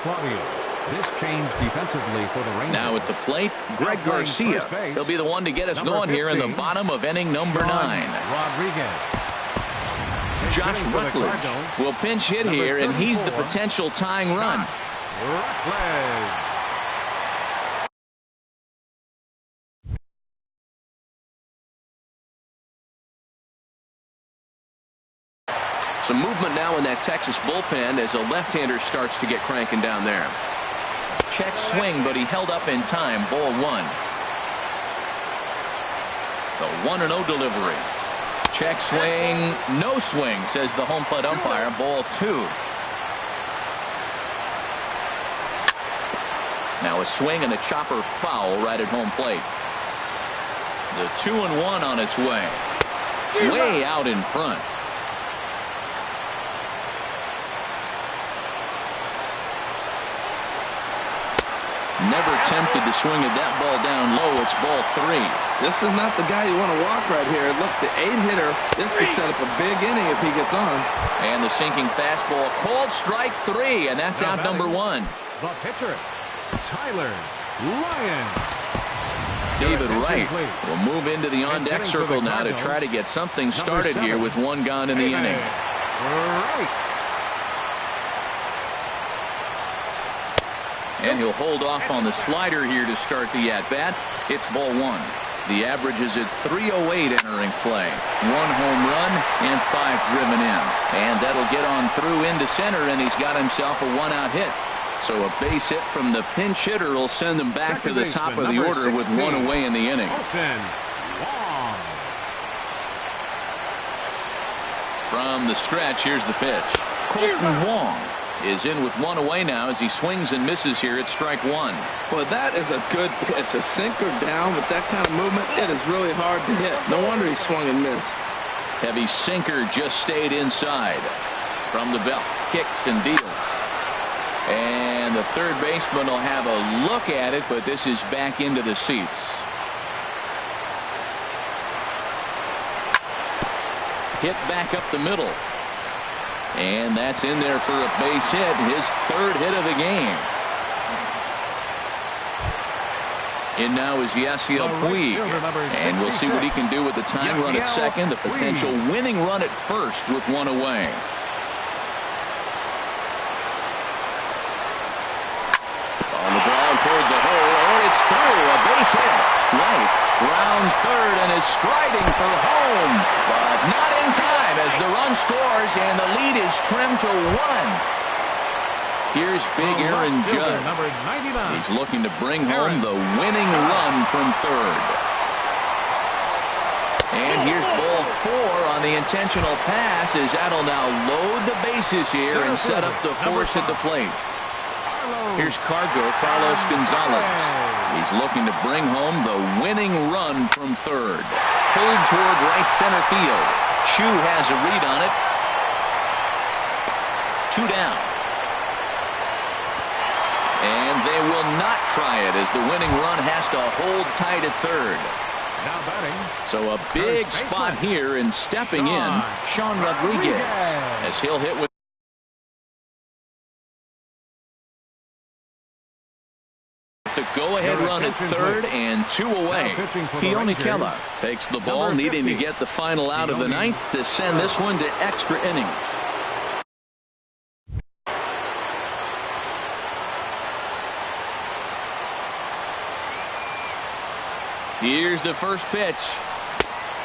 Claudio. This change defensively for the Rangers. Now at the plate, Greg Garcia. He'll be the one to get us going here in the bottom of inning number 9. Rodriguez. Josh Rutledge will pinch hit here, and he's the potential tying run. Rutledge. Some movement now in that Texas bullpen as a left-hander starts to get cranking down there. Check swing, but he held up in time. Ball 1. The 1-0 delivery. Check swing, no swing, says the home plate umpire. Ball 2. Now a swing and a chopper foul right at home plate. The 2-1 on its way. Way out in front. Never tempted to swing at that ball down low. It's ball 3. This is not the guy you want to walk right here. Look, the 8-hitter, this could set up a big inning if he gets on. And the sinking fastball called strike 3, and that's out number 1. The pitcher, Tyler Ryan. David Wright will move into the on-deck circle now to try to get something started here with one gone in the inning. And he'll hold off on the slider here to start the at-bat. It's ball 1. The average is at 308 entering play. 1 home run and 5 driven in. And that'll get on through into center, and he's got himself a 1-out hit. So a base hit from the pinch hitter will send them back to the top of the order with 1 away in the inning. From the stretch, here's the pitch. Colton Wong is in with one away now as he swings and misses here at strike one. Well, that is a good pitch. A sinker down with that kind of movement, it is really hard to hit. No wonder he swung and missed. Heavy sinker just stayed inside. From the belt, kicks and deals. And the third baseman will have a look at it, but this is back into the seats. Hit back up the middle. And that's in there for a base hit, his third hit of the game. In now is Yasiel Puig, and we'll see what he can do with the time run at second, the potential winning run at first with one away. On the ground toward the hole, and it's through, a base hit. Right, rounds third and is striding for home, but not in time as the run scores and the lead is trimmed to 1. Here's big Aaron Judge. He's looking to bring home the winning run from third. And here's ball 4 on the intentional pass as that'll now load the bases here and set up the force at the plate. Here's Carlos Gonzalez. He's looking to bring home the winning run from third. Pulled toward right center field. Chu has a read on it. 2 down. And they will not try it as the winning run has to hold tight at third. Now batting. So a big spot here, and stepping in, Sean Rodriguez, as he'll hit with the go-ahead run at third and 2 away. Keone Kela takes the ball, needing to get the final out of the ninth to send this one to extra innings. Here's the first pitch.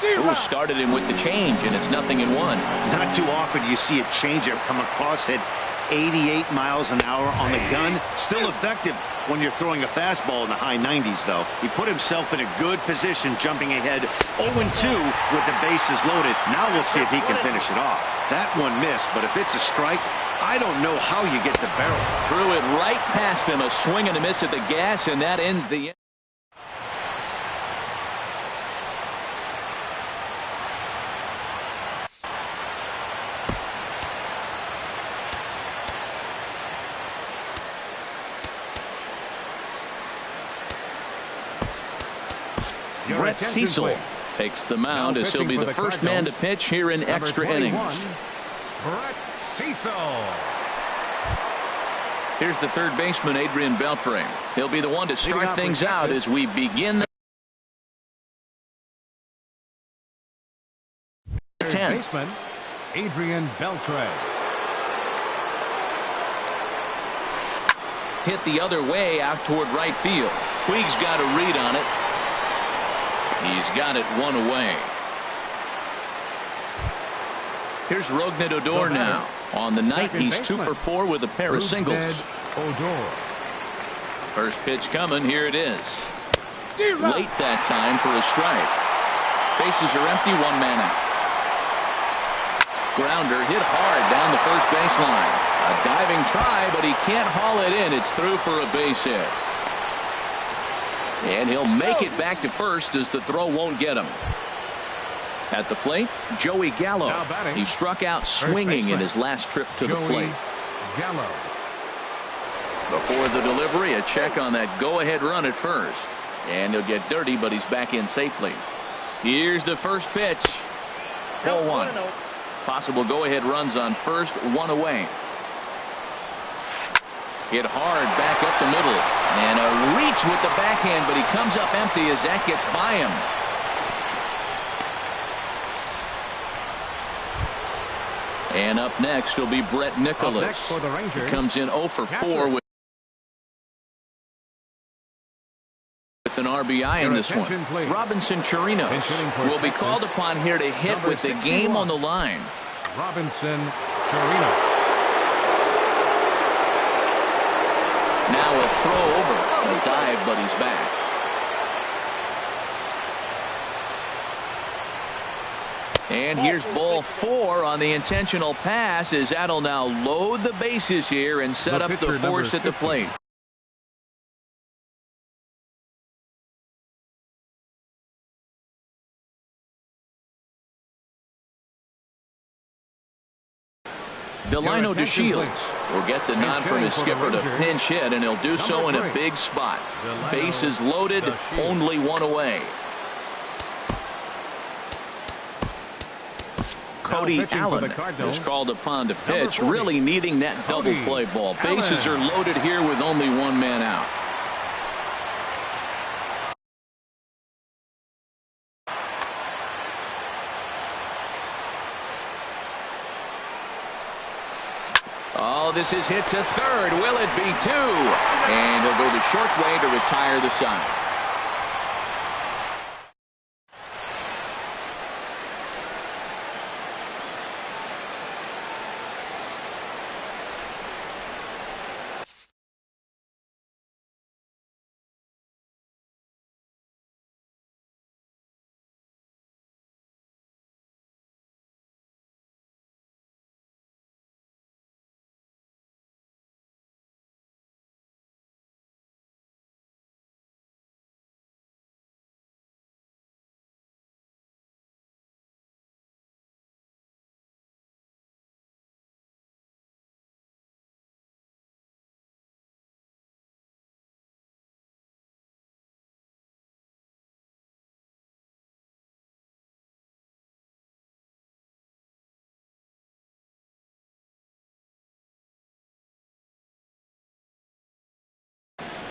Ooh, started him with the change, and it's 0-1. Not too often you see a changeup come across at 88 miles an hour on the gun. Still effective when you're throwing a fastball in the high 90s, though. He put himself in a good position, jumping ahead 0-2 with the bases loaded. Now we'll see if he can finish it off. That one missed, but if it's a strike, I don't know how you get the barrel. Threw it right past him, a swing and a miss at the gas, and that ends the inning. Brett Cecil takes the mound as he'll be the first man to pitch here in extra innings. Brett Cecil. Here's the third baseman, Adrian Beltre. He'll be the one to start things out as we begin the 10th. Baseman, Adrian Beltre. Hit the other way out toward right field. Puig's got a read on it. He's got it 1 away. Here's Rougned Odor now. On the night, he's 2 for 4 with a pair of singles. First pitch coming. Here it is. Late that time for a strike. Bases are empty. 1 man out. Grounder hit hard down the first baseline. A diving try, but he can't haul it in. It's through for a base hit. And he'll make it back to first as the throw won't get him. At the plate, Joey Gallo. He struck out swinging in his last trip to the plate. Gallo. Before the delivery, a check on that go-ahead run at first. And he'll get dirty, but he's back in safely. Here's the first pitch. Ball 1. Possible go-ahead runs on first, 1 away. Hit hard back up the middle. And a reach with the backhand, but he comes up empty as that gets by him. And up next will be Brett Nicholas. He comes in 0 for 4 with an RBI in this one. Robinson Chirinos will be called upon here to hit with the game on the line. Robinson Chirinos. Now a throw over. A dive, but he's back. And here's ball 4 on the intentional pass, as that'll now load the bases here and set up the force at the plate. Delino DeShields will get the nod from his skipper to pinch hit, and he'll do so in a big spot. Bases loaded, only one away. Cody Allen is called upon to pitch, really needing that double play ball. Bases are loaded here with only one man out. Oh, this is hit to third. Will it be 2? And he'll go the short way to retire the side.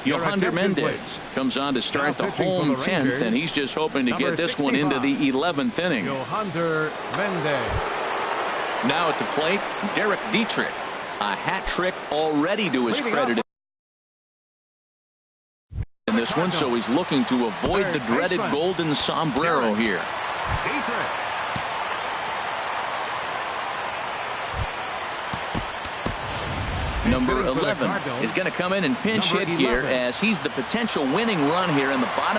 Yohander Mendez comes on to start the home 10th, and he's just hoping to get this one into the 11th inning. Yohander Mendez. Now at the plate, Derek Dietrich. A hat trick already to his credit in this one, so he's looking to avoid the dreaded golden sombrero here. Number 11 is going to come in and pinch hit here, as he's the potential winning run here in the bottom.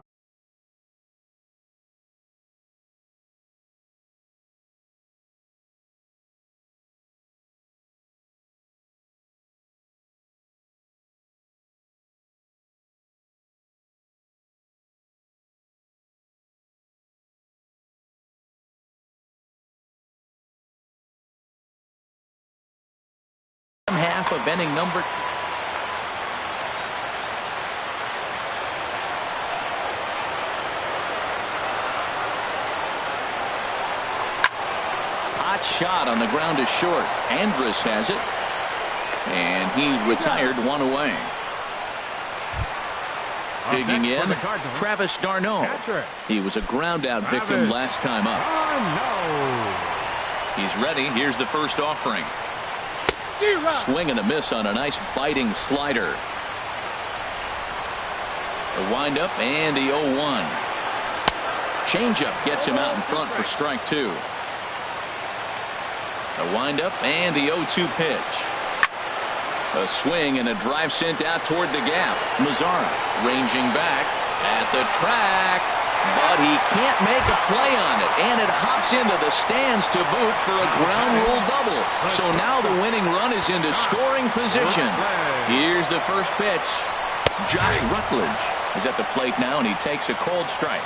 Half of inning number 2. Hot shot on the ground is short. Andrus has it, and he's retired, one away. Digging in, Travis d'Arnaud. He was a ground out victim last time up. He's ready. Here's the first offering. Swing and a miss on a nice biting slider. The windup and the 0-1. Changeup gets him out in front for strike 2. The windup and the 0-2 pitch. A swing and a drive sent out toward the gap. Mazzara ranging back at the track, but he can't make a play on it, and it hops into the stands to boot for a ground rule double. So now the winning run is into scoring position. Here's the first pitch. Josh Rutledge is at the plate now, and he takes a cold strike.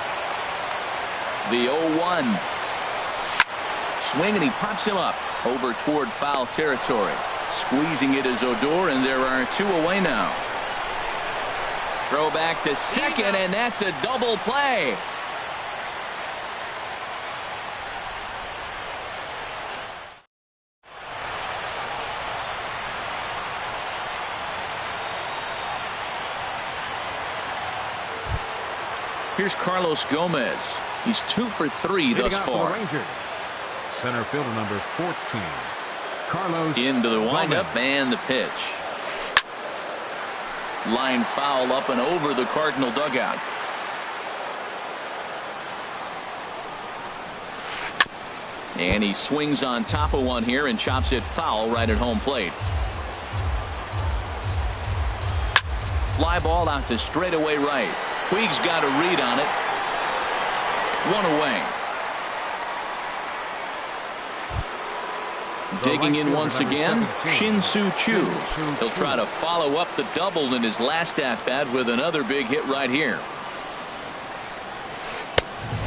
The 0-1. Swing, and he pops him up over toward foul territory. Squeezing it is Odor, and there are 2 away now. Throw back to second, and that's a double play. Here's Carlos Gomez. He's 2 for 3 thus far. Center fielder number 14. Carlos into the windup Gomez. And the pitch. Line foul up and over the Cardinal dugout. And he swings on top of one here and chops it foul right at home plate. Fly ball out to straightaway right. Puig's got a read on it. One away. Digging in once again, Shin-Soo Choo. He'll try to follow up the double in his last at-bat with another big hit right here.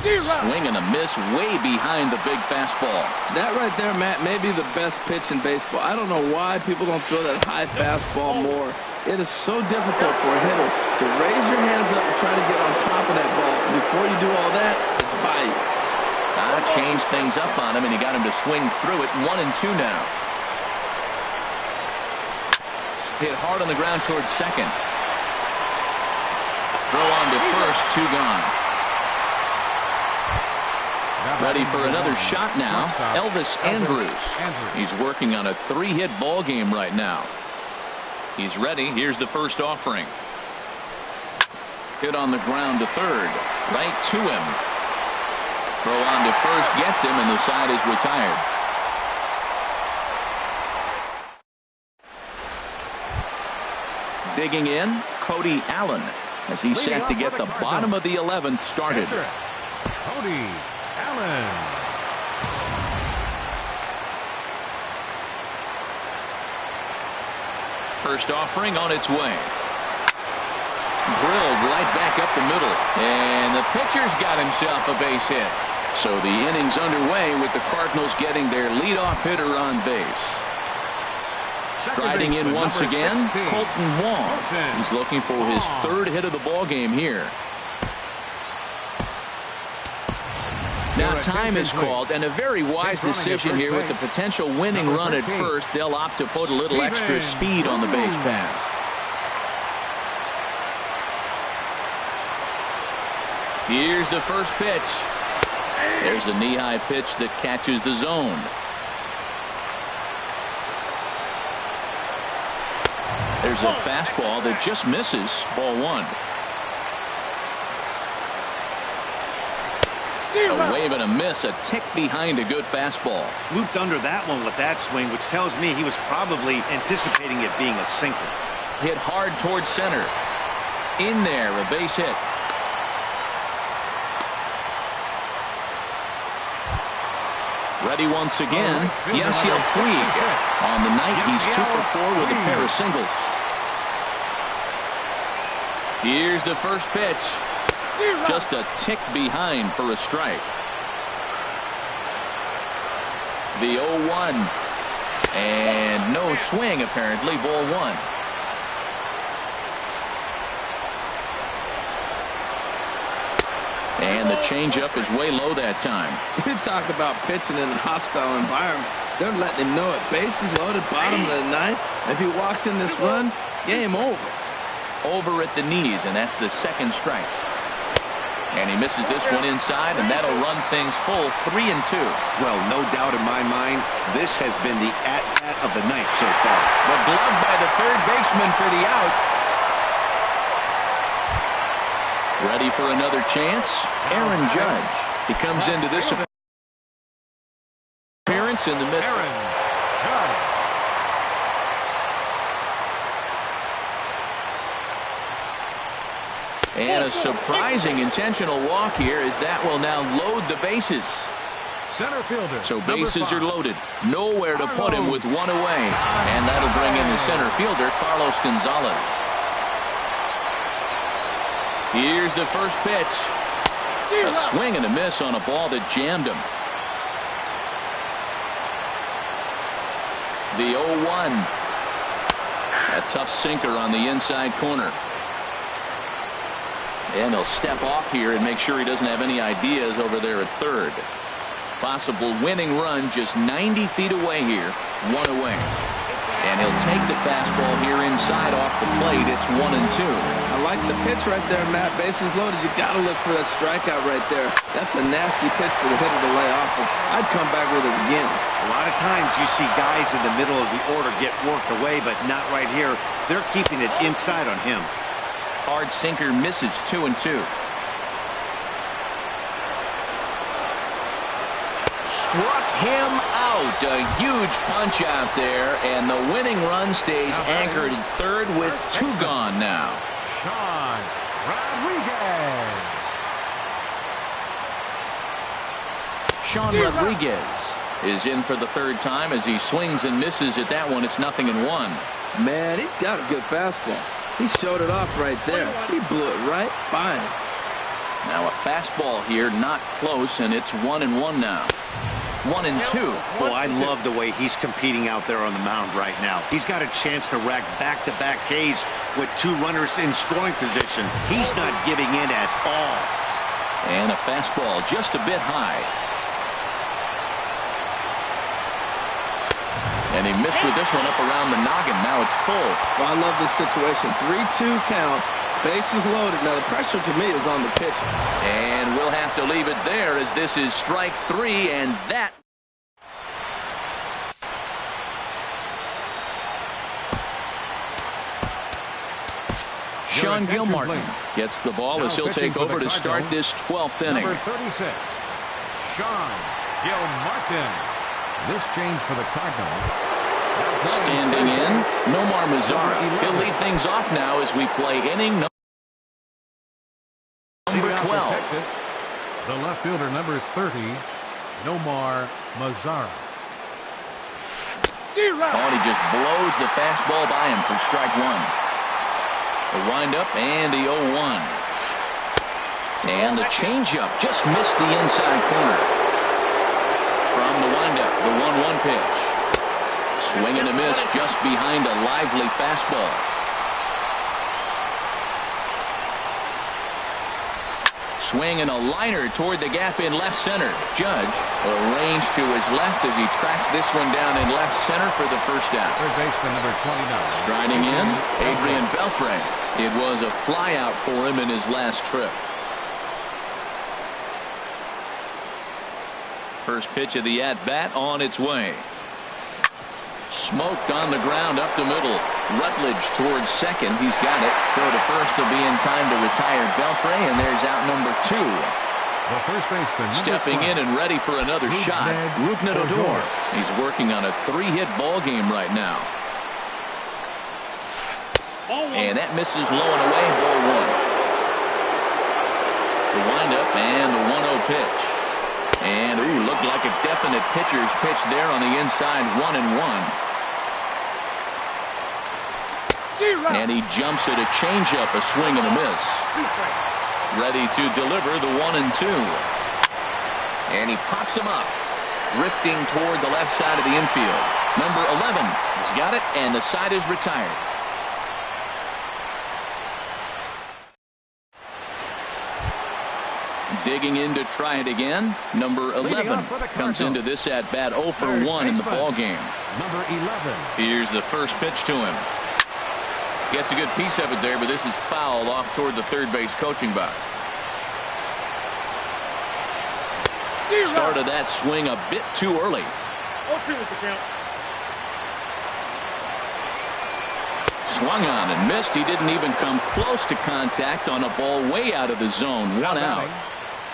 Swing and a miss way behind the big fastball. That right there, Matt, may be the best pitch in baseball. I don't know why people don't throw that high fastball more. It is so difficult for a hitter to raise your hands up and try to get on top of that ball. Before you do all that, it's by you. Changed things up on him, and he got him to swing through it. 1-2 now. Hit hard on the ground towards second. Throw on to first, 2 gone. Ready for another shot now, Elvis Andrus. He's working on a 3-hit ball game right now. He's ready. Here's the first offering. Hit on the ground to third. Right to him. Throw on to first gets him, and the side is retired. Digging in, Cody Allen, as he's set to get the bottom of the 11th started. Cody Allen. First offering on its way. Drilled right back up the middle, and the pitcher's got himself a base hit. So the inning's underway with the Cardinals getting their leadoff hitter on base. Striding in once again, Colton Wong. He's looking for his 3rd hit of the ball game here. Now time is called, and a very wise decision here with the potential winning run at first. They'll opt to put a little extra speed on the base pass. Here's the first pitch. There's a knee-high pitch that catches the zone. There's a fastball that just misses. Ball 1. A wave and a miss, a tick behind a good fastball. Looped under that one with that swing, which tells me he was probably anticipating it being a sinker. Hit hard towards center. In there, a base hit. Ready once again, Yasiel Puig. On the night, he's 2 for 4 with a pair of singles. Here's the first pitch. Just a tick behind for a strike. The 0-1. And no swing, apparently. Ball 1. And the changeup is way low that time. You talk about pitching in a hostile environment. They're letting him know it. Bases loaded, bottom of the 9th. If he walks in this run, game over. Over at the knees, and that's the 2nd strike. And he misses this one inside, and that'll run things full 3-2. Well, no doubt in my mind, this has been the at-bat of the night so far. The glove by the 3rd baseman for the out. Ready for another chance? Aaron Judge. He comes into this appearance in the midst. And a surprising intentional walk here, as that will now load the bases. Center fielder. So bases are loaded. Nowhere to put him with 1 away. And that'll bring in the center fielder, Carlos Gonzalez. Here's the first pitch. A swing and a miss on a ball that jammed him. The 0-1. A tough sinker on the inside corner. And he'll step off here and make sure he doesn't have any ideas over there at 3rd. Possible winning run just 90 feet away here. 1 away. And he'll take the fastball here inside off the plate. It's 1-2. I like the pitch right there, Matt. Bases loaded. You got to look for that strikeout right there. That's a nasty pitch for the hitter to lay off of. I'd come back with it again. A lot of times you see guys in the middle of the order get worked away, but not right here. They're keeping it inside on him. Hard sinker misses. 2-2. Struck him out. A huge punch out there, and the winning run stays anchored at 3rd with 2 gone now. Sean Rodriguez. Sean Rodriguez is in for the third time as he swings and misses at that one. It's 0-1. Man, he's got a good fastball. He showed it off right there. He blew it right by him. Now a fastball here, not close, and it's 1-1 now. 1-2. Well, I love the way he's competing out there on the mound right now. He's got a chance to rack back-to-back Ks with 2 runners in scoring position. He's not giving in at all. And a fastball just a bit high. And he missed with this one up around the noggin. Now it's full. Well, I love this situation. 3-2 count. Bases loaded. Now the pressure to me is on the pitcher. And we'll have to leave it there as this is strike 3, and that. Sean Gilmartin gets the ball as he'll take over to start this 12th inning. Number 36, Sean Gilmartin. This change for the Cardinals. Standing in, Nomar Mazara. He'll lead things off now as we play inning number 12. The left fielder, number 30, Nomar Mazara. Oh, and he just blows the fastball by him for strike 1. The windup and the 0-1. And the changeup just missed the inside corner. From the windup, the 1-1 pitch. Swing and a miss just behind a lively fastball. Swing and a liner toward the gap in left center. Judge arranged to his left as he tracks this one down in left center for the first out. Third baseman, number 29. Striding in, Adrian Beltre. It was a flyout for him in his last trip. First pitch of the at-bat on its way. Smoked on the ground up the middle. Rutledge towards second. He's got it. Throw to first will be in time to retire Beltre, and there's out number 2. The first baseman, stepping in and ready for another shot. Rougned Odor. He's working on a 3-hit ball game right now. And that misses low and away. Ball 1. The windup and the 1-0 pitch. And, looked like a definite pitcher's pitch there on the inside. 1-1. And he jumps at a changeup, a swing and a miss. Ready to deliver the 1-2. And he pops him up. Drifting toward the left side of the infield. Number 11 has got it, and the side is retired. Digging in to try it again. Number 11 comes into this at bat 0 for 1 in the ball game. Number 11. Here's the first pitch to him. Gets a good piece of it there, but this is fouled off toward the third base coaching box. Started that swing a bit too early. 0-2 with the count. Swung on and missed. He didn't even come close to contact on a ball way out of the zone. 1 out.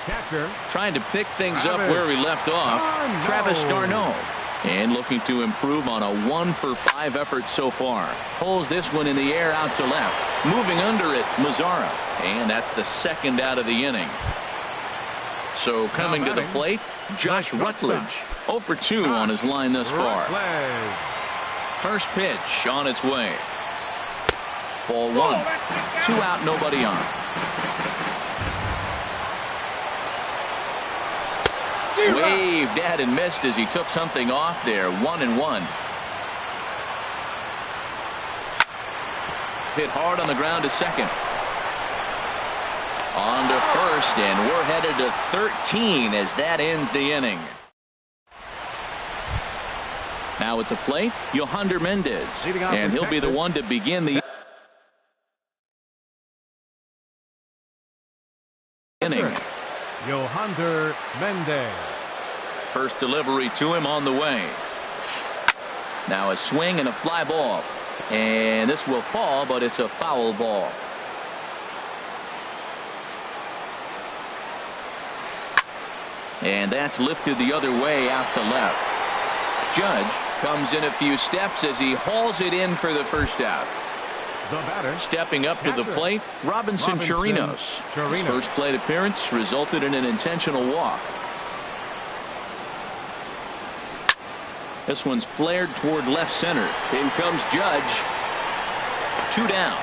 Catcher. Trying to pick things up where we left off. Travis d'Arnaud. And looking to improve on a 1 for 5 effort so far. Pulls this one in the air out to left. Moving under it, Mazara. And that's the second out of the inning. So coming to the plate, Josh Rutledge. 0 for 2 on his line thus far. First pitch on its way. Ball 1. 2 out, nobody on. Waved at and missed as he took something off there. 1-1. Hit hard on the ground to second. On to first, and we're headed to 13 as that ends the inning. Now at the plate, Yohander Mendez, and he'll be the one to begin the inning. Yohander Mendez. First delivery to him on the way. Now a swing and a fly ball. And this will fall, but it's a foul ball. And that's lifted the other way out to left. Judge comes in a few steps as he hauls it in for the first out. The batter, stepping up to the plate, Robinson Chirinos. His first plate appearance resulted in an intentional walk. This one's flared toward left center. In comes Judge. 2 down.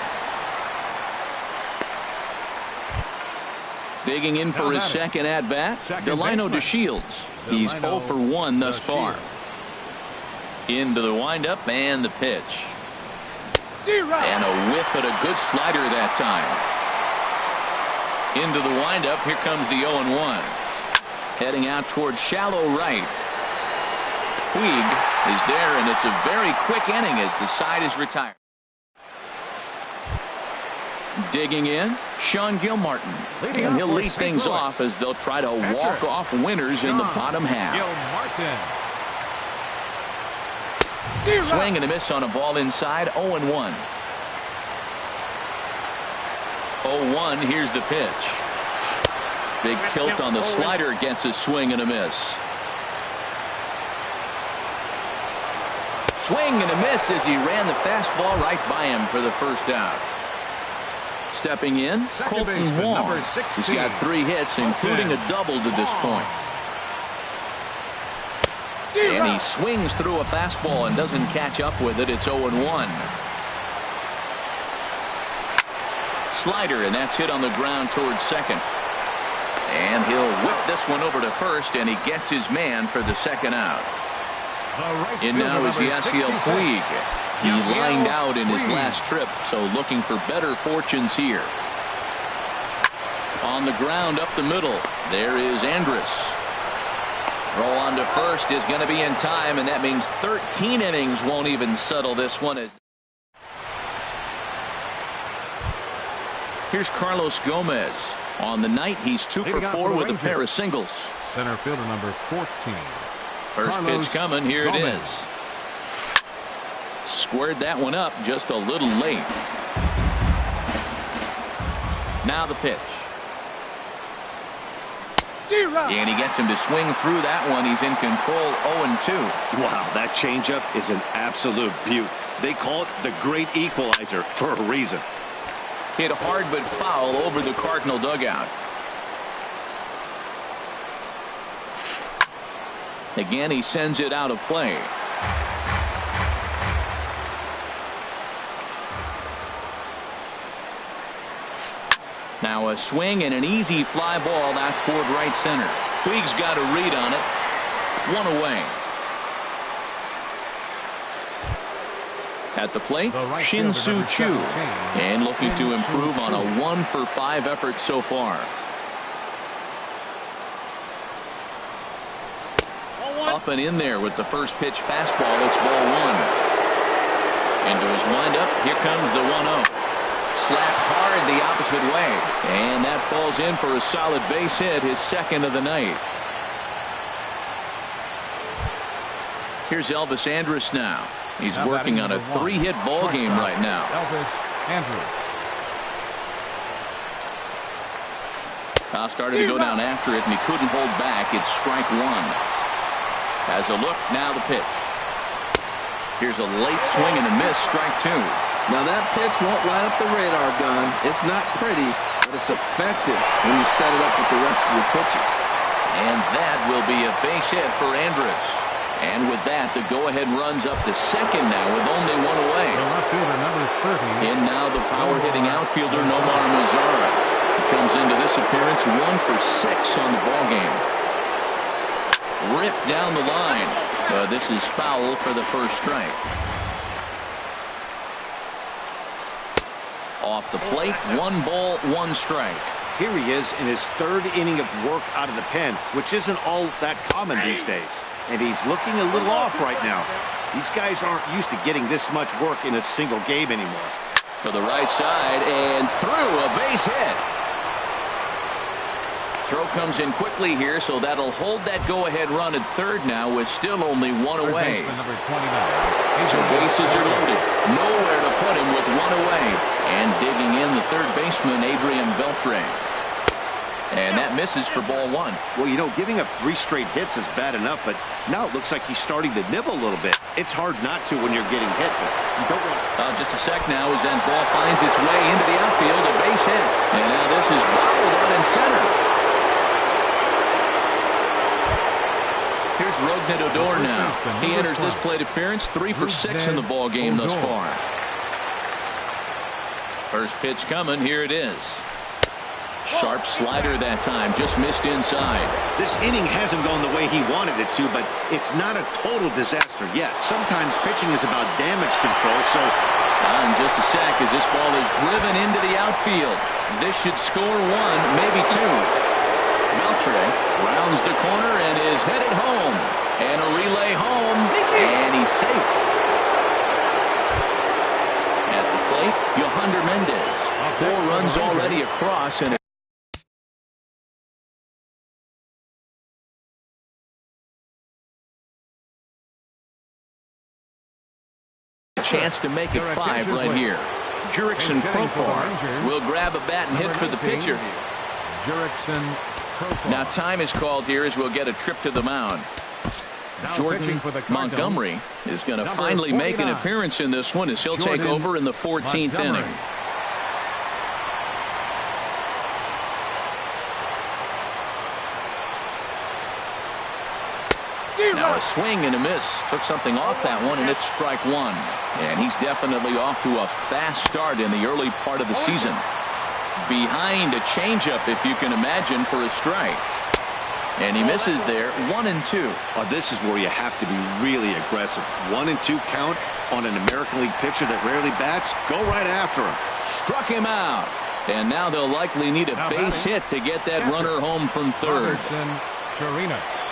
Digging in for his second at-bat, Delino DeShields. He's 0 for 1 thus far. Into the windup and the pitch. And a whiff at a good slider that time. Into the windup, here comes the 0-1. Heading out towards shallow right. Puig is there, and it's a very quick inning as the side is retired. Digging in, Sean Gilmartin. And he'll lead things off as they'll try to walk off winners in the bottom half. Swing and a miss on a ball inside, 0-1. 0-1, here's the pitch. Big tilt on the slider, gets a swing and a miss. Swing and a miss as he ran the fastball right by him for the first out. Stepping in, Colton Wong. He's got 3 hits, including a double to this point. And he swings through a fastball and doesn't catch up with it. It's 0-1. Slider, and that's hit on the ground towards second. And he'll whip this one over to first, and he gets his man for the second out. In now is Yasiel Puig. He lined out in his last trip, so looking for better fortunes here. On the ground up the middle, there is Andrus. Throw on to first is going to be in time, and that means 13 innings won't even settle this one. Here's Carlos Gomez. On the night, he's 2 for 4 with a pair of singles. Center fielder number 14. First pitch coming. Here it is. Squared that one up just a little late. Now the pitch. And he gets him to swing through that one. He's in control, 0-2. Wow, that changeup is an absolute beaut. They call it the great equalizer for a reason. Hit hard but foul over the Cardinal dugout. Again, he sends it out of play. Now a swing and an easy fly ball out toward right center. Puig's got a read on it. 1 away. At the plate, Shin-Soo Choo. And looking to improve on a 1 for 5 effort so far. Up and in there with the first pitch fastball. It's ball 1. Into his windup. Here comes the 1-0. Slapped hard the opposite way. And that falls in for a solid base hit, his second of the night. Here's Elvis Andrus now. He's working on a 3-hit ball game right now. Elvis Andrus. Started to go down after it, and he couldn't hold back. It's strike 1. Has a look, now the pitch. Here's a late swing and a miss, strike 2. Now that pitch won't light up the radar gun. It's not pretty, but it's effective when you set it up with the rest of your pitches. And that will be a base hit for Andrus. And with that, the go-ahead runs up to second now with only 1 away. The left fielder number 30. And now the power-hitting outfielder Nomar Mazara. He comes into this appearance 1 for 6 on the ballgame. Ripped down the line. This is foul for the first strike. Off the plate, 1 ball, 1 strike. Here he is in his 3rd inning of work out of the pen, which isn't all that common these days. And he's looking a little off right now. These guys aren't used to getting this much work in a single game anymore. To the right side and through, a base hit. Throw comes in quickly here, so that'll hold that go-ahead run at third now with still only 1 away. So bases are loaded. Nowhere to put him with 1 away. And digging in the third baseman, Adrian Beltre. And that misses for ball 1. Well, you know, giving up 3 straight hits is bad enough, but now it looks like he's starting to nibble a little bit. It's hard not to when you're getting hit, but you don't want just a sec now as that ball finds its way into the outfield, a base hit. And now this is bobbled out in center. Here's Rognedodor now. He enters this plate appearance 3 for 6 in the ball game thus far. First pitch coming. Here it is. Sharp slider that time. Just missed inside. This inning hasn't gone the way he wanted it to, but it's not a total disaster yet. Sometimes pitching is about damage control, so... In just a sec as this ball is driven into the outfield. This should score 1, maybe 2. Beltre rounds the corner and is headed home. And a relay home, and he's safe. At the plate, Yohander Mendez. 4 runs already across, and a chance to make it 5 right here. Jurickson Profar will grab a bat and hit for the pitcher. Now time is called here as we'll get a trip to the mound. Jordan Montgomery is going to finally make an appearance in this one as he'll take over in the 14th inning. Now a swing and a miss. Took something off that one, and it's strike 1. And he's definitely off to a fast start in the early part of the season. Behind a changeup, if you can imagine, for a strike. And he misses there. 1 and 2. Oh, this is where you have to be really aggressive. 1 and 2 count on an American League pitcher that rarely bats. Go right after him. Struck him out. And now they'll likely need a base hit to get that runner home from third.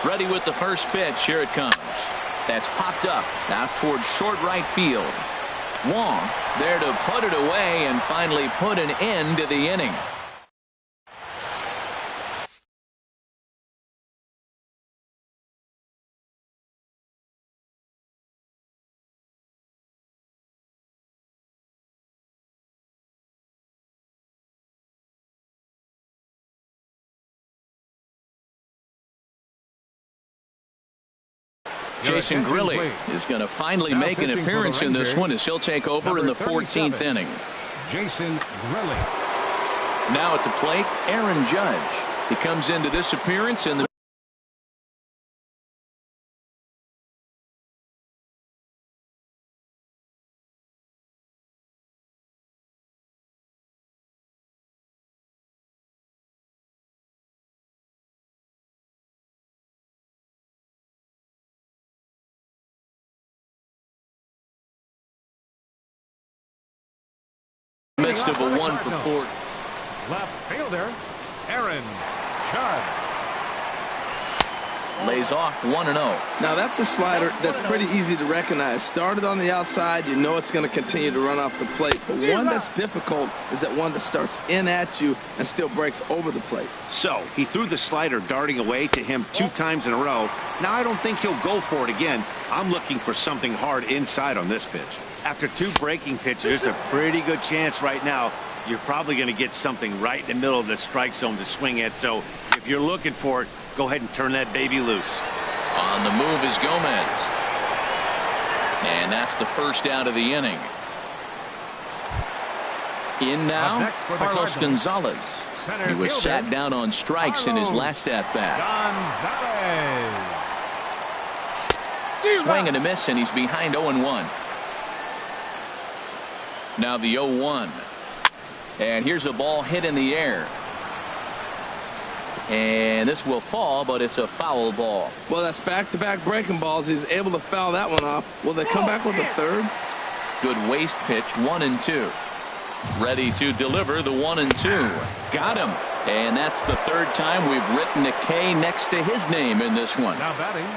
Ready with the first pitch. Here it comes. That's popped up out towards short right field. Wong is there to put it away and finally put an end to the inning. Jason Grilli is going to finally make an appearance in this one as he'll take over in the 14th inning. Jason Grilli. Now at the plate, Aaron Judge. He comes into this appearance in the midst of a 1 for 4. Left fielder, Aaron Judge. Lays off 1-0. Now that's a slider that's pretty easy to recognize. Started on the outside, you know it's going to continue to run off the plate. But one that's difficult is that one that starts in at you and still breaks over the plate. So he threw the slider darting away to him 2 times in a row. Now I don't think he'll go for it again. I'm looking for something hard inside on this pitch. After 2 breaking pitches, there's a pretty good chance right now you're probably going to get something right in the middle of the strike zone to swing at. So if you're looking for it, go ahead and turn that baby loose. On the move is Gomez. And that's the first out of the inning. In now, Carlos Gonzalez. He was sat down on strikes in his last at-bat. Swing and a miss, and he's behind 0-1. Now the 0-1. And here's a ball hit in the air. And this will fall, but it's a foul ball. Well, that's back-to-back breaking balls. He's able to foul that one off. Will they come back with a third? Good waste pitch, 1-2. Ready to deliver the 1-2. Got him. And that's the 3rd time we've written a K next to his name in this one. Now batting.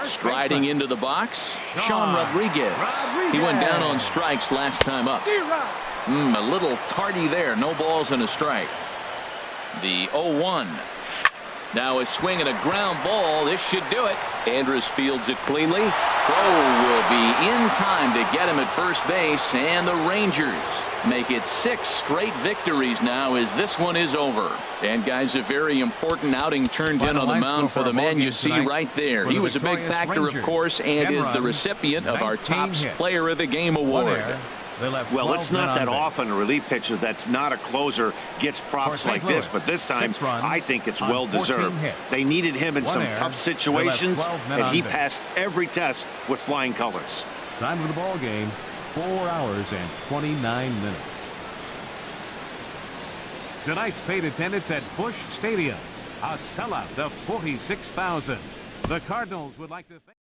Striding into the box, Sean Rodriguez. He went down on strikes last time up. A little tardy there. No balls and a strike. The 0-1. Now a swing and a ground ball. This should do it. Andrus fields it cleanly. Throw will be in time to get him at first base. And the Rangers make it 6 straight victories now as this one is over. And guys, a very important outing turned in on the mound for the man you see right there. He was a big factor, of course, and is the recipient of our Tops Player of the Game award. They left Well, 12 it's men not on that base. often a relief pitcher that's not a closer gets props St. like this, Louis, but this time 6 runs I think it's on well 14 deserved. hits. They needed him in 1 some error. tough They left situations, 12 men and on he base. passed every test with flying colors. Time of the ball game, 4 hours and 29 minutes. Tonight's paid attendance at Busch Stadium, a sellout of 46,000. The Cardinals would like to thank